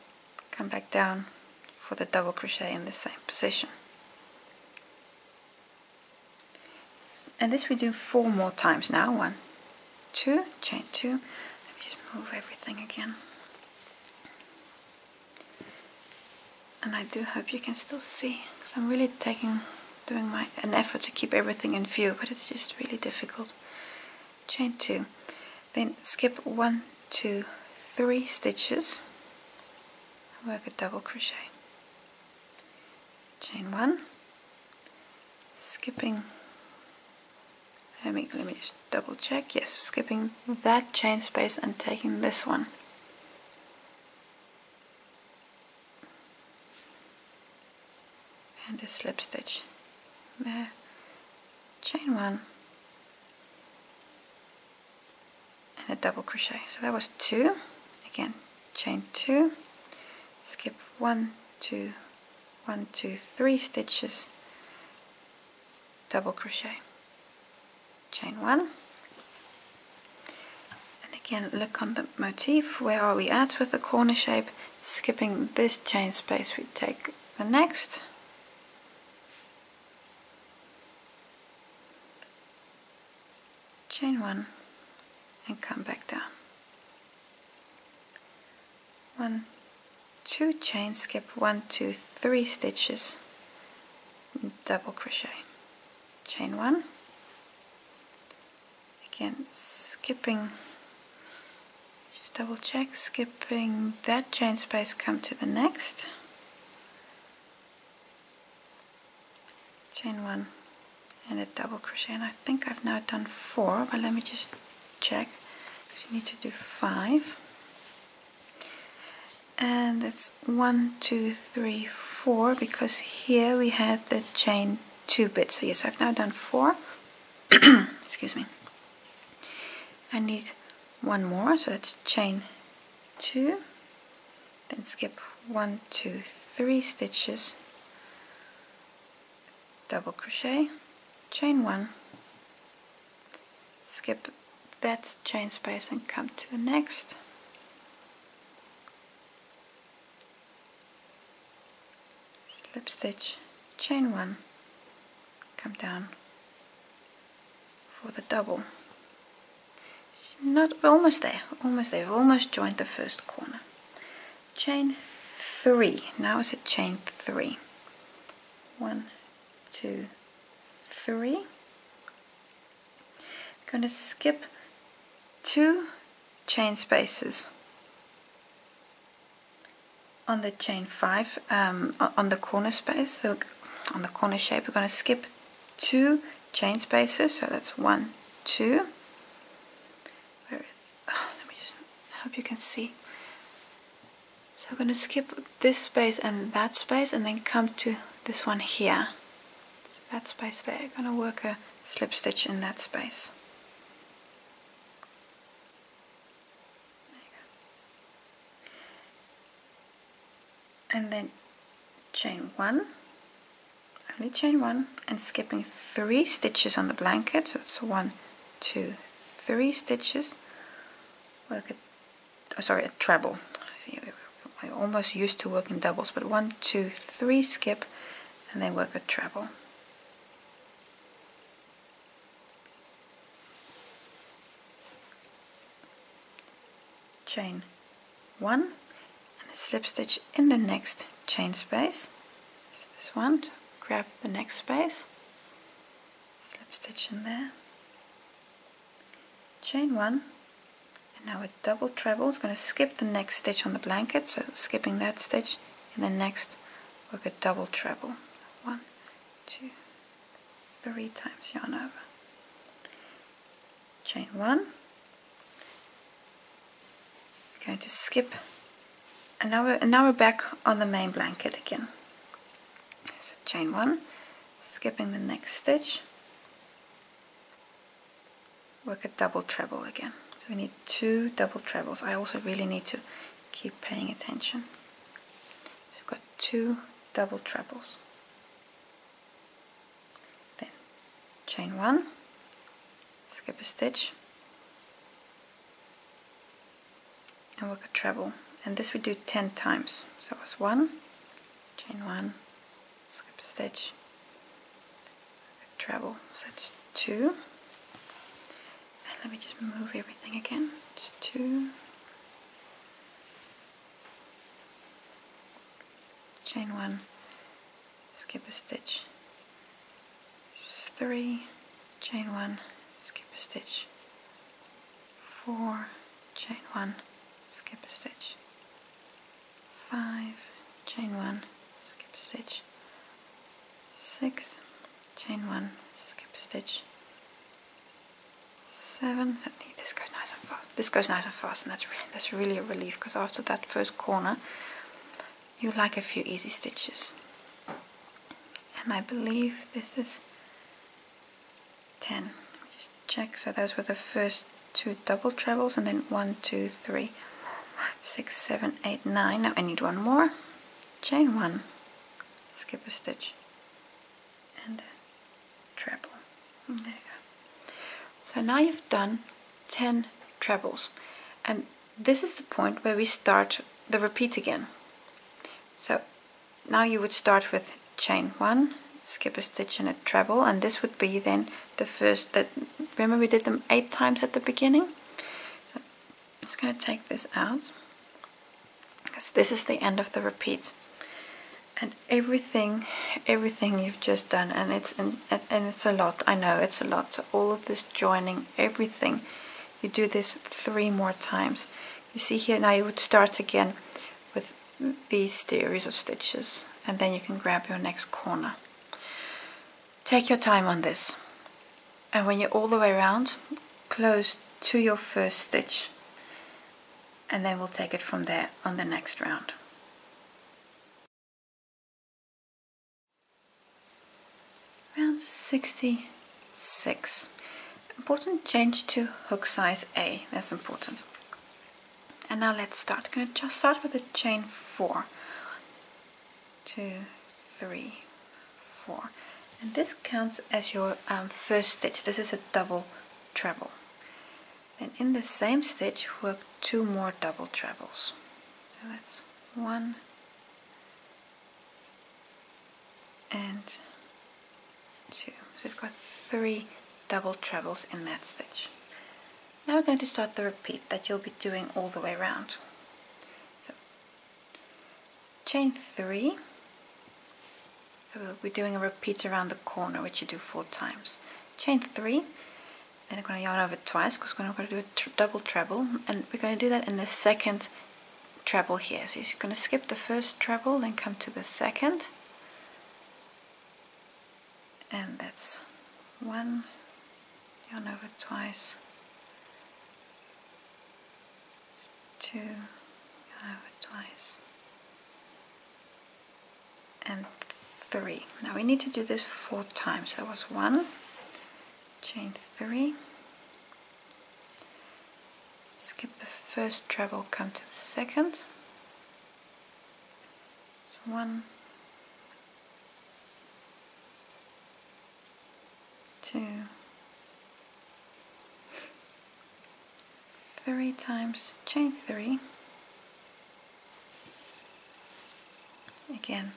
come back down for the double crochet in the same position. And this we do 4 more times now. 1, 2, chain 2. Let me just move everything again. And I do hope you can still see, because I'm really doing an effort to keep everything in view, but it's just really difficult. Chain 2, then skip 1, 2, 3 stitches, work a double crochet. Chain 1, skipping, let me just double check, yes, skipping that chain space and taking this one. And a slip stitch there, chain 1, and a double crochet. So that was 2, again chain 2, skip 1, 2, 1, 2, 3 stitches, double crochet, chain 1, and again look on the motif, where are we at with the corner shape. Skipping this chain space, we take the next, chain 1, and come back down. 1, 2 chain, skip 1, 2, 3 stitches, double crochet, chain 1, again skipping, just double check, skipping that chain space, come to the next, chain 1 and a double crochet, and I think I've now done 4, but let me just check, because you need to do 5. And it's 1, 2, 3, 4, because here we had the chain 2 bits. So yes, I've now done 4. Excuse me. I need one more, so that's chain 2, then skip 1, 2, 3 stitches, double crochet, chain 1, skip that chain space and come to the next, slip stitch, chain 1, come down for the double. Not almost there, we've almost joined the first corner. Chain 3, now is a chain 3. 1, 2, 3. I'm going to skip 2 chain spaces on the chain 5, on the corner space, so on the corner shape we're going to skip 2 chain spaces, so that's 1, 2. Let me just, I hope you can see. So we're going to skip this space and that space and then come to this one here. So that space there, I'm going to work a slip stitch in that space. And then chain 1, only chain 1, and skipping 3 stitches on the blanket, so it's 1, 2, 3 stitches, work a treble. See, I almost used to work in doubles, but 1, 2, 3 skip, and then work a treble. Chain 1, slip stitch in the next chain space. So this one, grab the next space, slip stitch in there, chain 1, and now a double treble. It's going to skip the next stitch on the blanket, so skipping that stitch in the next, work a double treble. 1, 2, 3 times yarn over, chain 1, we're going to skip. And now we're back on the main blanket again. So chain 1, skipping the next stitch, work a double treble again. So we need 2 double trebles. I also really need to keep paying attention. So we've got 2 double trebles. Then chain 1, skip a stitch, and work a treble. And this we do 10 times. So it was 1, chain 1, skip a stitch, treble, so that's 2. And let me just move everything again. It's 2, chain 1, skip a stitch, it's 3, chain 1, skip a stitch, 4, chain 1, skip a stitch, 5, chain 1, skip a stitch, 6, chain 1, skip a stitch, 7. This goes nice and fast. This goes nice and fast, and that's really a relief, because after that first corner, you like a few easy stitches. And I believe this is 10. Let me just check. So those were the first 2 double trebles, and then 1, 2, 3. 6, 7, 8, 9. Now I need one more. Chain 1, skip a stitch, and a treble. And there you go. So now you've done 10 trebles, and this is the point where we start the repeat again. So now you would start with chain 1, skip a stitch and a treble, and this would be then the first. Remember we did them 8 times at the beginning. So I'm just going to take this out, because So this is the end of the repeat, and everything you've just done, and it's a lot. I know it's a lot. So all of this joining, everything, you do this 3 more times. You see here now you would start again with these series of stitches, and then you can grab your next corner. Take your time on this, and when you're all the way around, close to your first stitch, and then we'll take it from there on the next round. Round 66. Important, change to hook size A. That's important. And now let's start. I'm going to just start with a chain 4. 2, 3, 4. And this counts as your first stitch. This is a double treble. Then in the same stitch work 2 more double trebles. So that's 1 and 2. So we've got 3 double trebles in that stitch. Now we're going to start the repeat that you'll be doing all the way around. So chain 3. So we'll be doing a repeat around the corner, which you do 4 times. Chain 3, then I'm going to yarn over twice because we're going to do a double treble, and we're going to do that in the second treble here. So you're going to skip the first treble, then come to the second, and that's 1, yarn over twice, 2, yarn over twice, and 3. Now we need to do this 4 times. That was 1, chain 3, skip the first treble, come to the second. So 1, 2, 3 times, chain 3, again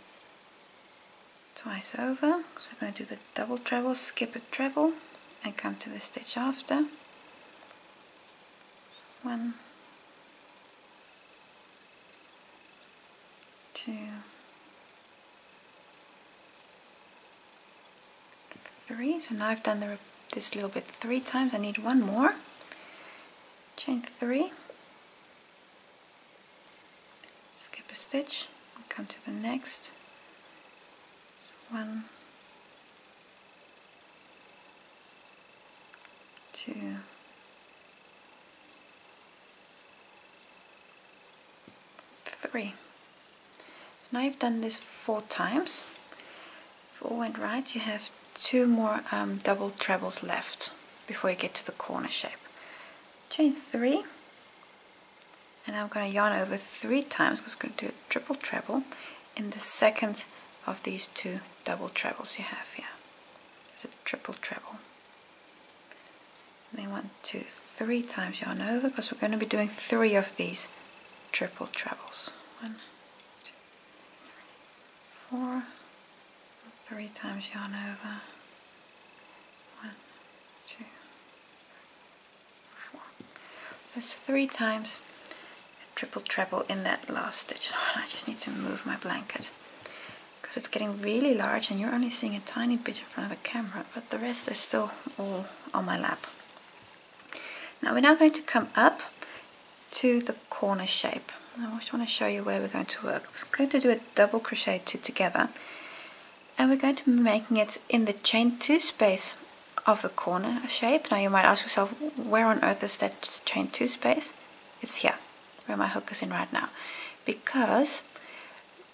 twice over, so we're going to do the double treble, skip a treble and come to the stitch after. So 1, 2, 3. So now I've done this little bit 3 times. I need 1 more. Chain 3, skip a stitch and come to the next. So 1, 2, 3. So now you've done this 4 times. If all went right, you have 2 more double trebles left before you get to the corner shape. Chain 3, and I'm going to yarn over 3 times because we're going to do a triple treble in the second of these 2 double trebles you have here. It's a triple treble. And then 1, 2, 3 times yarn over because we're going to be doing 3 of these triple trebles. 1, 2, 3, 4. 3 times yarn over. 1, 2, 4. That's 3 times a triple treble in that last stitch. I just need to move my blanket because it's getting really large and you're only seeing a tiny bit in front of the camera, but the rest is still all on my lap. Now we're now going to come up to the corner shape. I just want to show you where we're going to work. We're going to do a double crochet 2 together, and we're going to be making it in the chain 2 space of the corner shape. Now you might ask yourself, where on earth is that chain 2 space? It's here, where my hook is in right now, because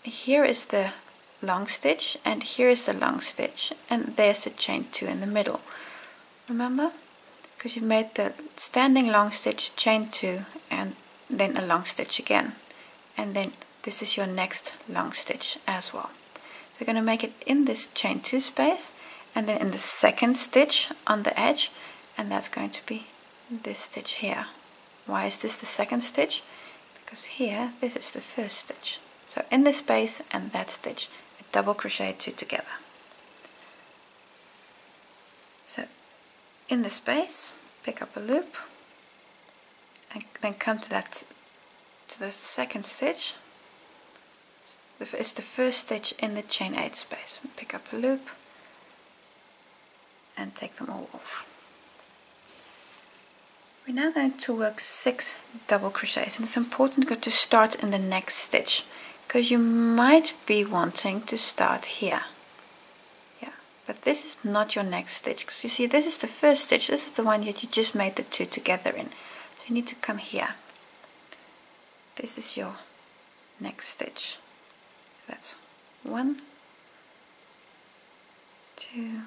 here is the long stitch and here is the long stitch, and there's the chain 2 in the middle. Remember? Because you made the standing long stitch, chain 2, and then a long stitch again, and then this is your next long stitch as well. So you're going to make it in this chain 2 space, and then in the second stitch on the edge, and that's going to be this stitch here. Why is this the second stitch? Because here this is the first stitch. So in this space and that stitch, a double crochet 2 together. So in the space, pick up a loop and then come to the second stitch, It's the first stitch in the chain 8 space. Pick up a loop and take them all off. We're now going to work 6 double crochets, and it's important to start in the next stitch, because you might be wanting to start here. Yeah, but this is not your next stitch, because you see this is the first stitch, this is the one that you just made the 2 together in. So you need to come here. This is your next stitch. That's 1, 2,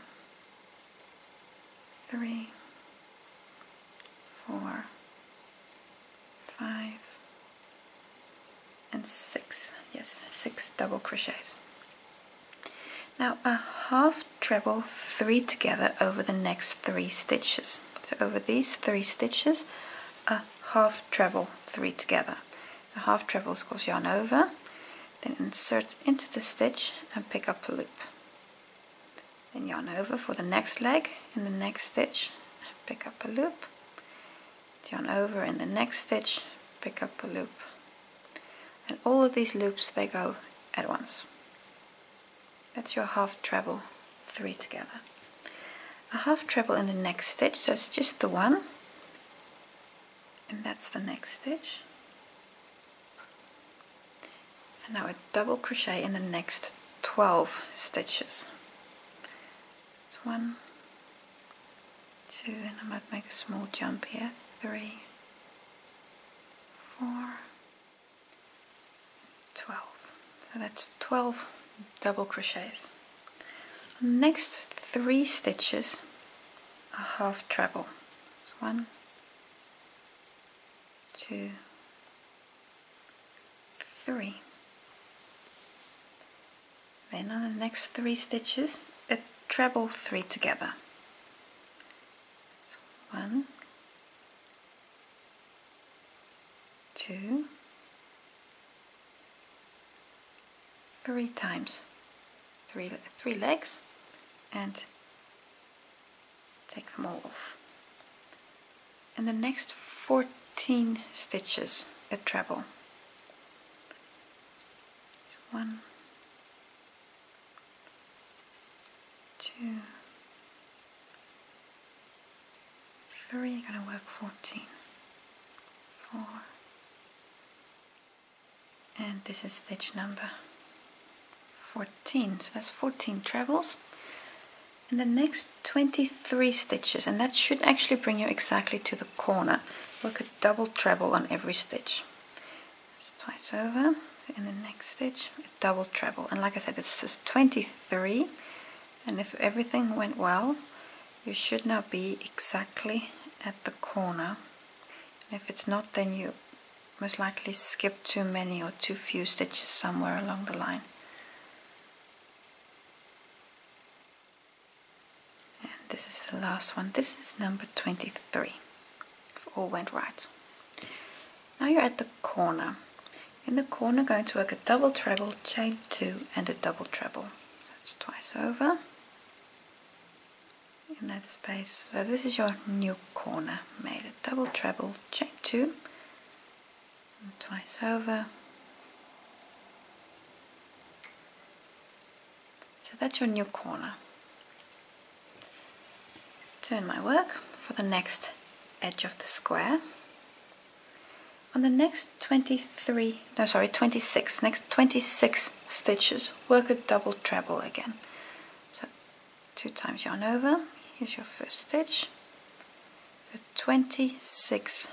3, 4, 5, and 6. Yes, 6 double crochets. Now a half treble 3 together over the next 3 stitches. So over these 3 stitches, a half treble 3 together. A half treble is, of course, yarn over, then insert into the stitch and pick up a loop. Then yarn over for the next leg in the next stitch, pick up a loop, yarn over in the next stitch, pick up a loop. And all of these loops, they go at once. That's your half treble 3 together. A half treble in the next stitch, so it's just the one, and that's the next stitch. And now a double crochet in the next 12 stitches. It's 1, 2, and I might make a small jump here, 3, 4, 12. So that's 12 double crochets. Next 3 stitches, a half treble. It's 1, 2, 3. Then on the next 3 stitches, a treble 3 together. So 1, 2, 3 times 3 legs, and take them all off. In the next 14 stitches, a treble. So 1, 2, 3, you're going to work 14, 4, and this is stitch number 14, so that's 14 trebles. In the next 23 stitches, and that should actually bring you exactly to the corner, work a double treble on every stitch. That's twice over. In the next stitch, a double treble, and like I said, it's just 23. And if everything went well, you should now be exactly at the corner. And if it's not, then you most likely skip too many or too few stitches somewhere along the line. And this is the last one. This is number 23, if all went right. Now you're at the corner. In the corner, going to work a double treble, chain 2, and a double treble. That's twice over in that space. So this is your new corner. Made a double treble, chain 2, and twice over. So that's your new corner. Turn my work for the next edge of the square. On the next 26 stitches, work a double treble again. So 2 times yarn over. Here's your first stitch. So 26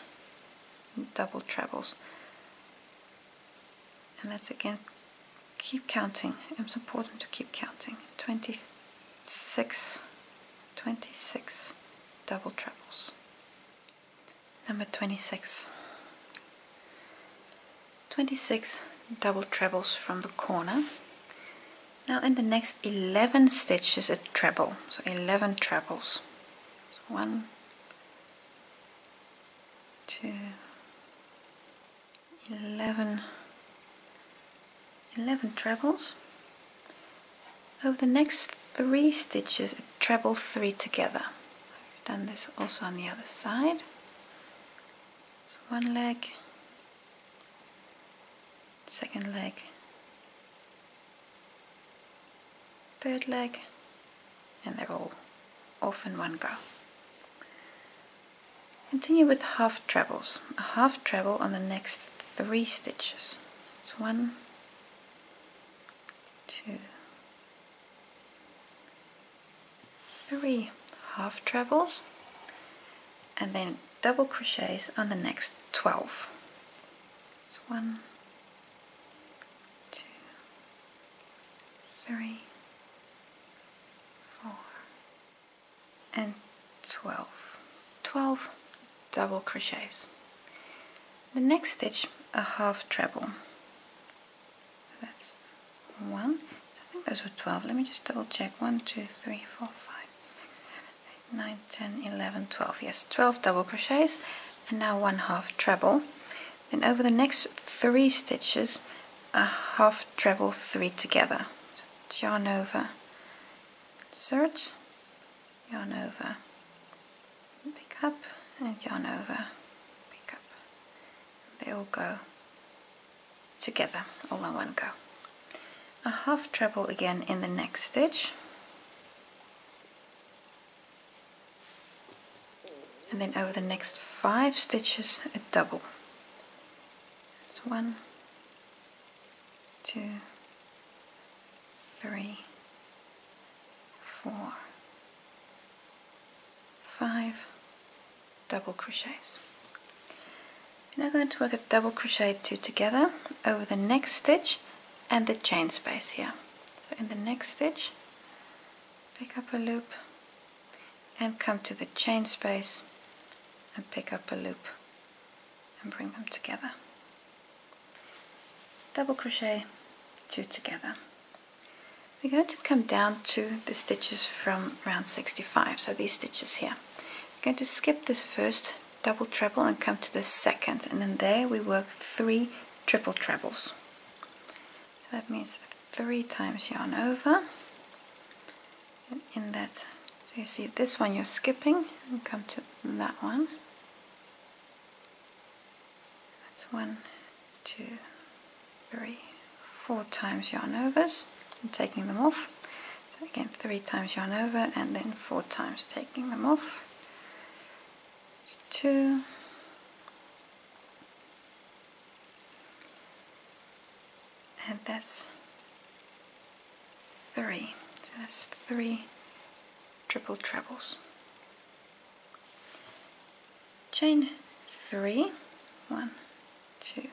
double trebles. And let's again keep counting. It's important to keep counting. 26 double trebles. Number 26. 26 double trebles from the corner. Now in the next 11 stitches a treble, so 11 trebles. So 1, 2, 11 trebles. Over the next 3 stitches a treble 3 together. I've done this also on the other side. So 1 leg, second leg, third leg, and they're all off in one go. Continue with half trebles. A half treble on the next 3 stitches. It's 1, 2, 3 half trebles, and then double crochets on the next 12. It's 1, 2, 3, 4, and 12. 12 double crochets. The next stitch, a half treble. That's 1. So I think those were 12. Let me just double check. 1, 2, 3, 4, 5, 6, 7, 8, 9, 10, 11, 12. Yes, 12 double crochets, and now 1 half treble. Then over the next 3 stitches, a half treble 3 together. So yarn over, insert, yarn over, pick up, and yarn over, pick up. They all go together, all in one go. A half treble again in the next stitch, and then over the next 5 stitches a double. That's 1, 2, 3, 4, 5 double crochets. We're now going to work a double crochet 2 together over the next stitch and the chain space here. So in the next stitch, pick up a loop and come to the chain space and pick up a loop and bring them together. Double crochet 2 together. We're going to come down to the stitches from round 65, so these stitches here. We're going to skip this first double treble and come to the second, and then there we work 3 triple trebles. So that means 3 times yarn over, and in that, so you see this one you're skipping and come to that one. That's 1, 2, 3, 4 times yarn overs and taking them off. So again 3 times yarn over and then 4 times taking them off. 2, and that's 3. So that's 3 triple trebles. Chain 3, 1, 2,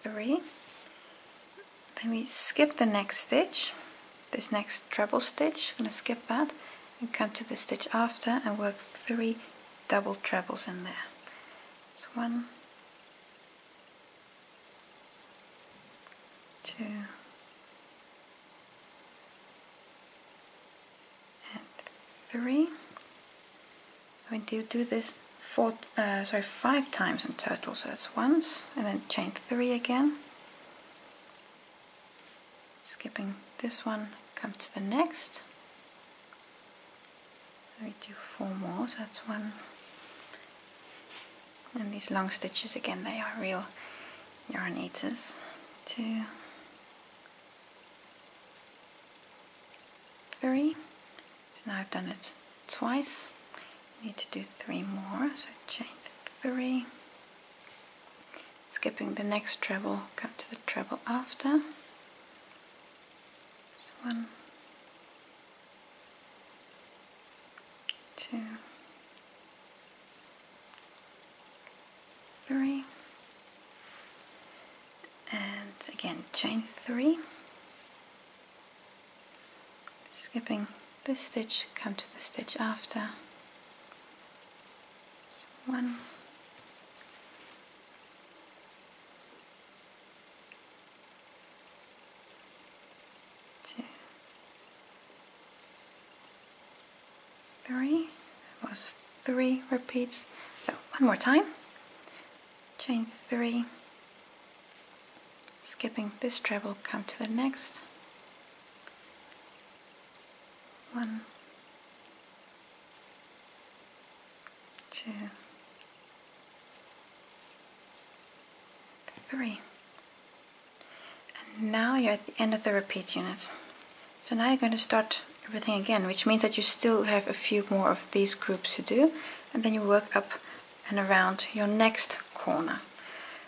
3. Then we skip the next stitch, this next treble stitch. I'm going to skip that and come to the stitch after and work 3 double trebles in there. It's 1, 2, and 3. We do this 5 times in total, so it's once, and then chain 3 again. Skipping this one, come to the next. We do 4 more, so that's 1. And these long stitches again, they are real yarn eaters. 2, 3. So now I've done it twice. I need to do 3 more, so chain 3. Skipping the next treble, come to the treble after. It's 1, 2, 3, and again chain 3. Skipping this stitch, come to the stitch after. So 1, 2, 3. That was 3 repeats. So one more time. Chain 3. Skipping this treble, come to the next. 1, 2, 3. And now you're at the end of the repeat unit. So now you're going to start everything again, which means that you still have a few more of these groups to do, and then you work up and around your next corner.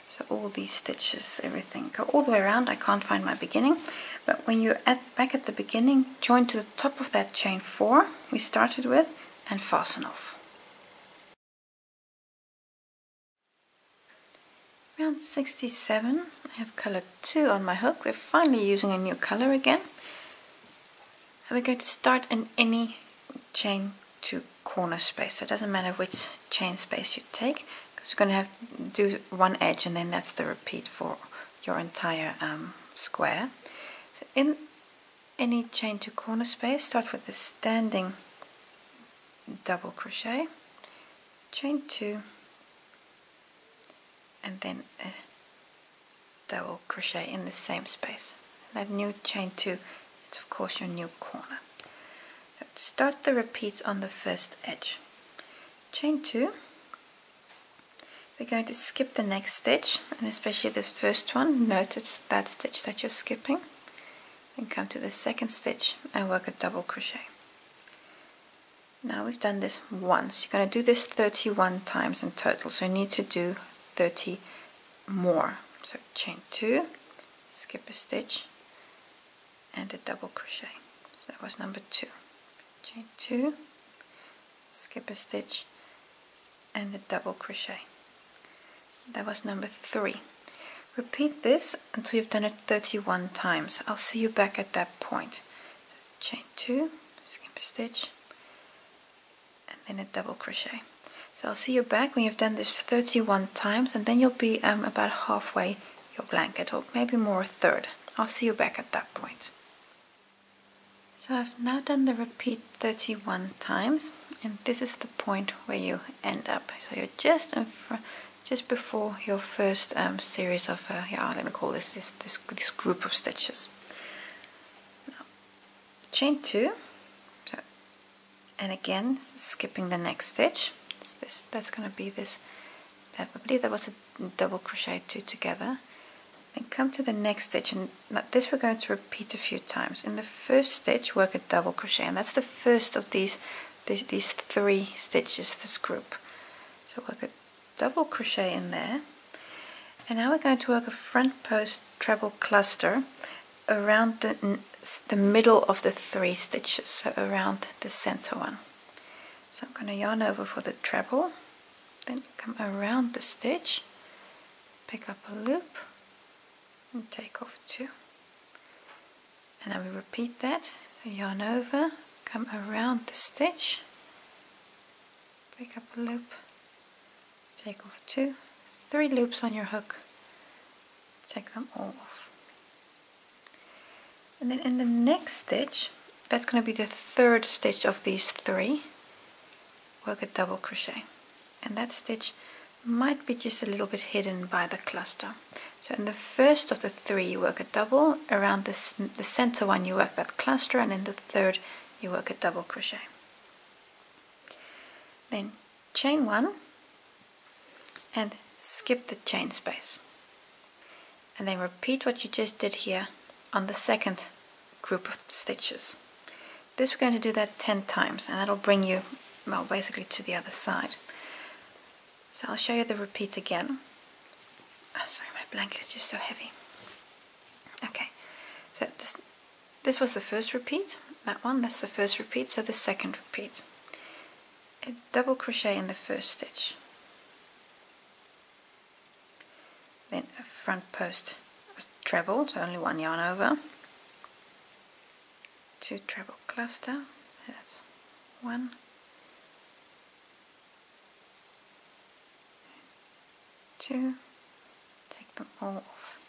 So all these stitches, everything, go all the way around. I can't find my beginning, but when you're back at the beginning, join to the top of that chain 4 we started with and fasten off. Round 67, I have color 2 on my hook. We're finally using a new color again. And we're going to start in any chain 2 corner space. So it doesn't matter which chain space you take, because you're going to have to do one edge and then that's the repeat for your entire square. So in any chain 2 corner space, start with the standing double crochet, chain 2, and then a double crochet in the same space. That new chain 2 is of course your new corner. So to start the repeats on the first edge, chain 2, we're going to skip the next stitch, and especially this first one, notice that stitch that you're skipping, and come to the second stitch and work a double crochet. Now we've done this once. You're going to do this 31 times in total, so you need to do 30 more. So chain 2, skip a stitch and a double crochet. So that was number 2. Chain 2, skip a stitch and a double crochet. That was number 3. Repeat this until you've done it 31 times. I'll see you back at that point. So chain 2, skip a stitch and then a double crochet. So I'll see you back when you've done this 31 times, and then you'll be about halfway your blanket, or maybe more, a third. I'll see you back at that point. So I've now done the repeat 31 times, and this is the point where you end up. So you're just in front, just before your first series of, let me call this group of stitches. Now, chain 2, so, and again skipping the next stitch. That's going to be this, I believe that was a double crochet 2 together. Then come to the next stitch, and this we're going to repeat a few times. In the first stitch, work a double crochet, and that's the first of these 3 stitches, this group. So work a double crochet in there, and now we're going to work a front post treble cluster around the middle of the 3 stitches, so around the center one. So I'm going to yarn over for the treble, then come around the stitch, pick up a loop and take off 2, and then we repeat that. So yarn over, come around the stitch, pick up a loop, take off 2, 3 loops on your hook, take them all off. And then in the next stitch, that's going to be the 3rd stitch of these 3, work a double crochet, and that stitch might be just a little bit hidden by the cluster. So in the first of the 3 you work a double, around the center one you work that cluster, and in the 3rd you work a double crochet. Then chain 1 and skip the chain space, and then repeat what you just did here on the 2nd group of stitches. This we're going to do that 10 times, and that'll bring you, well, basically to the other side. So I'll show you the repeat again. Oh, sorry, my blanket is just so heavy. Okay, so this was the first repeat. That's the first repeat. So the 2nd repeat, a double crochet in the first stitch, then a front post treble, so only 1 yarn over, 2 treble cluster, that's 1, 2, take them all off,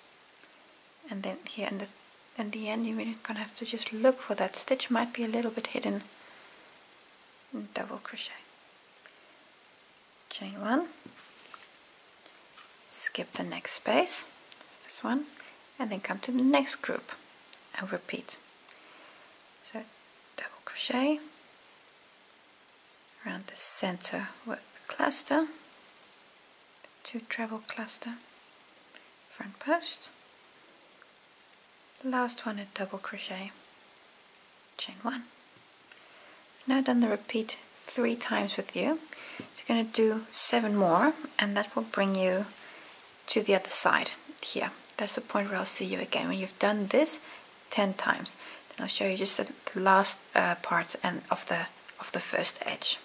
and then here in the end you're really gonna have to just look for that stitch, might be a little bit hidden, and double crochet, chain 1, skip the next space, this one, and then come to the next group and repeat. So double crochet around the center, work the cluster, 2 treble cluster, front post, last one a double crochet, chain 1. Now done the repeat 3 times with you, so you're going to do 7 more, and that will bring you to the other side here. That's the point where I'll see you again. When you've done this 10 times, then I'll show you just the last part and of the first edge.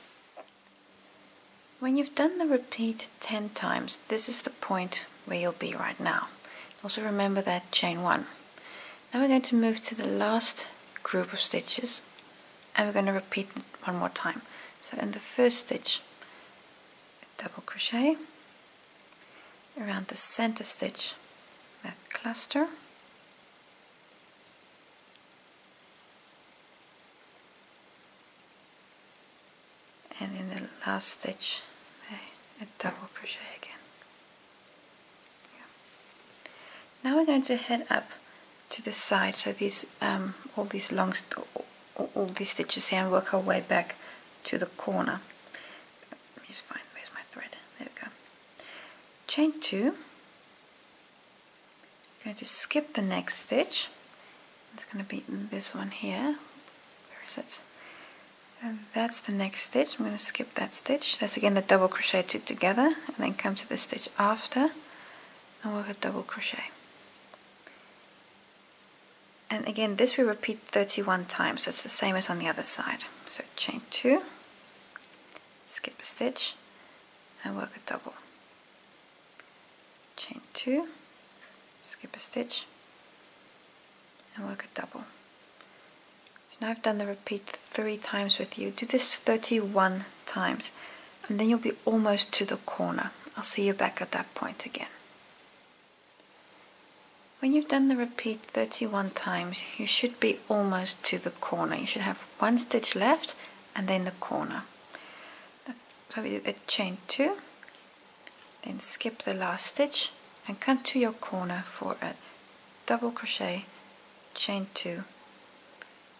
When you've done the repeat 10 times, this is the point where you'll be right now. Also remember that chain 1. Now we're going to move to the last group of stitches, and we're going to repeat it one more time. So in the first stitch, a double crochet, around the center stitch, that cluster, and in the last stitch a double crochet again. Now we're going to head up to the side, so these all these stitches here, and work our way back to the corner. Let me just find, where's my thread? There we go. Chain 2. I'm going to skip the next stitch. It's going to be this one here. Where is it? And that's the next stitch. I'm going to skip that stitch. That's again the double crochet 2 together, and then come to the stitch after and work a double crochet. And again, this we repeat 31 times, so it's the same as on the other side. So chain 2, skip a stitch, and work a double. Chain 2, skip a stitch, and work a double. So now I've done the repeat 3 times with you. Do this 31 times, and then you'll be almost to the corner. I'll see you back at that point again. When you've done the repeat 31 times, you should be almost to the corner. You should have 1 stitch left and then the corner. So we do a chain 2, then skip the last stitch and come to your corner for a double crochet, chain 2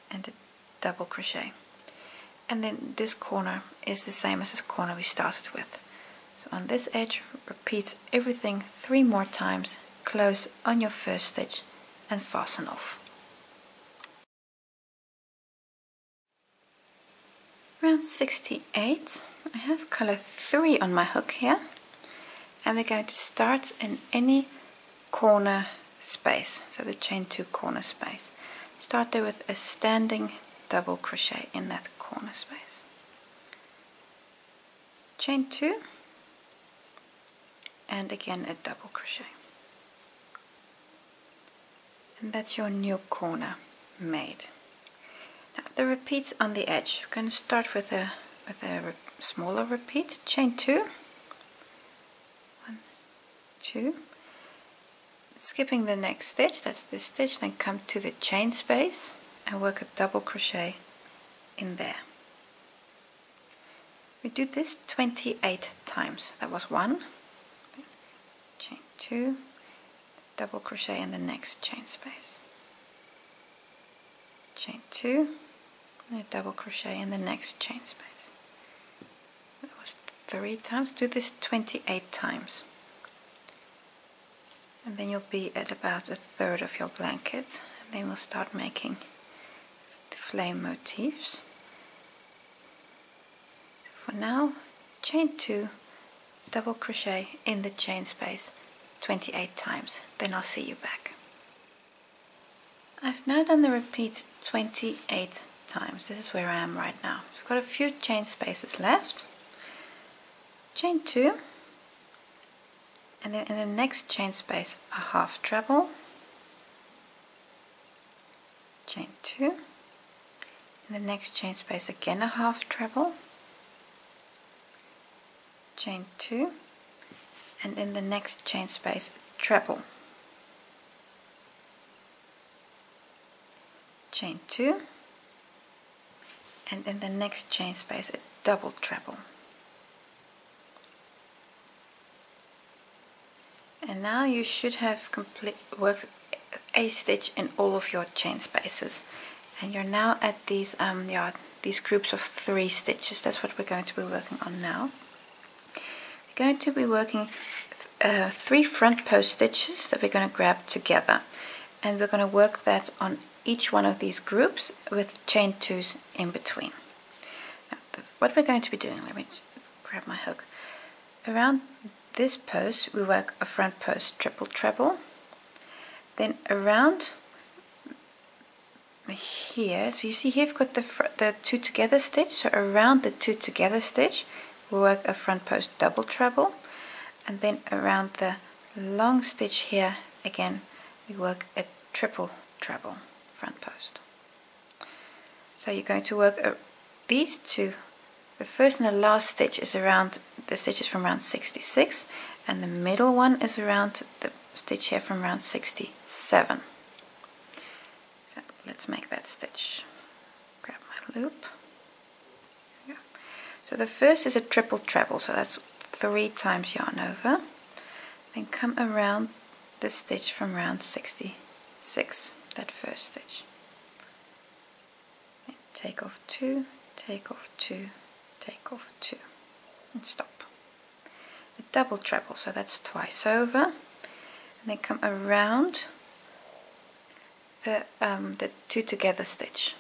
and a double crochet. And then this corner is the same as this corner we started with. So on this edge, repeat everything 3 more times. Close on your first stitch and fasten off. Round 68, I have color 3 on my hook here, and we're going to start in any corner space, so the chain 2 corner space. Start there with a standing double crochet in that corner space. Chain 2 and again a double crochet. And that's your new corner made. Now the repeats on the edge. We're going to start with a smaller repeat. Chain 2, 1, 2. Skipping the next stitch. That's this stitch. Then come to the chain space and work a double crochet in there. We do this 28 times. That was 1. Chain 2. Double crochet in the next chain space, chain 2, and a double crochet in the next chain space. That was 3 times. Do this 28 times, and then you'll be at about 1/3 of your blanket, and then we'll start making the flame motifs. So for now, chain 2, double crochet in the chain space 28 times, then I'll see you back. I've now done the repeat 28 times. This is where I am right now. I've got a few chain spaces left. Chain 2, and then in the next chain space a half treble, chain 2, in the next chain space again a half treble, chain 2, and in the next chain space treble, chain 2, and in the next chain space a double treble. And now you should have worked a stitch in all of your chain spaces, and you're now at these groups of 3 stitches. That's what we're going to be working on now. Going to be working 3 front post stitches that we're going to grab together, and we're going to work that on each one of these groups with chain 2s in between. Now, what we're going to be doing, let me grab my hook. Around this post we work a front post triple treble, then around here, so you see here I've got the 2 together stitch, so around the 2 together stitch we work a front post double treble, and then around the long stitch here again we work a triple treble front post. So you're going to work these two. The first and the last stitch is around the stitches from round 66, and the middle one is around the stitch here from round 67. So let's make that stitch. Grab my loop. There we go. So the first is a triple treble, so that's 3 times yarn over. Then come around the stitch from round 66, that first stitch. Then take off 2, take off 2, take off 2, and stop. A double treble, so that's twice over, and then come around the 2 together stitch.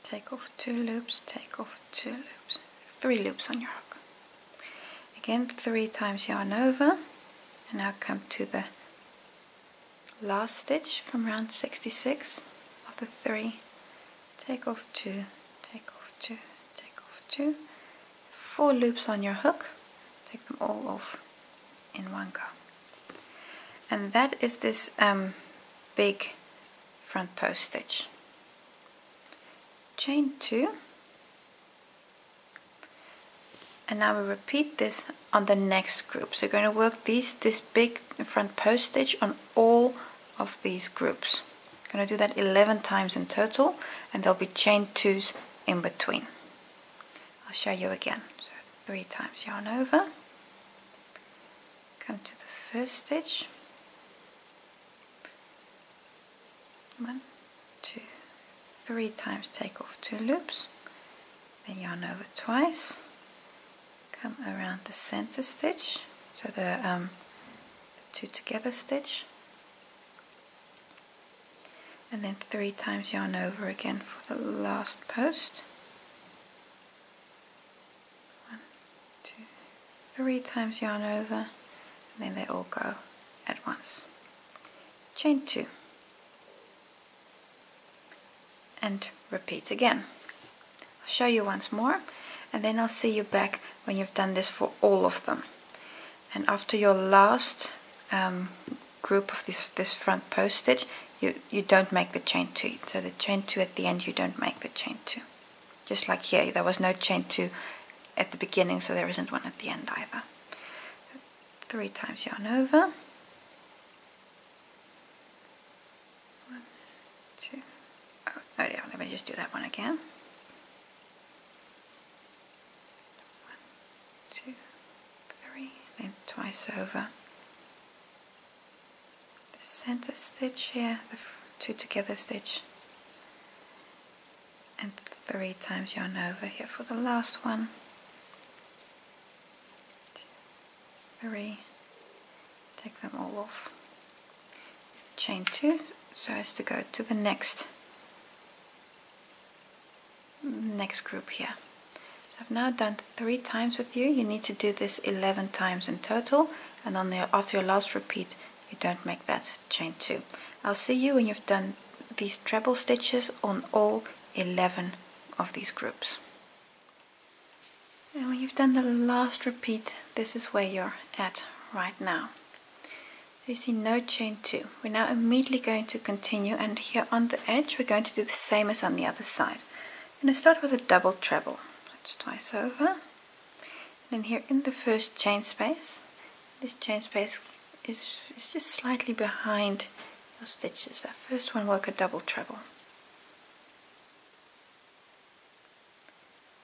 Take off 2 loops, take off 2 loops, 3 loops on your hook. Again 3 times yarn over, and now come to the last stitch from round 66 of the 3. Take off 2, take off 2, take off 2, 4 loops on your hook, take them all off in one go. And that is this big front post stitch. Chain 2, and now we repeat this on the next group. So you're going to work this big front post stitch on all of these groups. I'm going to do that 11 times in total, and there'll be chain 2s in between. I'll show you again. So 3 times yarn over, come to the first stitch, 1, 2, 3 times, take off 2 loops, then yarn over twice, come around the center stitch, so the 2 together stitch, and then 3 times yarn over again for the last post. 1, 2, 3 times yarn over, and then they all go at once. Chain 2, and repeat again. I'll show you once more, and then I'll see you back when you've done this for all of them. And after your last group of this front post stitch, you don't make the chain 2. So the chain 2 at the end, you don't make the chain 2. Just like here, there was no chain 2 at the beginning, so there isn't one at the end either. 3 times yarn over, 1, 2, oh yeah, let me just do that one again. 1, 2, 3, then twice over. The center stitch here, the 2 together stitch, and 3 times yarn over here for the last one. 2, 3, take them all off. Chain 2 so as to go to the next group here. So I've now done 3 times with you. You need to do this 11 times in total, and after your last repeat you don't make that chain 2. I'll see you when you've done these treble stitches on all 11 of these groups. And when you've done the last repeat, this is where you're at right now. So you see no chain 2. We're now immediately going to continue, and here on the edge we're going to do the same as on the other side. I'm going to start with a double treble. That's twice over. And then here in the first chain space, this chain space is just slightly behind your stitches. That first one, work a double treble.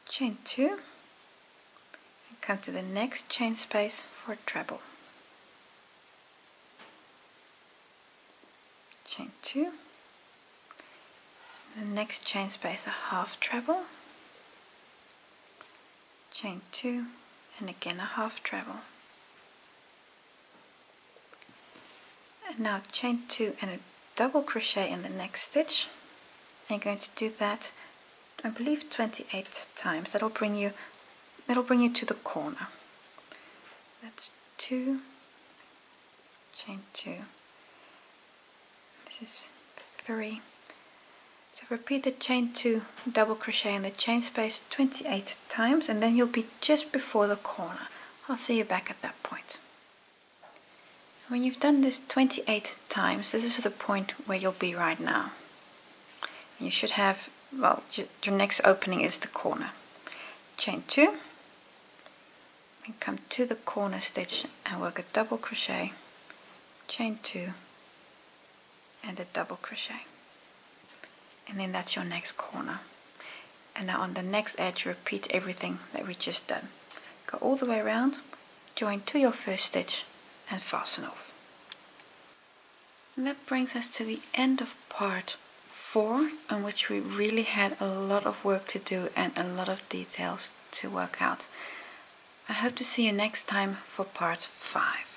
Chain 2, and come to the next chain space for a treble. Chain 2, the next chain space a half treble, chain 2, and again a half treble, And now chain 2 and a double crochet in the next stitch. And you're going to do that, I believe, 28 times. That'll bring you to the corner. That's 2, chain 2. This is 3. So repeat the chain 2 double crochet in the chain space 28 times, and then you'll be just before the corner. I'll see you back at that point. When you've done this 28 times, this is the point where you'll be right now. And you should have, well, your next opening is the corner. Chain 2, and come to the corner stitch and work a double crochet, chain 2, and a double crochet. And then that's your next corner. And now on the next edge, repeat everything that we just done. Go all the way around, join to your first stitch, and fasten off. And that brings us to the end of part 4, on which we really had a lot of work to do and a lot of details to work out. I hope to see you next time for part 5.